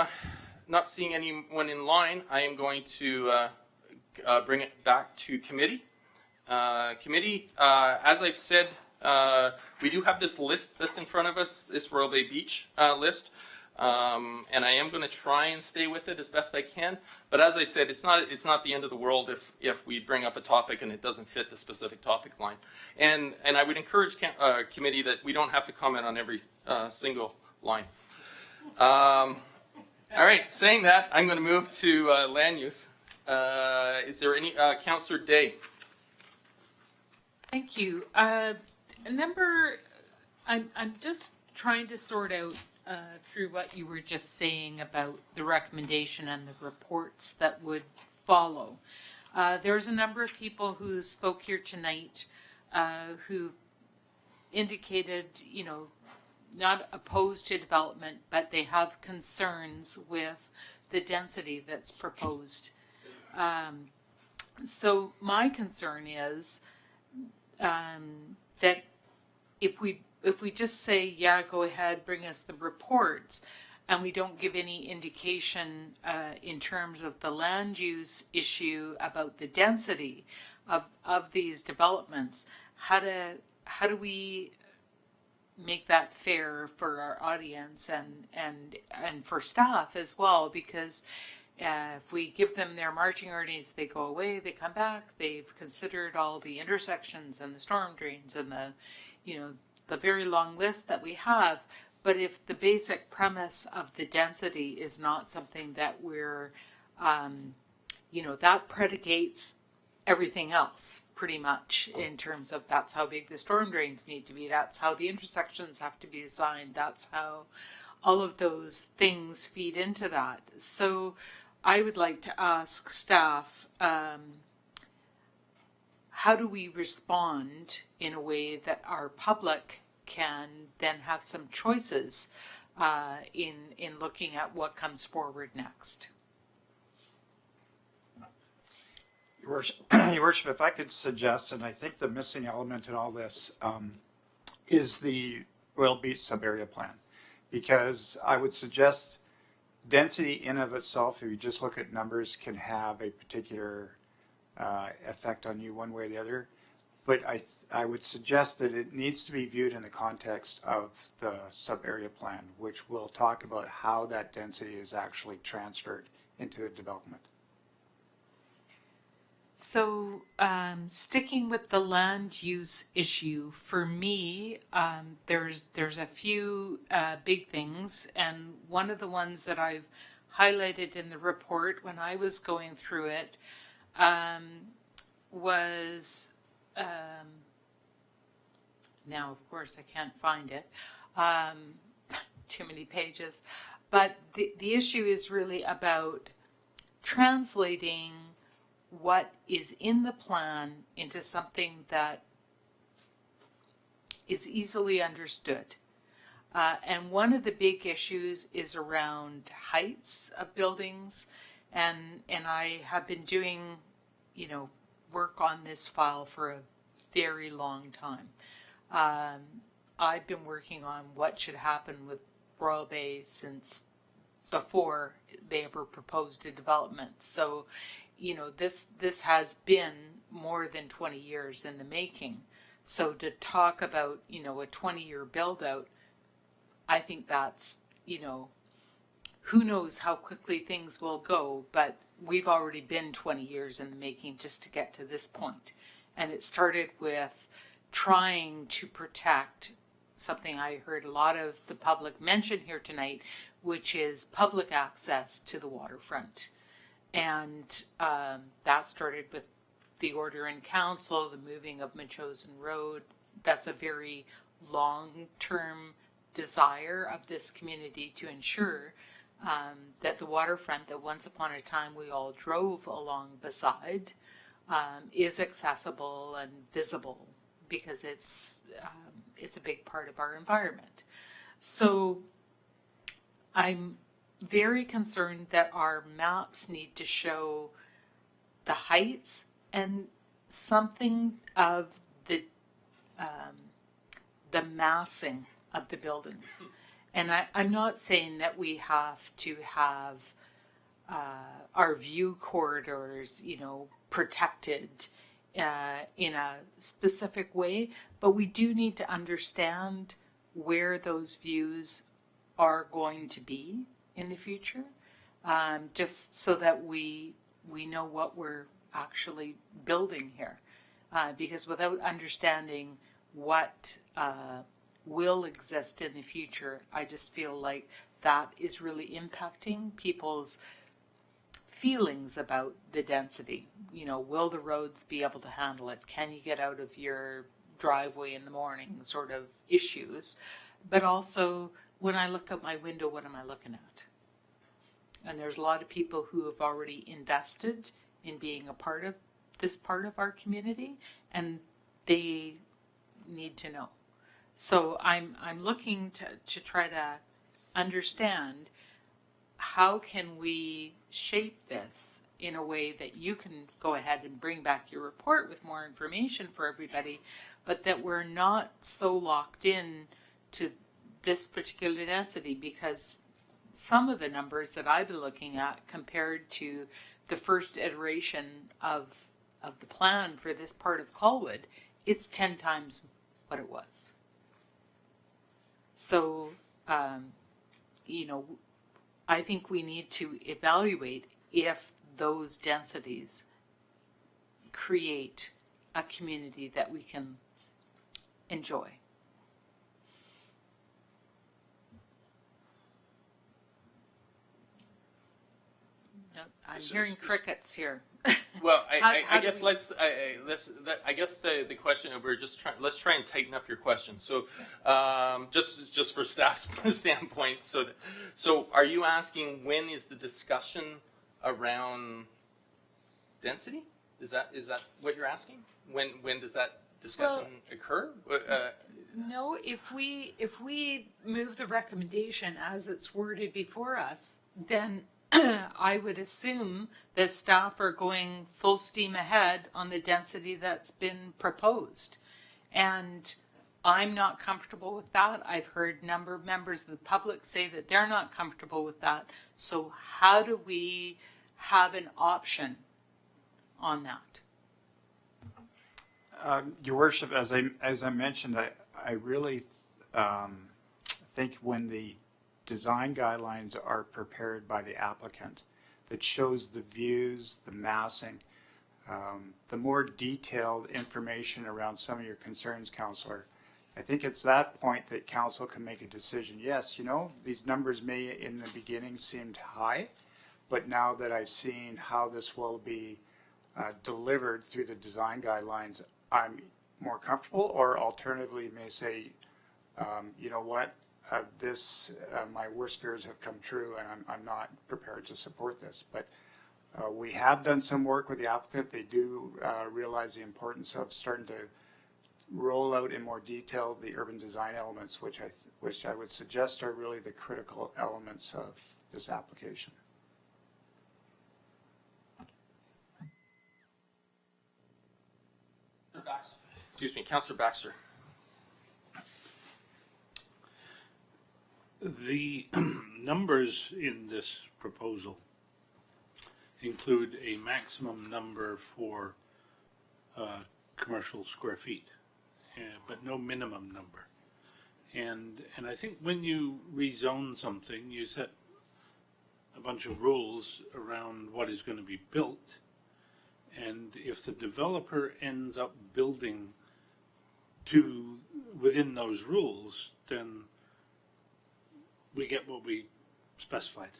not seeing anyone in line, I am going to bring it back to committee. Committee, as I've said We do have this list that's in front of us, this Royal Bay Beach list. And I am going to try and stay with it as best I can. But as I said, it's not the end of the world if we bring up a topic and it doesn't fit the specific topic line. And I would encourage committee that we don't have to comment on every single line. All right, saying that, I'm going to move to land use. Is there any Councillor Day? Thank you. I'm just trying to sort out through what you were just saying about the recommendation and the reports that would follow. There's a number of people who spoke here tonight who indicated, not opposed to development, but they have concerns with the density that's proposed. So my concern is that if we just say, yeah, go ahead, bring us the reports, and we don't give any indication in terms of the land use issue about the density of these developments, how do we make that fair for our audience and for staff as well? Because if we give them their marching orders, they go away, they come back, they've considered all the intersections and the storm drains and the very long list that we have. But if the basic premise of the density is not something that we're, that predicates everything else pretty much in terms of that's how big the storm drains need to be, that's how the intersections have to be designed, that's how all of those things feed into that. So I would like to ask staff, how do we respond in a way that our public can then have some choices in looking at what comes forward next? Your Worship, if I could suggest, and I think the missing element in all this is the Royal Beach sub-area plan, because I would suggest density in of itself, if you just look at numbers, can have a particular effect on you one way or the other. But I would suggest that it needs to be viewed in the context of the sub-area plan, which will talk about how that density is actually transferred into a development. So sticking with the land use issue, for me, there's a few big things, and one of the ones that I've highlighted in the report when I was going through it was, now of course I can't find it, too many pages, but the issue is really about translating what is in the plan into something that is easily understood. And one of the big issues is around heights of buildings. And I have been doing, work on this file for a very long time. I've been working on what should happen with Royal Bay since before they ever proposed a development. So this has been more than 20 years in the making. So to talk about, a 20-year build out, I think that's, who knows how quickly things will go, but we've already been 20 years in the making just to get to this point. And it started with trying to protect something I heard a lot of the public mention here tonight, which is public access to the waterfront. And that started with the order in council, the moving of Machosen Road. That's a very long-term desire of this community to ensure that the waterfront that once upon a time we all drove along beside is accessible and visible, because it's a big part of our environment. So I'm very concerned that our maps need to show the heights and something of the massing of the buildings. And I'm not saying that we have to have our view corridors, protected in a specific way, but we do need to understand where those views are going to be in the future, just so that we know what we're actually building here. Because without understanding what will exist in the future, I just feel like that is really impacting people's feelings about the density. You know, will the roads be able to handle it? Can you get out of your driveway in the morning, sort of issues. But also, when I look out my window, what am I looking at? And there's a lot of people who have already invested in being a part of this part of our community, and they need to know. So I'm looking to try to understand, how can we shape this in a way that you can go ahead and bring back your report with more information for everybody, but that we're not so locked in to this particular density, because some of the numbers that I've been looking at compared to the first iteration of the plan for this part of Colwood, it's 10 times what it was. So, you know, I think we need to evaluate if those densities create a community that we can enjoy. I'm hearing crickets here. Well, I How guess do we- I guess the question, we're just trying, let's try and tighten up your question. So, just for staff's standpoint, so are you asking, when is the discussion around density? Is that what you're asking? When does that discussion occur? No, if we move the recommendation as it's worded before us, then I would assume that staff are going full steam ahead on the density that's been proposed. And I'm not comfortable with that. I've heard a number of members of the public say that they're not comfortable with that. So how do we have an option on that? Your Worship, as I mentioned, I really think when the design guidelines are prepared by the applicant that shows the views, the massing, the more detailed information around some of your concerns, Councillor, I think it's that point that Council can make a decision. Yes, you know, these numbers may in the beginning seemed high, but now that I've seen how this will be delivered through the design guidelines, I'm more comfortable. Or alternatively, may say, you know what, my worst fears have come true, and I'm not prepared to support this. But we have done some work with the applicant. They do realize the importance of starting to roll out in more detail the urban design elements, which I would suggest are really the critical elements of this application. Excuse me, Councillor Baxter. The numbers in this proposal include a maximum number for commercial square feet, but no minimum number. And I think when you rezone something, you set a bunch of rules around what is going to be built. And if the developer ends up building within those rules, then we get what we specified.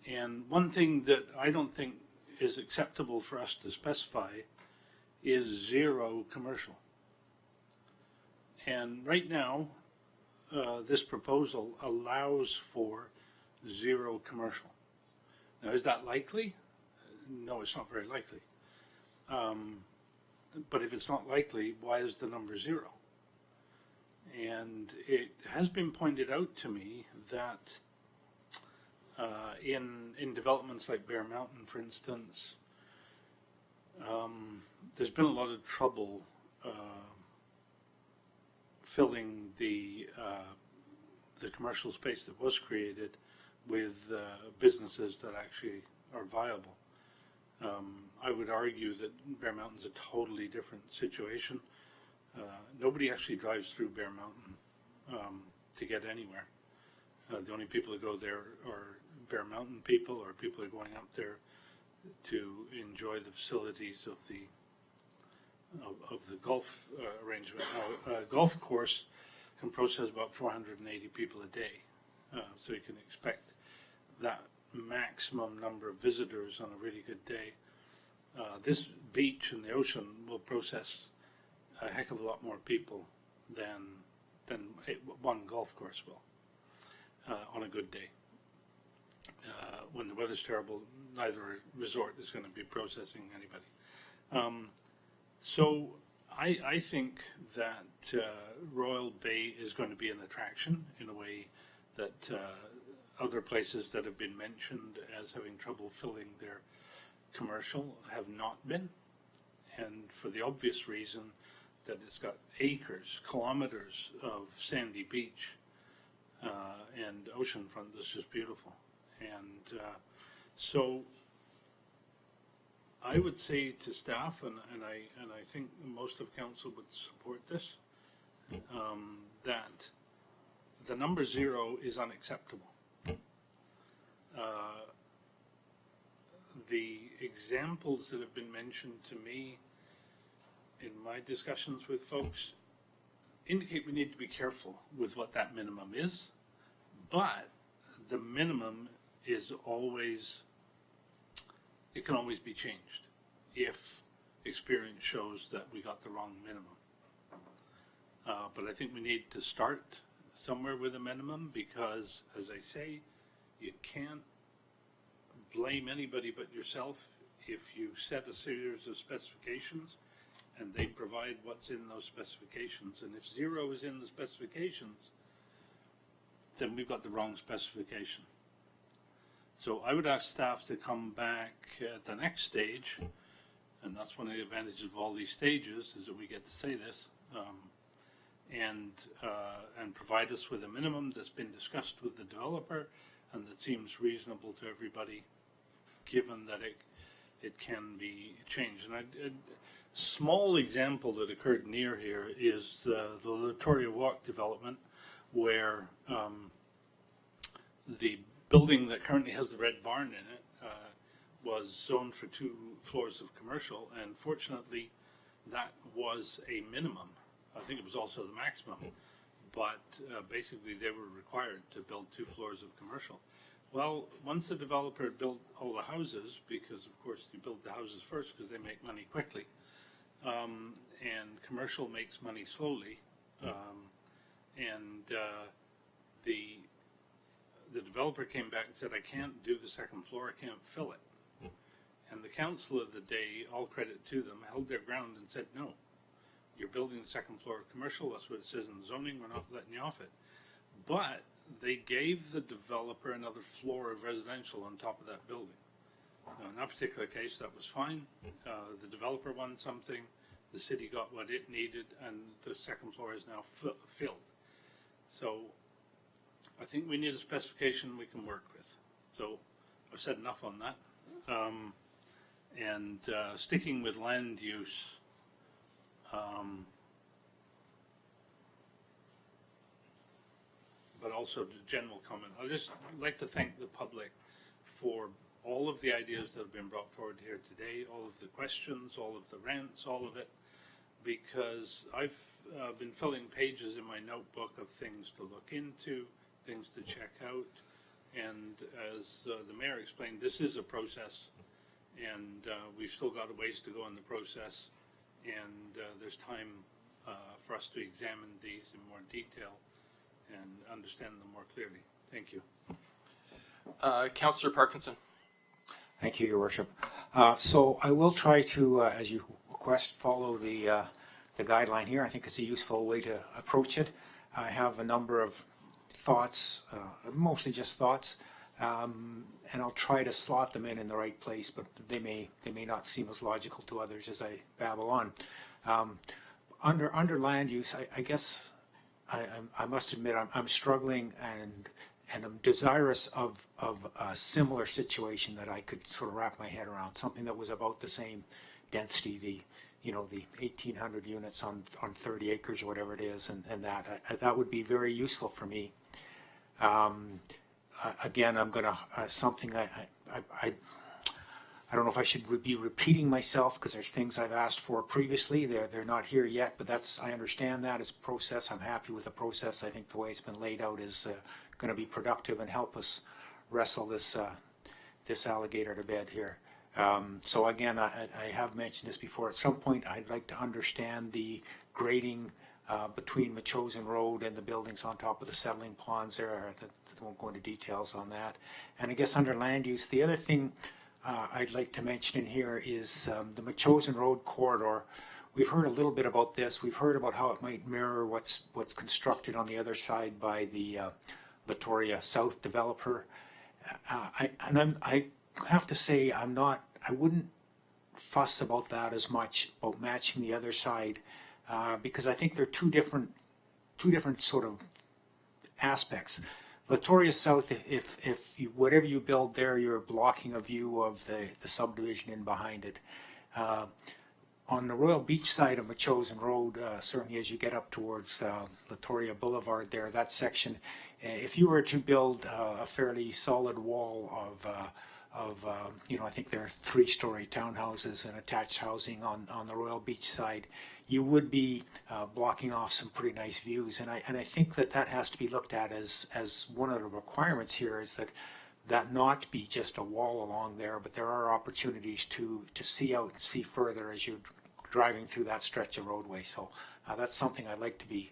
And one thing that I don't think is acceptable for us to specify is zero commercial. And right now, this proposal allows for zero commercial. Now, is that likely? No, it's not very likely. But if it's not likely, why is the number zero? And it has been pointed out to me that in developments like Bear Mountain, for instance, there's been a lot of trouble filling the commercial space that was created with businesses that actually are viable. I would argue that Bear Mountain's a totally different situation. Nobody actually drives through Bear Mountain to get anywhere. The only people who go there are Bear Mountain people, or people who are going up there to enjoy the facilities of the golf arrangement. Now, a golf course can process about 480 people a day, so you can expect that maximum number of visitors on a really good day. This beach and the ocean will process a heck of a lot more people than one golf course will on a good day. When the weather's terrible, neither resort is going to be processing anybody. So I think that Royal Bay is going to be an attraction in a way that other places that have been mentioned as having trouble filling their commercial have not been. And for the obvious reason that it's got acres, kilometers of sandy beach and oceanfront that's just beautiful. And so I would say to staff, and I think most of council would support this, that the number 0 is unacceptable. The examples that have been mentioned to me in my discussions with folks indicate we need to be careful with what that minimum is, but the minimum is always, it can always be changed if experience shows that we got the wrong minimum. But I think we need to start somewhere with a minimum because, as I say, you can't blame anybody but yourself if you set a series of specifications and they provide what's in those specifications. And if 0 is in the specifications, then we've got the wrong specification. So I would ask staff to come back at the next stage, and that's one of the advantages of all these stages, is that we get to say this, and provide us with a minimum that's been discussed with the developer and that seems reasonable to everybody, given that it can be changed. And a small example that occurred near here is the Latoria Walk development, where the building that currently has the red barn in it was zoned for 2 floors of commercial, and fortunately that was a minimum. I think it was also the maximum, but basically they were required to build 2 floors of commercial. Well, once the developer had built all the houses, because of course you build the houses first because they make money quickly, and commercial makes money slowly, the developer came back and said, I can't do the 2nd floor, I can't fill it. And the council of the day, all credit to them, held their ground and said, no, you're building the 2nd floor of commercial, that's what it says in the zoning, we're not letting you off it. But they gave the developer another floor of residential on top of that building. Now, in that particular case, that was fine. The developer won something, the city got what it needed, and the 2nd floor is now filled. So I think we need a specification we can work with. So I've said enough on that. Sticking with land use, but also the general comment. I'd just like to thank the public for all of the ideas that have been brought forward here today, all of the questions, all of the rants, all of it, because I've been filling pages in my notebook of things to look into, things to check out, and as the mayor explained, this is a process, and we've still got a ways to go in the process, and there's time for us to examine these in more detail and understand them more clearly. Thank you. Councillor Parkinson. Thank you, Your Worship. So I will try to, as you request, follow the guideline here. I think it's a useful way to approach it. I have a number of thoughts, mostly just thoughts, and I'll try to slot them in the right place, but they may not seem as logical to others as I babble on. Under land use, I guess I must admit I'm struggling I'm desirous of a similar situation that I could sort of wrap my head around, something that was about the same density, the 1,800 units on 30 acres or whatever it is, and that would be very useful for me. Again, I'm going to, something I don't know if I should be repeating myself because there's things I've asked for previously. They're not here yet, but I understand that. It's a process. I'm happy with the process. I think the way it's been laid out is going to be productive and help us wrestle this alligator to bed here. So again, I have mentioned this before. At some point, I'd like to understand the grading between Machosen Road and the buildings on top of the settling ponds there. I won't go into details on that. And I guess under land use, the other thing I'd like to mention in here is the Machosen Road corridor. We've heard a little bit about this. We've heard about how it might mirror what's constructed on the other side by the Latoria South developer. I have to say I wouldn't fuss about that as much, about matching the other side, because I think they're two different sort of aspects. Latoria South, whatever you build there, you're blocking a view of the subdivision in behind it. On the Royal Beach side of Machosen Road, certainly as you get up towards Latoria Boulevard there, that section, if you were to build a fairly solid wall of I think there are 3-story townhouses and attached housing on the Royal Beach side, you would be blocking off some pretty nice views. And I think that has to be looked at as one of the requirements here, is that not be just a wall along there, but there are opportunities to see out and see further as you're driving through that stretch of roadway. So that's something I'd like to be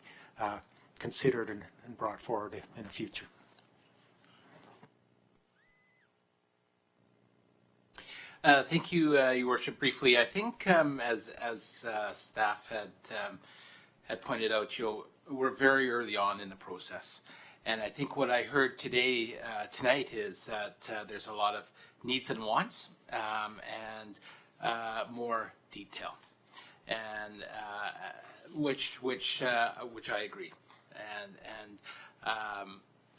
considered and brought forward in the future. Thank you, Your Worship. Briefly, I think as staff had pointed out, we're very early on in the process, and I think what I heard tonight is that there's a lot of needs and wants and more detail, and which I agree, and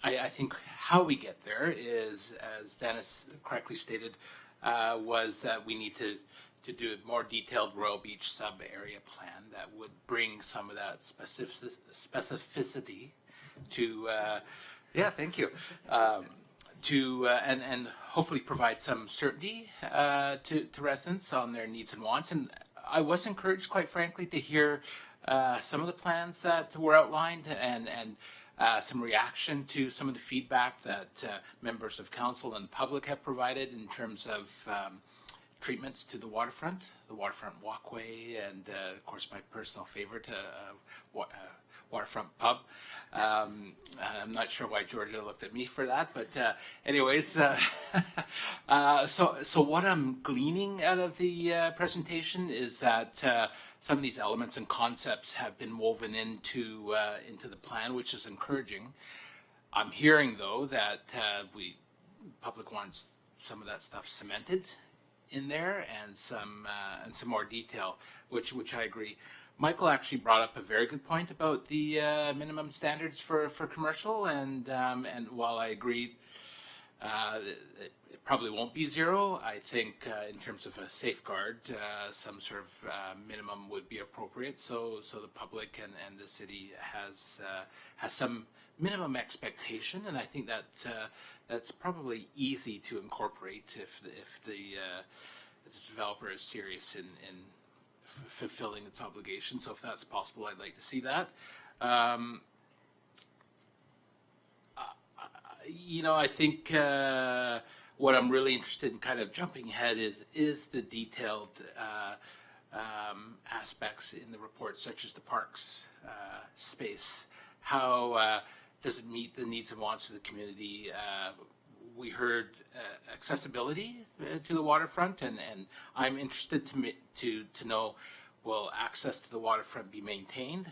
I think how we get there is, as Dennis correctly stated, was that we need to do a more detailed Royal Beach sub-area plan that would bring some of that specificity to, thank you, and hopefully provide some certainty to residents on their needs and wants. And I was encouraged, quite frankly, to hear some of the plans that were outlined and some reaction to some of the feedback that members of council and the public have provided in terms of treatments to the waterfront walkway, and of course my personal favorite, waterfront pub. I'm not sure why Georgia looked at me for that, but anyways, so what I'm gleaning out of the presentation is that some of these elements and concepts have been woven into the plan, which is encouraging. I'm hearing though that public wants some of that stuff cemented in there and some more detail, which I agree. Michael actually brought up a very good point about the minimum standards for commercial, and while I agree it probably won't be zero, I think in terms of a safeguard, some sort of minimum would be appropriate. So the public and the city has some minimum expectation, and I think that's probably easy to incorporate if the developer is serious in fulfilling its obligations. So if that's possible, I'd like to see that. I think what I'm really interested in, kind of jumping ahead, is the detailed aspects in the report, such as the parks space. How does it meet the needs and wants of the community? We heard accessibility to the waterfront, and I'm interested to know, will access to the waterfront be maintained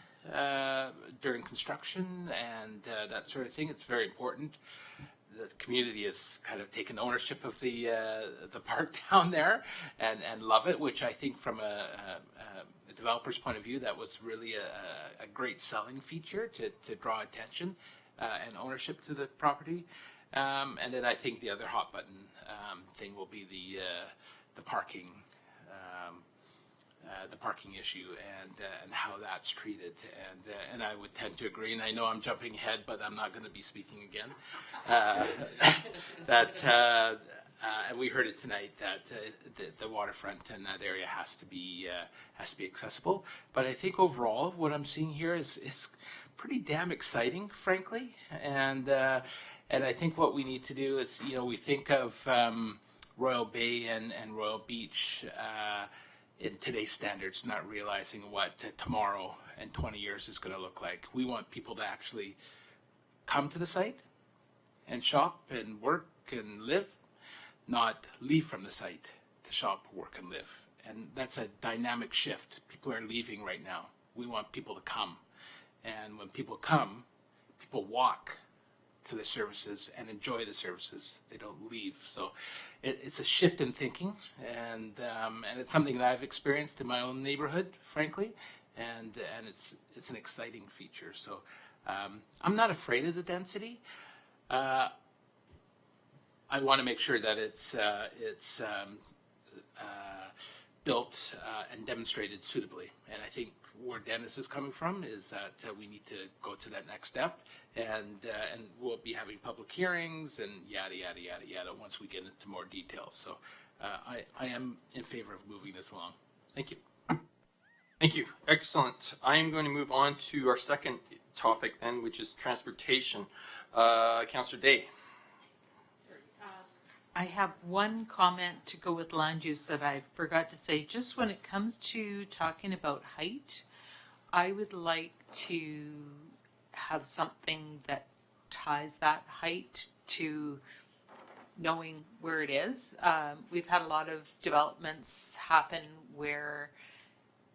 during construction and that sort of thing? It's very important. The community has kind of taken ownership of the park down there and love it, which I think from a developer's point of view, that was really a great selling feature to draw attention. and ownership to the property. And then I think the other hot button thing will be the parking issue and how that's treated. And I would tend to agree. And I know I'm jumping ahead, but I'm not going to be speaking again. And we heard it tonight that the waterfront in that area has to be accessible. But I think overall, what I'm seeing here is pretty damn exciting, frankly. And I think what we need to do is, we think of Royal Bay and Royal Beach in today's standards, not realizing what tomorrow and 20 years is going to look like. We want people to actually come to the site and shop and work and live, not leave from the site to shop, work, and live. And that's a dynamic shift. People are leaving right now. We want people to come. And when people come, people walk to the services and enjoy the services. They don't leave. So it's a shift in thinking, and it's something that I've experienced in my own neighborhood, frankly, and it's an exciting feature. So I'm not afraid of the density. I want to make sure that it's built and demonstrated suitably. And I think where Dennis is coming from is that we need to go to that next step, and we'll be having public hearings and yada, yada, yada, yada once we get into more details. So I am in favor of moving this along. Thank you. Thank you. Excellent. I am going to move on to our second topic then, which is transportation. Councillor Day. I have one comment to go with land use that I forgot to say. Just when it comes to talking about height, I would like to have something that ties that height to knowing where it is. We've had a lot of developments happen where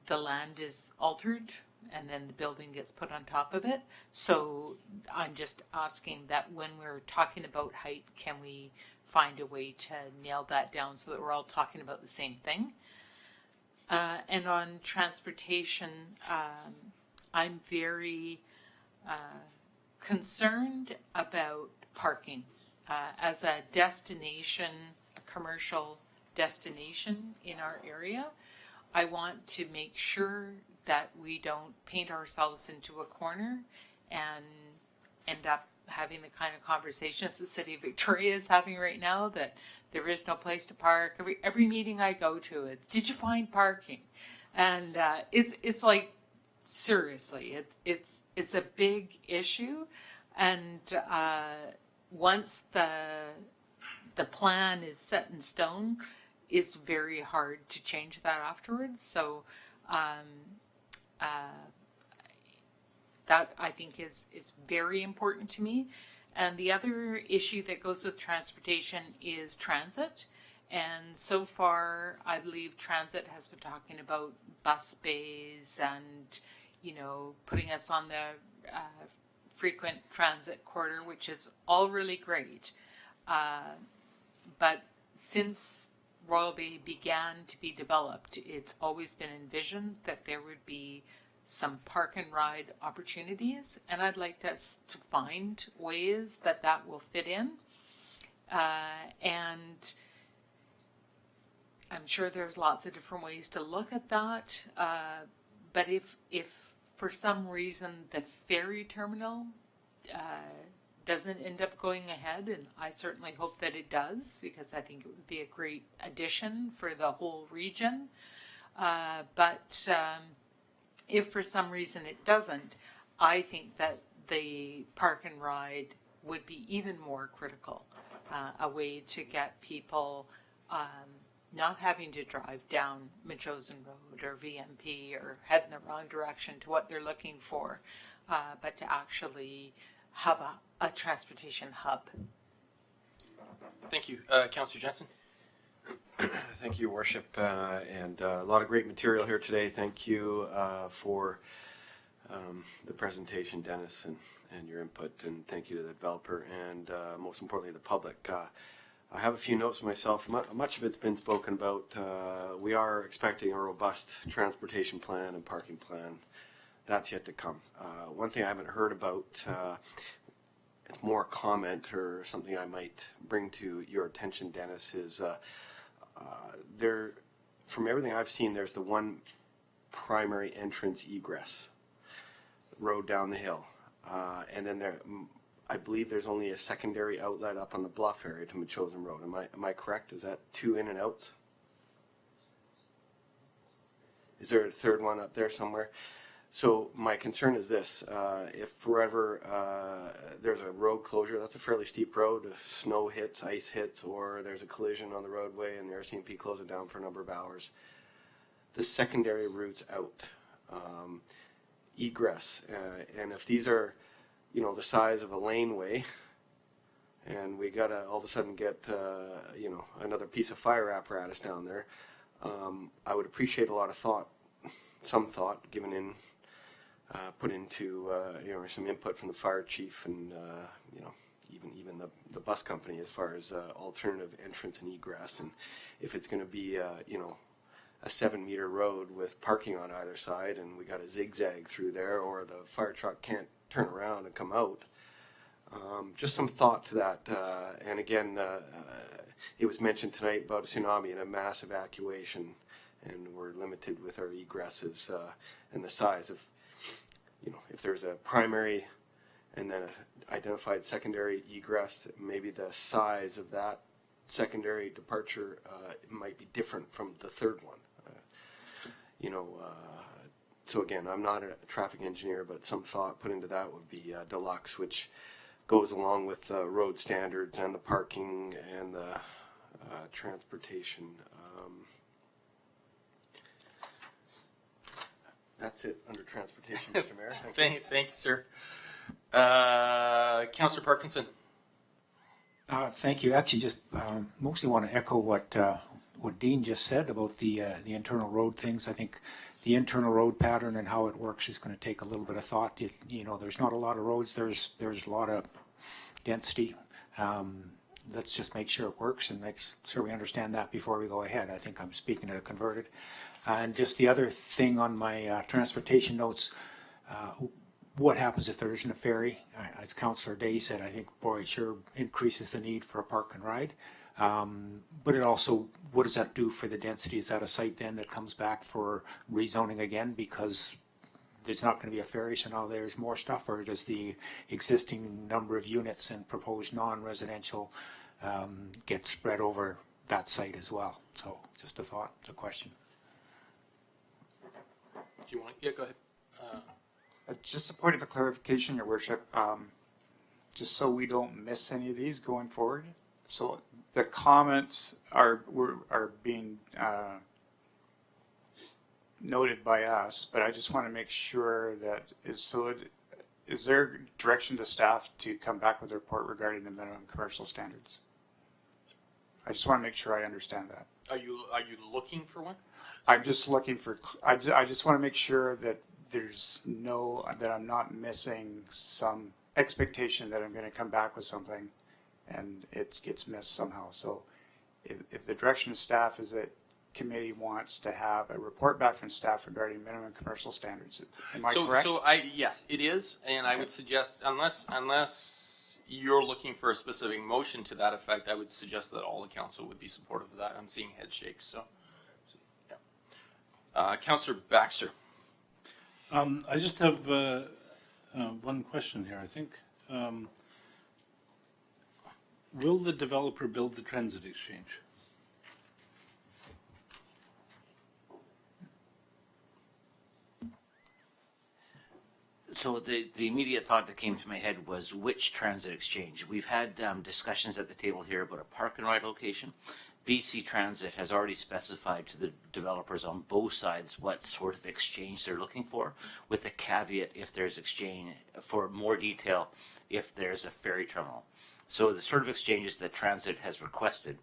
the land is altered and then the building gets put on top of it. So I'm just asking that when we're talking about height, can we find a way to nail that down so that we're all talking about the same thing? And on transportation, I'm very concerned about parking. As a destination, a commercial destination in our area, I want to make sure that we don't paint ourselves into a corner and end up having the kind of conversations the City of Victoria is having right now, that there is no place to park. Every meeting I go to, it's, did you find parking? And it's like, seriously, it's a big issue. And once the plan is set in stone, it's very hard to change that afterwards. So that I think is very important to me. And the other issue that goes with transportation is transit. And so far, I believe transit has been talking about bus bays and, putting us on the frequent transit corridor, which is all really great. But since Royal Bay began to be developed, it's always been envisioned that there would be some park and ride opportunities, and I'd like us to find ways that will fit in. And I'm sure there's lots of different ways to look at that. But if for some reason the ferry terminal doesn't end up going ahead, and I certainly hope that it does, because I think it would be a great addition for the whole region. But if for some reason it doesn't, I think that the park and ride would be even more critical, a way to get people not having to drive down Machosen Road or VMP or head in the wrong direction to what they're looking for, but to actually have a transportation hub. Thank you. Councillor Jensen. Thank you, Your Worship, and a lot of great material here today. Thank you for the presentation, Dennis, and your input, and thank you to the developer and most importantly the public. I have a few notes myself. Much of it's been spoken about. We are expecting a robust transportation plan and parking plan. That's yet to come. One thing I haven't heard about it's more a comment or something I might bring to your attention, Dennis, is there, from everything I've seen, there's the one primary entrance egress road down the hill. And then I believe there's only a secondary outlet up on the bluff area to Metchosin Road. Am I correct? Is that 2 in and outs? Is there a third one up there somewhere? So my concern is this, if forever there's a road closure, that's a fairly steep road, if snow hits, ice hits, or there's a collision on the roadway and the RCMP closes it down for a number of hours, the secondary routes out, egress, and if these are, you know, the size of a laneway, and we gotta all of a sudden get, you know, another piece of fire apparatus down there, I would appreciate a lot of thought, some thought given in, put into, you know, some input from the fire chief and, you know, even the bus company as far as alternative entrance and egress, and if it's going to be, you know, a 7-meter road with parking on either side, and we got a zigzag through there, or the fire truck can't turn around and come out. Just some thought to that. And again, it was mentioned tonight about a tsunami and a mass evacuation, and we're limited with our egresses and the size of, you know, if there's a primary and then an identified secondary egress, maybe the size of that secondary departure might be different from the third one. You know, so again, I'm not a traffic engineer, but some thought put into that would be deluxe, which goes along with road standards and the parking and the transportation. That's it under transportation, Mr. Mayor. Thank you, sir. Councillor Parkinson. Thank you. Actually, just mostly want to echo what Dean just said about the internal road things. I think the internal road pattern and how it works is going to take a little bit of thought. You know, there's not a lot of roads. There's a lot of density. Let's just make sure it works and make sure we understand that before we go ahead. I think I'm speaking to the converted. And just the other thing on my transportation notes, what happens if there isn't a ferry? As Councillor Day said, I think, boy, it sure increases the need for a park and ride. But it also, what does that do for the density? Is that a site then that comes back for rezoning again because there's not going to be a ferry, so now there's more stuff, or does the existing number of units and proposed non-residential get spread over that site as well? So just a thought, it's a question. Do you want? Yeah, go ahead. Just a point of clarification, Your Worship, just so we don't miss any of these going forward. So the comments are being noted by us, but I just want to make sure that is there direction to staff to come back with a report regarding the minimum commercial standards? I just want to make sure I understand that. Are you looking for one? I'm just looking for. I just want to make sure that that I'm not missing some expectation that I'm going to come back with something, and it gets missed somehow. So, if the direction of staff is that committee wants to have a report back from staff regarding minimum commercial standards, am I correct? Yes, it is, and I would suggest unless you're looking for a specific motion to that effect, I would suggest that all the council would be supportive of that. I'm seeing head shakes, so yeah. Councillor Baxter. I just have one question here. I think, will the developer build the transit exchange? So the immediate thought that came to my head was which transit exchange. We've had discussions at the table here about a park and ride location. BC Transit has already specified to the developers on both sides what sort of exchange they're looking for, with the caveat if there's exchange, for more detail, if there's a ferry terminal. So the sort of exchanges that Transit has requested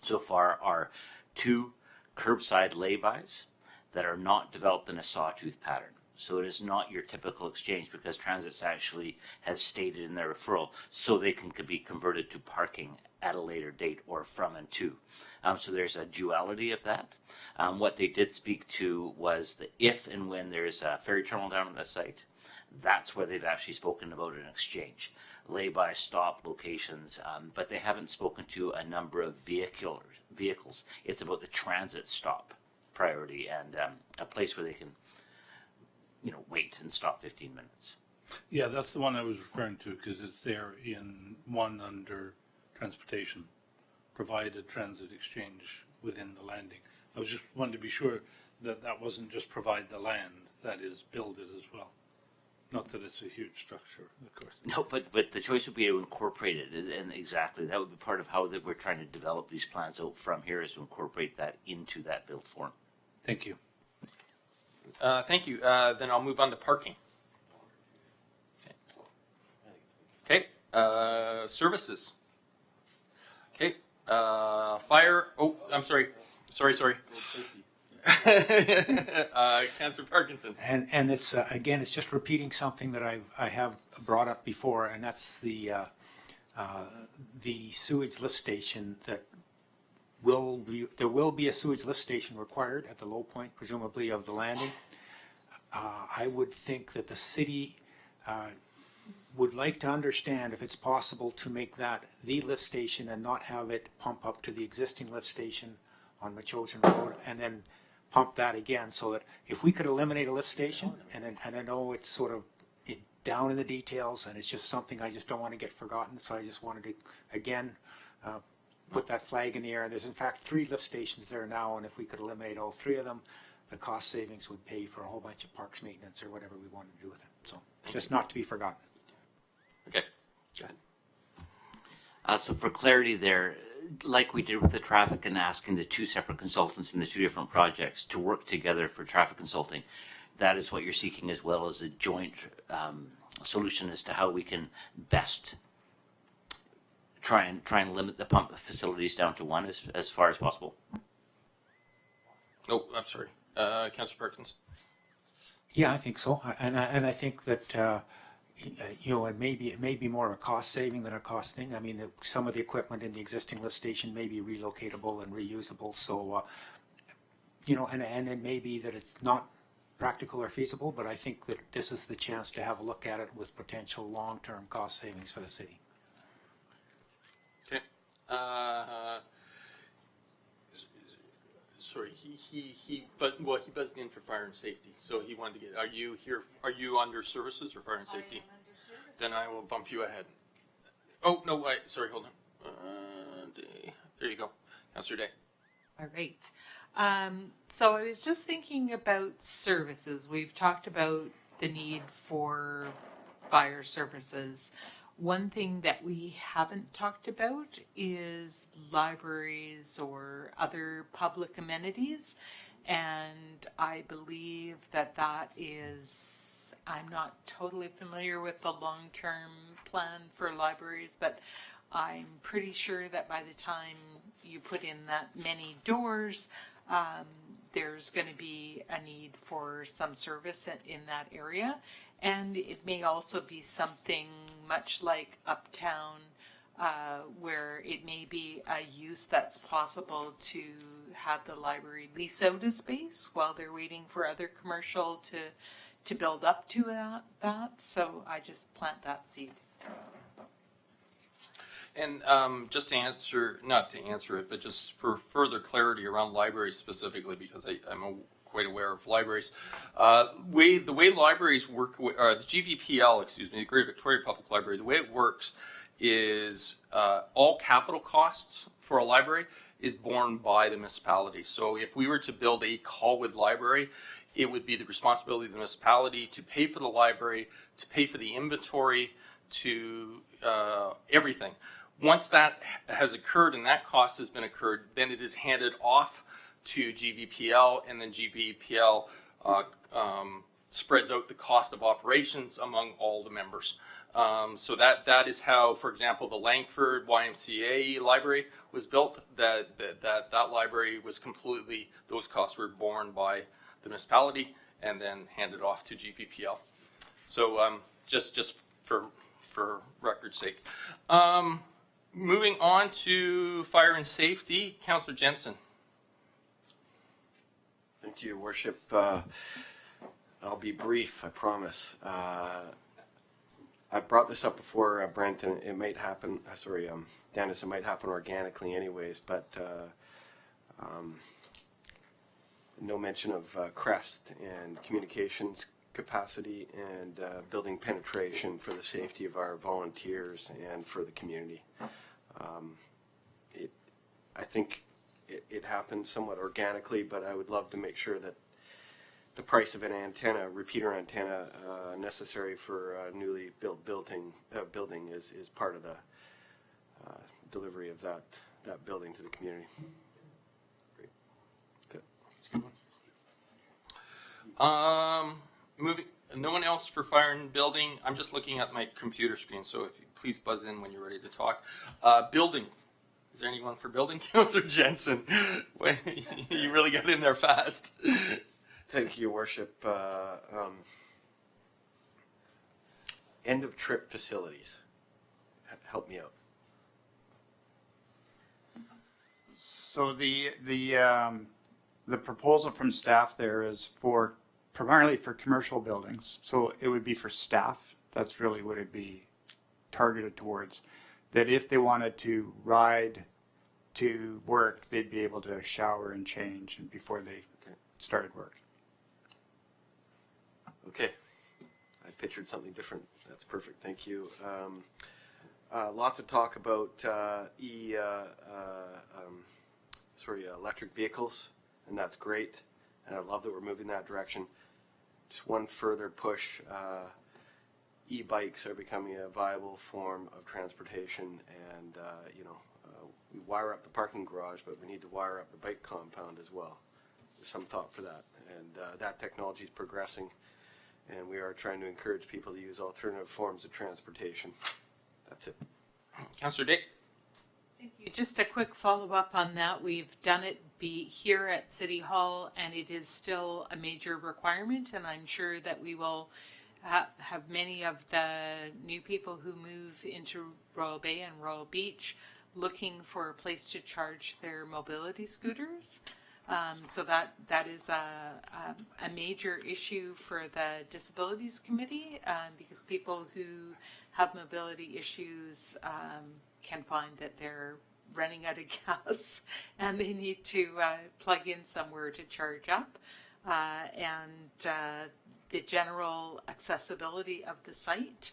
so far are 2 curbside laybys that are not developed in a sawtooth pattern. So it is not your typical exchange because Transit's actually has stated in their referral so they can be converted to parking at a later date or from and to. So there's a duality of that. What they did speak to was the if and when there's a ferry terminal down on the site, That's where they've actually spoken about an exchange, lay-by stop locations, but they haven't spoken to a number of vehicles. It's about the transit stop priority and a place where they can, wait and stop 15 minutes. Yeah, that's the one I was referring to because it's there in one under transportation, provide a transit exchange within the landing. I was just wanting to be sure that that wasn't just provide the land, that is build it as well. Not that it's a huge structure, of course. No, but the choice would be to incorporate it, and exactly, that would be part of how that we're trying to develop these plans out from here, is to incorporate that into that build form. Thank you. Thank you. Then I'll move on to parking. Okay. Services. Okay. Fire. Oh, I'm sorry. Sorry. Councillor Parkinson. And it's again, it's just repeating something that I have brought up before, and that's the sewage lift station that there will be a sewage lift station required at the low point, presumably of the landing. I would think that the city would like to understand if it's possible to make that the lift station and not have it pump up to the existing lift station on Machosen Road and then pump that again, so that if we could eliminate a lift station, and I know it's sort of down in the details and it's just something I just don't want to get forgotten, so I just wanted to again put that flag in the air. There's in fact 3 lift stations there now, and if we could eliminate all 3 of them, the cost savings would pay for a whole bunch of parks maintenance or whatever we wanted to do with it. So just not to be forgotten. Okay, go ahead. So for clarity there, like we did with the traffic and asking the 2 separate consultants in the 2 different projects to work together for traffic consulting, that is what you're seeking, as well as a joint solution as to how we can best try and limit the pump facilities down to 1 as far as possible. Oh, I'm sorry. Councillor Perkins. Yeah, I think so, and I think that it may be more a cost saving than a cost thing. I mean, some of the equipment in the existing lift station may be relocatable and reusable. So, and it may be that it's not practical or feasible, but I think that this is the chance to have a look at it with potential long-term cost savings for the city. Okay. Sorry, he buzzed in for fire and safety, so he wanted to get. Are you here? Are you under services or fire and safety? I am under services. Then I will bump you ahead. Oh no! Sorry, hold on. There you go, Councillor Day. All right. So I was just thinking about services. We've talked about the need for fire services. One thing that we haven't talked about is libraries or other public amenities. And I believe that is, I'm not totally familiar with the long-term plan for libraries, but I'm pretty sure that by the time you put in that many doors, there's going to be a need for some service in that area. And it may also be something much like Uptown, where it may be a use that's possible to have the library lease out a space while they're waiting for other commercial to build up to that. So I just plant that seed. And just to answer, not to answer it, but just for further clarity around libraries specifically, because I'm quite aware of libraries. The way libraries work, the GVPL, the Greater Victoria Public Library, the way it works is all capital costs for a library is borne by the municipality. So if we were to build a Colwood library, it would be the responsibility of the municipality to pay for the library, to pay for the inventory, to everything. Once that has occurred and that cost has been incurred, then it is handed off to GVPL, and then GVPL spreads out the cost of operations among all the members. So that is how, for example, the Langford YMCA library was built. That library was completely, those costs were borne by the municipality and then handed off to GVPL. So just for record's sake. Moving on to fire and safety, Councillor Jensen. Thank you, Your Worship. I'll be brief, I promise. I brought this up before, Brent, and it might happen, Dennis, it might happen organically anyways, but no mention of CREST and communications capacity and building penetration for the safety of our volunteers and for the community. I think it happens somewhat organically, but I would love to make sure that the price of an antenna, repeater antenna, necessary for a newly built building is part of the delivery of that building to the community. Great. Good. Moving. No one else for fire and building. I'm just looking at my computer screen, so if you please buzz in when you're ready to talk. Building. Is there anyone for building? Councillor Jensen. You really got in there fast. Thank you, Your Worship. End of trip facilities. Help me out. So the proposal from staff there is for primarily for commercial buildings. So it would be for staff. That's really what it'd be targeted towards. That if they wanted to ride to work, they'd be able to shower and change before they started work. Okay, I pictured something different. That's perfect. Thank you. Lots of talk about electric vehicles, and that's great. And I love that we're moving that direction. Just one further push. E-bikes are becoming a viable form of transportation, and we wire up the parking garage, but we need to wire up the bike compound as well. There's some thought for that, and that technology is progressing. And we are trying to encourage people to use alternative forms of transportation. That's it. Councillor Dick. Thank you. Just a quick follow-up on that. We've done it here at City Hall, and it is still a major requirement, and I'm sure that we will have many of the new people who move into Royal Bay and Royal Beach looking for a place to charge their mobility scooters. So that is a major issue for the Disabilities Committee, because people who have mobility issues can find that they're running out of gas and they need to plug in somewhere to charge up. The general accessibility of the site,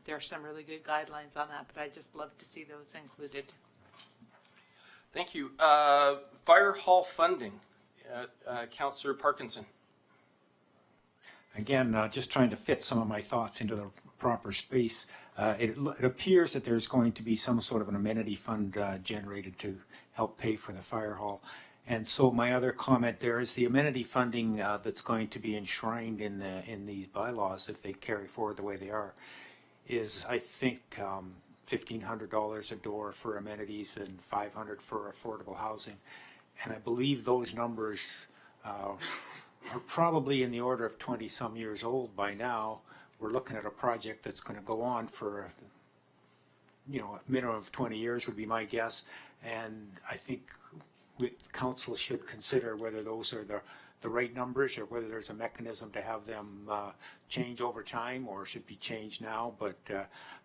there are some really good guidelines on that, but I'd just love to see those included. Thank you. Fire hall funding. Councillor Parkinson. Again, just trying to fit some of my thoughts into the proper space. It appears that there's going to be some sort of an amenity fund generated to help pay for the fire hall. And so my other comment there is the amenity funding that's going to be enshrined in these bylaws, if they carry forward the way they are, is I think $1,500 a door for amenities and $500 for affordable housing. And I believe those numbers are probably in the order of 20-some years old by now. We're looking at a project that's going to go on for, a minimum of 20 years would be my guess. And I think council should consider whether those are the right numbers or whether there's a mechanism to have them change over time or should be changed now. But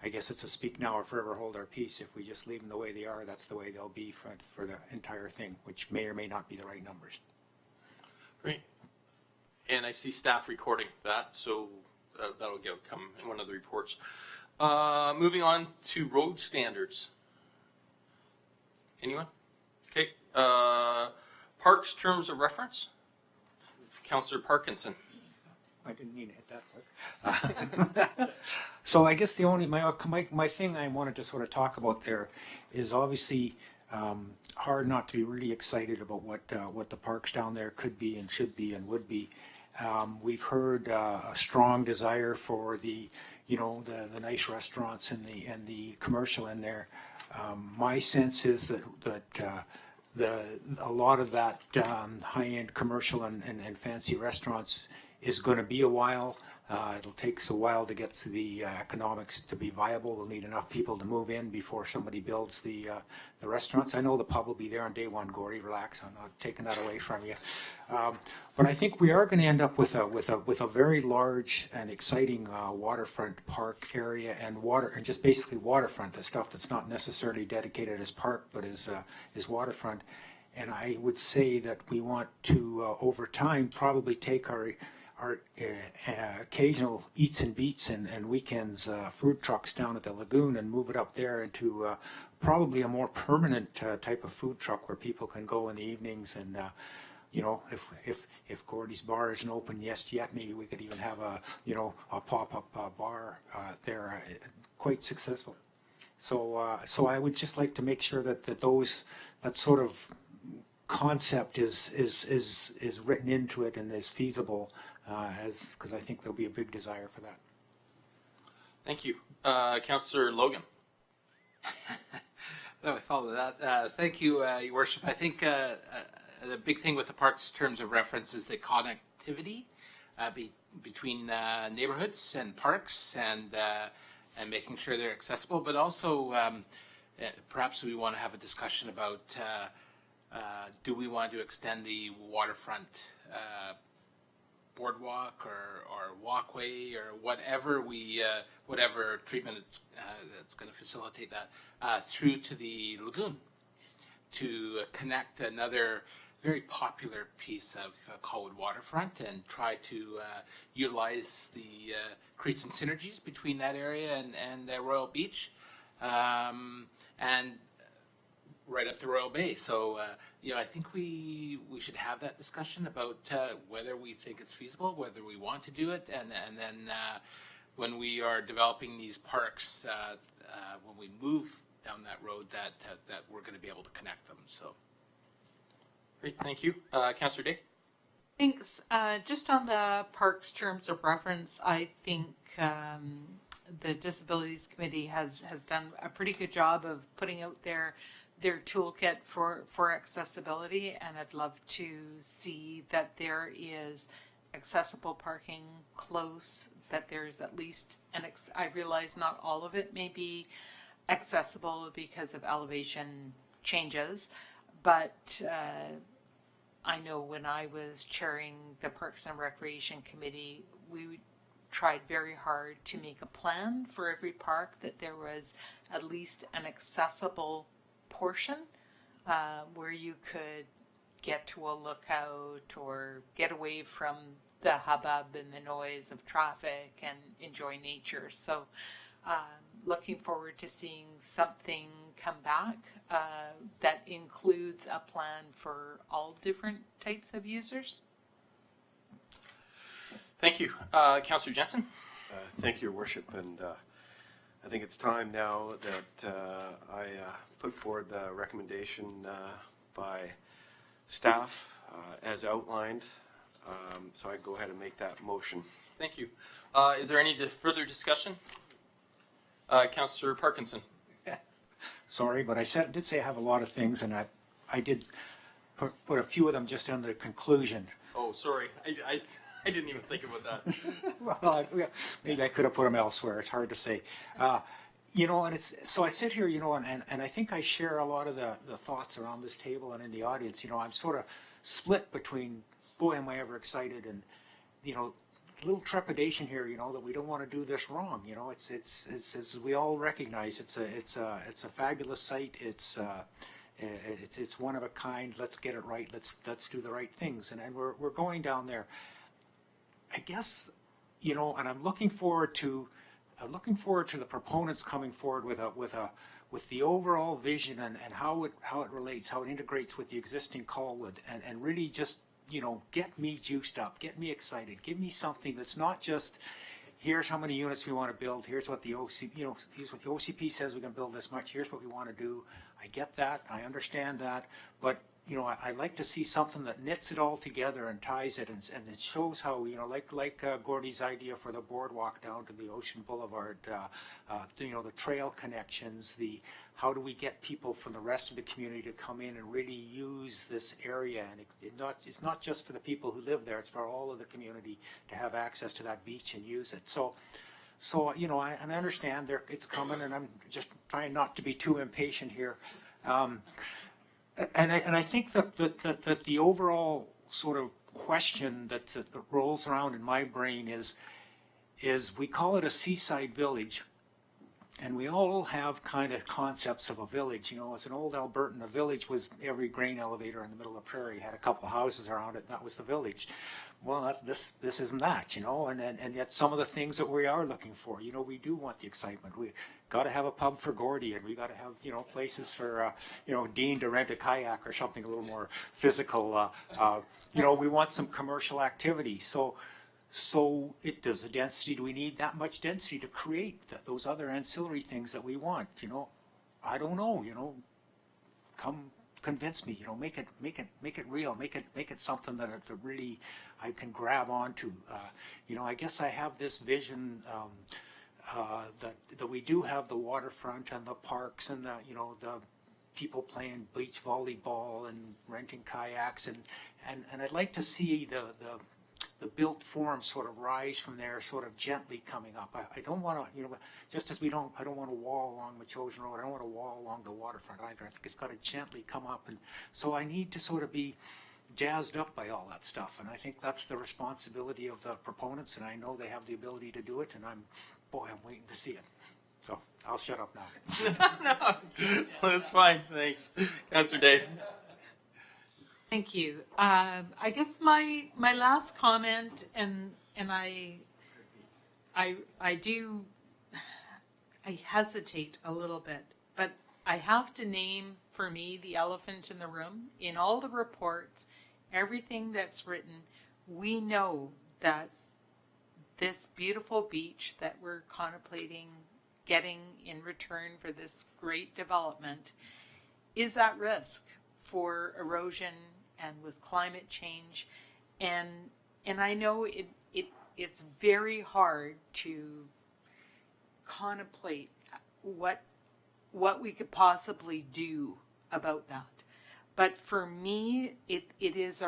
I guess it's a speak now or forever hold our peace. If we just leave them the way they are, that's the way they'll be for the entire thing, which may or may not be the right numbers. Great. And I see staff recording that, so that'll come in one of the reports. Moving on to road standards. Anyone? Okay. Parks terms of reference. Councillor Parkinson. I didn't mean to hit that quick. So I guess the only my thing I wanted to sort of talk about there is obviously hard not to be really excited about what the parks down there could be and should be and would be. We've heard a strong desire for the nice restaurants and the commercial in there. My sense is that a lot of that high-end commercial and fancy restaurants is going to be a while. It'll take a while to get to the economics to be viable. We'll need enough people to move in before somebody builds the restaurants. I know the pub will be there on day one, Gordy, relax, I'm not taking that away from you. But I think we are going to end up with a very large and exciting waterfront park area and just basically waterfront, the stuff that's not necessarily dedicated as park but is waterfront. And I would say that we want to over time probably take our occasional eats and beats and weekends food trucks down at the lagoon and move it up there into probably a more permanent type of food truck where people can go in the evenings and you know, if Gordy's bar isn't open yet, maybe we could even have a pop-up bar there, quite successful. So I would just like to make sure that that sort of concept is written into it and is feasible, because I think there'll be a big desire for that. Thank you. Councillor Logan. I follow that. Thank you, Your Worship. I think the big thing with the parks terms of reference is the connectivity between neighborhoods and parks and making sure they're accessible, but also perhaps we want to have a discussion about do we want to extend the waterfront boardwalk or walkway or whatever whatever treatment that's going to facilitate that through to the lagoon to connect another very popular piece of Colwood waterfront and try to utilize create some synergies between that area and Royal Beach and right up to Royal Bay. So, I think we should have that discussion about whether we think it's feasible, whether we want to do it, and then when we are developing these parks, when we move down that road, that we're going to be able to connect them. So, great, thank you, Councillor Day. Thanks. Just on the parks terms of reference, I think the Disabilities Committee has done a pretty good job of putting out their toolkit for accessibility, and I'd love to see that there is accessible parking close, that there's at least I realize not all of it may be accessible because of elevation changes, but I know when I was chairing the Parks and Recreation Committee, we tried very hard to make a plan for every park that there was at least an accessible portion where you could get to a lookout or get away from the hubbub and the noise of traffic and enjoy nature. So looking forward to seeing something come back that includes a plan for all different types of users. Thank you. Councillor Jensen. Thank you, Your Worship, and I think it's time now that I put forward the recommendation by staff as outlined. So I go ahead and make that motion. Thank you. Is there any further discussion? Councillor Parkinson. Sorry, but I did say I have a lot of things, and I did put a few of them just on the conclusion. Oh, sorry. I didn't even think about that. Well, maybe I could have put them elsewhere. It's hard to say. And so I sit here, and I think I share a lot of the thoughts around this table and in the audience. I'm sort of split between, boy, am I ever excited, and, a little trepidation here, that we don't want to do this wrong. It's we all recognize it's a fabulous site. It's one of a kind. Let's get it right. Let's do the right things. And we're going down there. I guess, and I'm looking forward to the proponents coming forward with the overall vision and how it relates, how it integrates with the existing Colwood, and really just, get me juiced up, get me excited, give me something that's not just, here's how many units we want to build, here's what the OCP says we can build this much, here's what we want to do. I get that, I understand that, but you know, I like to see something that knits it all together and ties it, and it shows how, you know, like Gordy's idea for the boardwalk down to the Ocean Boulevard, you know, the trail connections, how do we get people from the rest of the community to come in and really use this area? And it's not just for the people who live there, it's for all of the community to have access to that beach and use it. So you know, I understand it's coming, and I'm just trying not to be too impatient here. And I think that the overall sort of question that rolls around in my brain is we call it a seaside village, and we all have kind of concepts of a village. You know, as an old Albertan, a village was every grain elevator in the middle of the prairie, had a couple of houses around it, and that was the village. Well, this isn't that, you know, and yet some of the things that we are looking for, you know, we do want the excitement. We got to have a pub for Gordy, and we got to have, you know, places for, you know, Dean to rent a kayak or something a little more physical. You know, we want some commercial activity. So does the density, do we need that much density to create those other ancillary things that we want? You know, I don't know, you know, come convince me, you know, make it real, make it something that really I can grab onto. You know, I guess I have this vision that we do have the waterfront and the parks and you know, the people playing beach volleyball and renting kayaks, and I'd like to see the built form sort of rise from there, sort of gently coming up. I don't want to, you know, just as I don't want to wall along Machosen Road, I don't want to wall along the waterfront either. I think it's got to gently come up, and so I need to sort of be jazzed up by all that stuff, and I think that's the responsibility of the proponents, and I know they have the ability to do it, and I'm waiting to see it. So I'll shut up now. No, that's fine. Thanks, Councillor Dave. Thank you. I guess my last comment, and I hesitate a little bit, but I have to name for me the elephant in the room. In all the reports, everything that's written, we know that this beautiful beach that we're contemplating getting in return for this great development is at risk for erosion and with climate change, and I know it's very hard to contemplate what we could possibly do about that. But for me, it is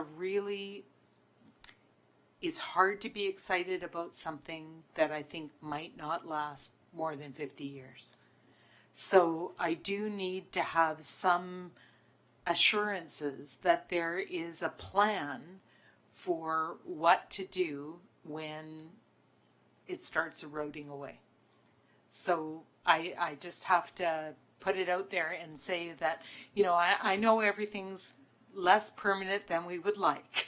it's hard to be excited about something that I think might not last more than 50 years. So I do need to have some assurances that there is a plan for what to do when it starts eroding away. So I just have to put it out there and say that, you know, I know everything's less permanent than we would like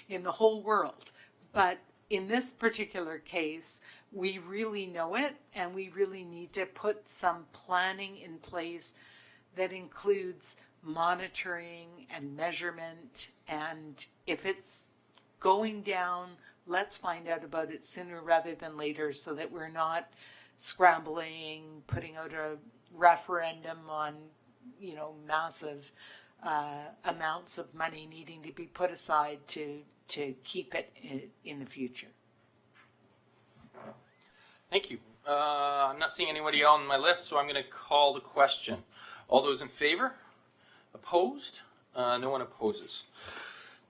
in the whole world, but in this particular case, we really know it, and we really need to put some planning in place that includes monitoring and measurement, and if it's going down, let's find out about it sooner rather than later, so that we're not scrambling, putting out a referendum on, you know, massive amounts of money needing to be put aside to keep it in the future. Thank you. I'm not seeing anybody on my list, so I'm going to call the question. All those in favor? Opposed? No one opposes.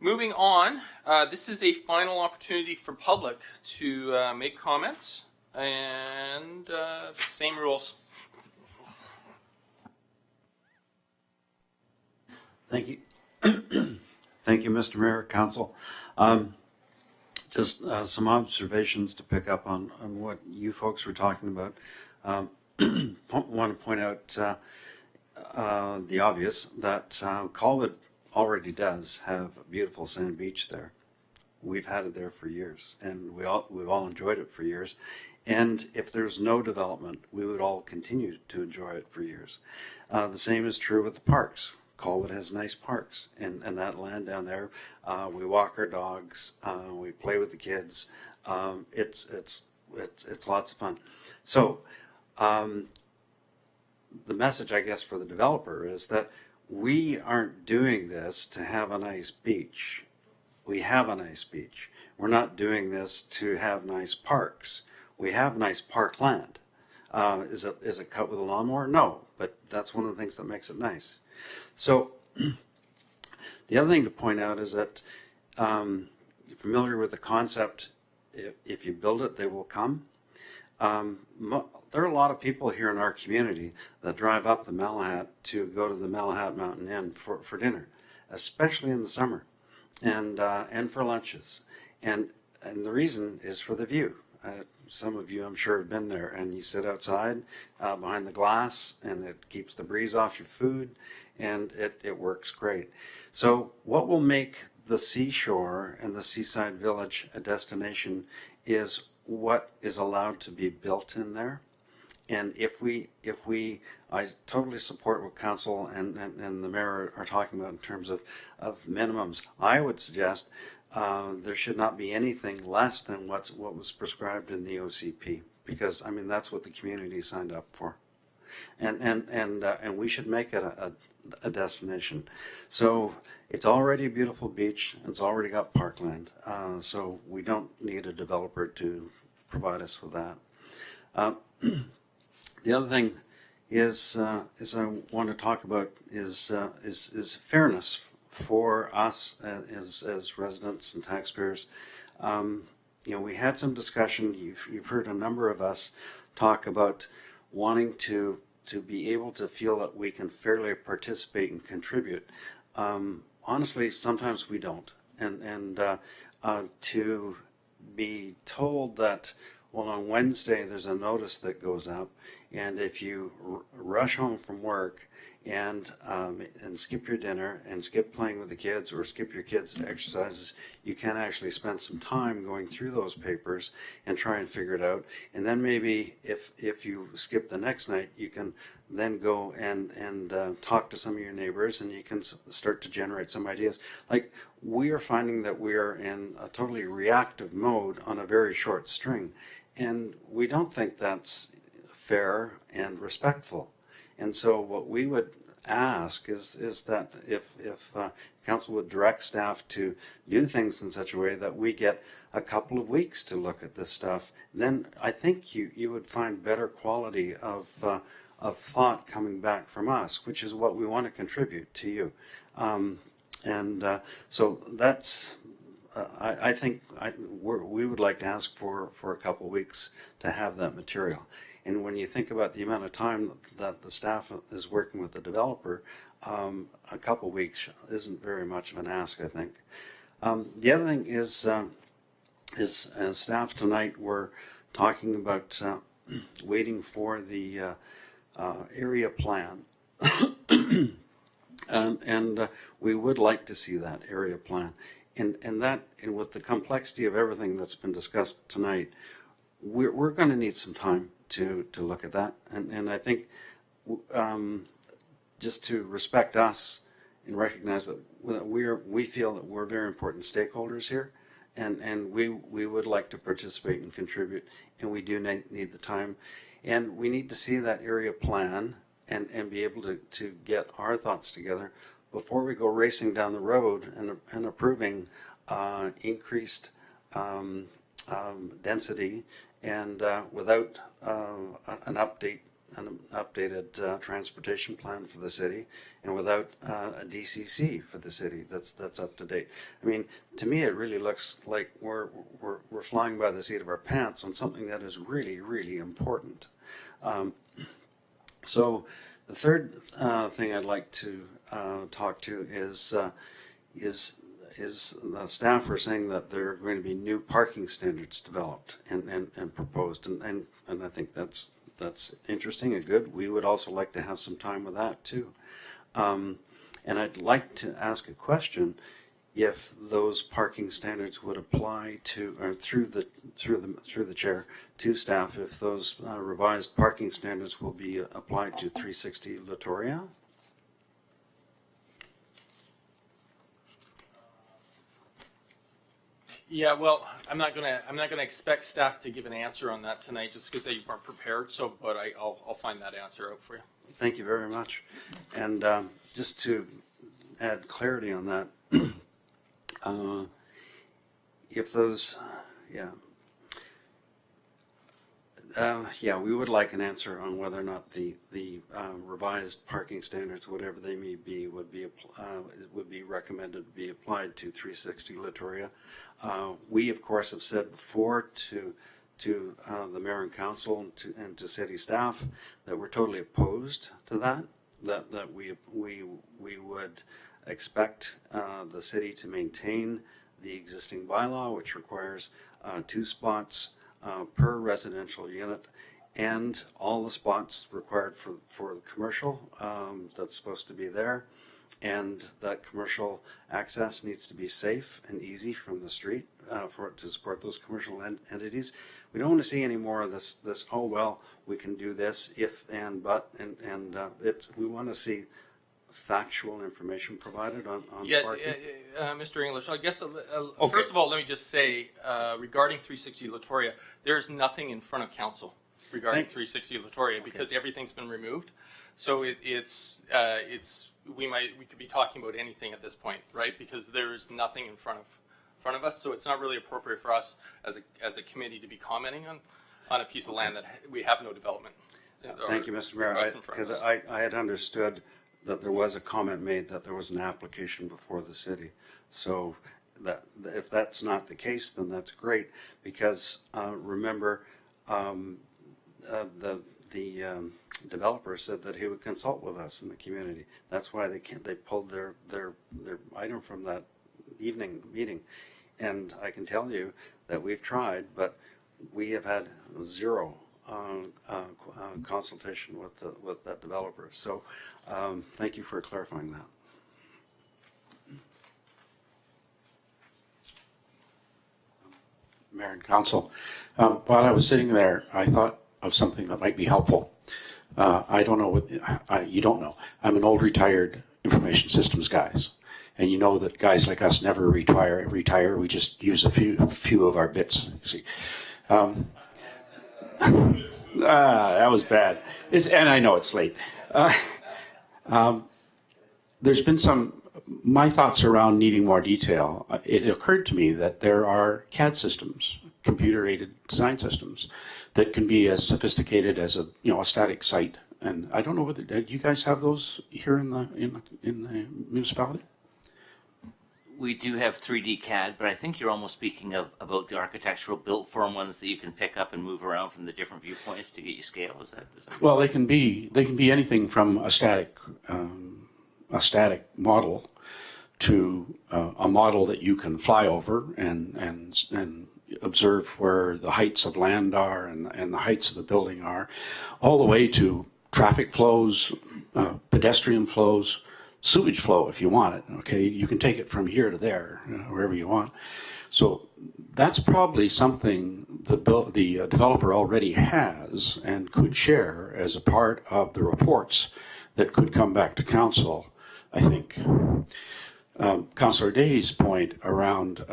Moving on, this is a final opportunity for public to make comments, and same rules. Thank you. Thank you, Mr. Mayor, Council. Just some observations to pick up on what you folks were talking about. Want to point out the obvious, that Colwood already does have a beautiful sand beach there. We've had it there for years, and we've all enjoyed it for years. And if there's no development, we would all continue to enjoy it for years. The same is true with the parks. Colwood has nice parks, and that land down there, we walk our dogs, we play with the kids. It's lots of fun. So the message, I guess, for the developer is that we aren't doing this to have a nice beach. We have a nice beach. We're not doing this to have nice parks. We have nice parkland. Is it cut with a lawnmower? No, but that's one of the things that makes it nice. So the other thing to point out is that familiar with the concept, if you build it, they will come. There are a lot of people here in our community that drive up the Malahat to go to the Malahat Mountain Inn for dinner, especially in the summer, and for lunches. And the reason is for the view. Some of you, I'm sure, have been there, and you sit outside behind the glass, and it keeps the breeze off your food, and it works great. So what will make the seashore and the seaside village a destination is what is allowed to be built in there. And I totally support what council and the mayor are talking about in terms of minimums. I would suggest there should not be anything less than what was prescribed in the OCP, because I mean that's what the community signed up for, and we should make it a destination. So it's already a beautiful beach. It's already got parkland, so we don't need a developer to provide us with that. The other thing is I want to talk about is fairness for us as residents and taxpayers. We had some discussion. You've heard a number of us talk about wanting to be able to feel that we can fairly participate and contribute. Honestly, sometimes we don't, and to be told that, well, on Wednesday there's a notice that goes up, and if you rush home from work and skip your dinner and skip playing with the kids or skip your kids' exercises, you can actually spend some time going through those papers and try and figure it out. And then maybe if you skip the next night, you can then go and talk to some of your neighbors, and you can start to generate some ideas. Like, we are finding that we are in a totally reactive mode on a very short string, and we don't think that's fair and respectful. And so what we would ask is that if council would direct staff to do things in such a way that we get a couple of weeks to look at this stuff, then I think you would find better quality of thought coming back from us, which is what we want to contribute to you. So that's, I think we would like to ask for a couple of weeks to have that material. And when you think about the amount of time that the staff is working with the developer, a couple of weeks isn't very much of an ask, I think. The other thing is as staff tonight were talking about waiting for the area plan. and we would like to see that area plan. And with the complexity of everything that's been discussed tonight, we're going to need some time to look at that, and I think just to respect us and recognize that we feel that we're very important stakeholders here, and we would like to participate and contribute, and we do need the time, and we need to see that area plan and be able to get our thoughts together before we go racing down the road and approving increased density and without an updated transportation plan for the city, and without a DCC for the city that's up to date. I mean, to me, it really looks like we're flying by the seat of our pants on something that is really, really important. So the third thing I'd like to talk to is the staff are saying that there are going to be new parking standards developed and proposed, and I think that's interesting and good. We would also like to have some time with that too, and I'd like to ask a question: if those parking standards would apply to, or through the chair to staff, if those revised parking standards will be applied to 360 Latoria. Yeah, well, I'm not gonna expect staff to give an answer on that tonight just because they weren't prepared. So, but I'll find that answer out for you. Thank you very much. And just to add clarity on that, if those, we would like an answer on whether or not the revised parking standards, whatever they may be, would be recommended to be applied to 360 Latoria. We, of course, have said before to the mayor and council and to city staff that we're totally opposed to that. That we would expect the city to maintain the existing bylaw, which requires 2 spots per residential unit, and all the spots required for the commercial that's supposed to be there, and that commercial access needs to be safe and easy from the street to support those commercial entities. We don't want to see any more of this oh well, we can do this if and but and we want to see factual information provided on parking. Mr. English, I guess first of all, let me just say regarding 360 Latoria, there's nothing in front of council regarding 360 Latoria because everything's been removed. So we could be talking about anything at this point, right? Because there is nothing in front of us, so it's not really appropriate for us as a committee to be commenting on a piece of land that we have no development. Thank you, Mr. Mayor. Because I had understood that there was a comment made that there was an application before the city. So that if that's not the case, then that's great. Because remember, the developer said that he would consult with us in the community. That's why they pulled their item from that evening meeting. And I can tell you that we've tried, but we have had zero consultation with that developer. So thank you for clarifying that. Mayor and Council, while I was sitting there, I thought of something that might be helpful. I don't know what you don't know. I'm an old retired information systems guys, and you know that guys like us never retire. We just use a few of our bits. You see, that was bad. And I know it's late. There's been my thoughts around needing more detail. It occurred to me that there are CAD systems, computer-aided design systems, that can be as sophisticated as a static site. And I don't know whether do you guys have those here in the municipality? We do have 3D CAD, but I think you're almost speaking about the architectural built form ones that you can pick up and move around from the different viewpoints to get you scale. Is that well, they can be anything from a static model to a model that you can fly over and observe where the heights of land are and the heights of the building are, all the way to traffic flows, pedestrian flows, sewage flow if you want it. Okay, you can take it from here to there, wherever you want. So that's probably something the developer already has and could share as a part of the reports that could come back to council, I think. Councillor Day's point around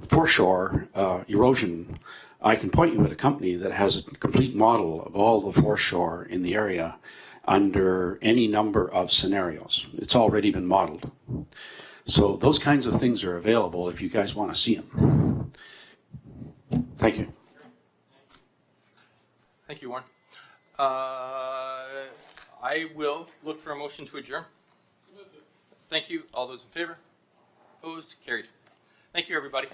foreshore erosion, I can point you at a company that has a complete model of all the foreshore in the area under any number of scenarios. It's already been modeled. So those kinds of things are available if you guys want to see them. Thank you. Thank you, Warren. I will look for a motion to adjourn. Thank you. All those in favor? Opposed? Carried. Thank you, everybody.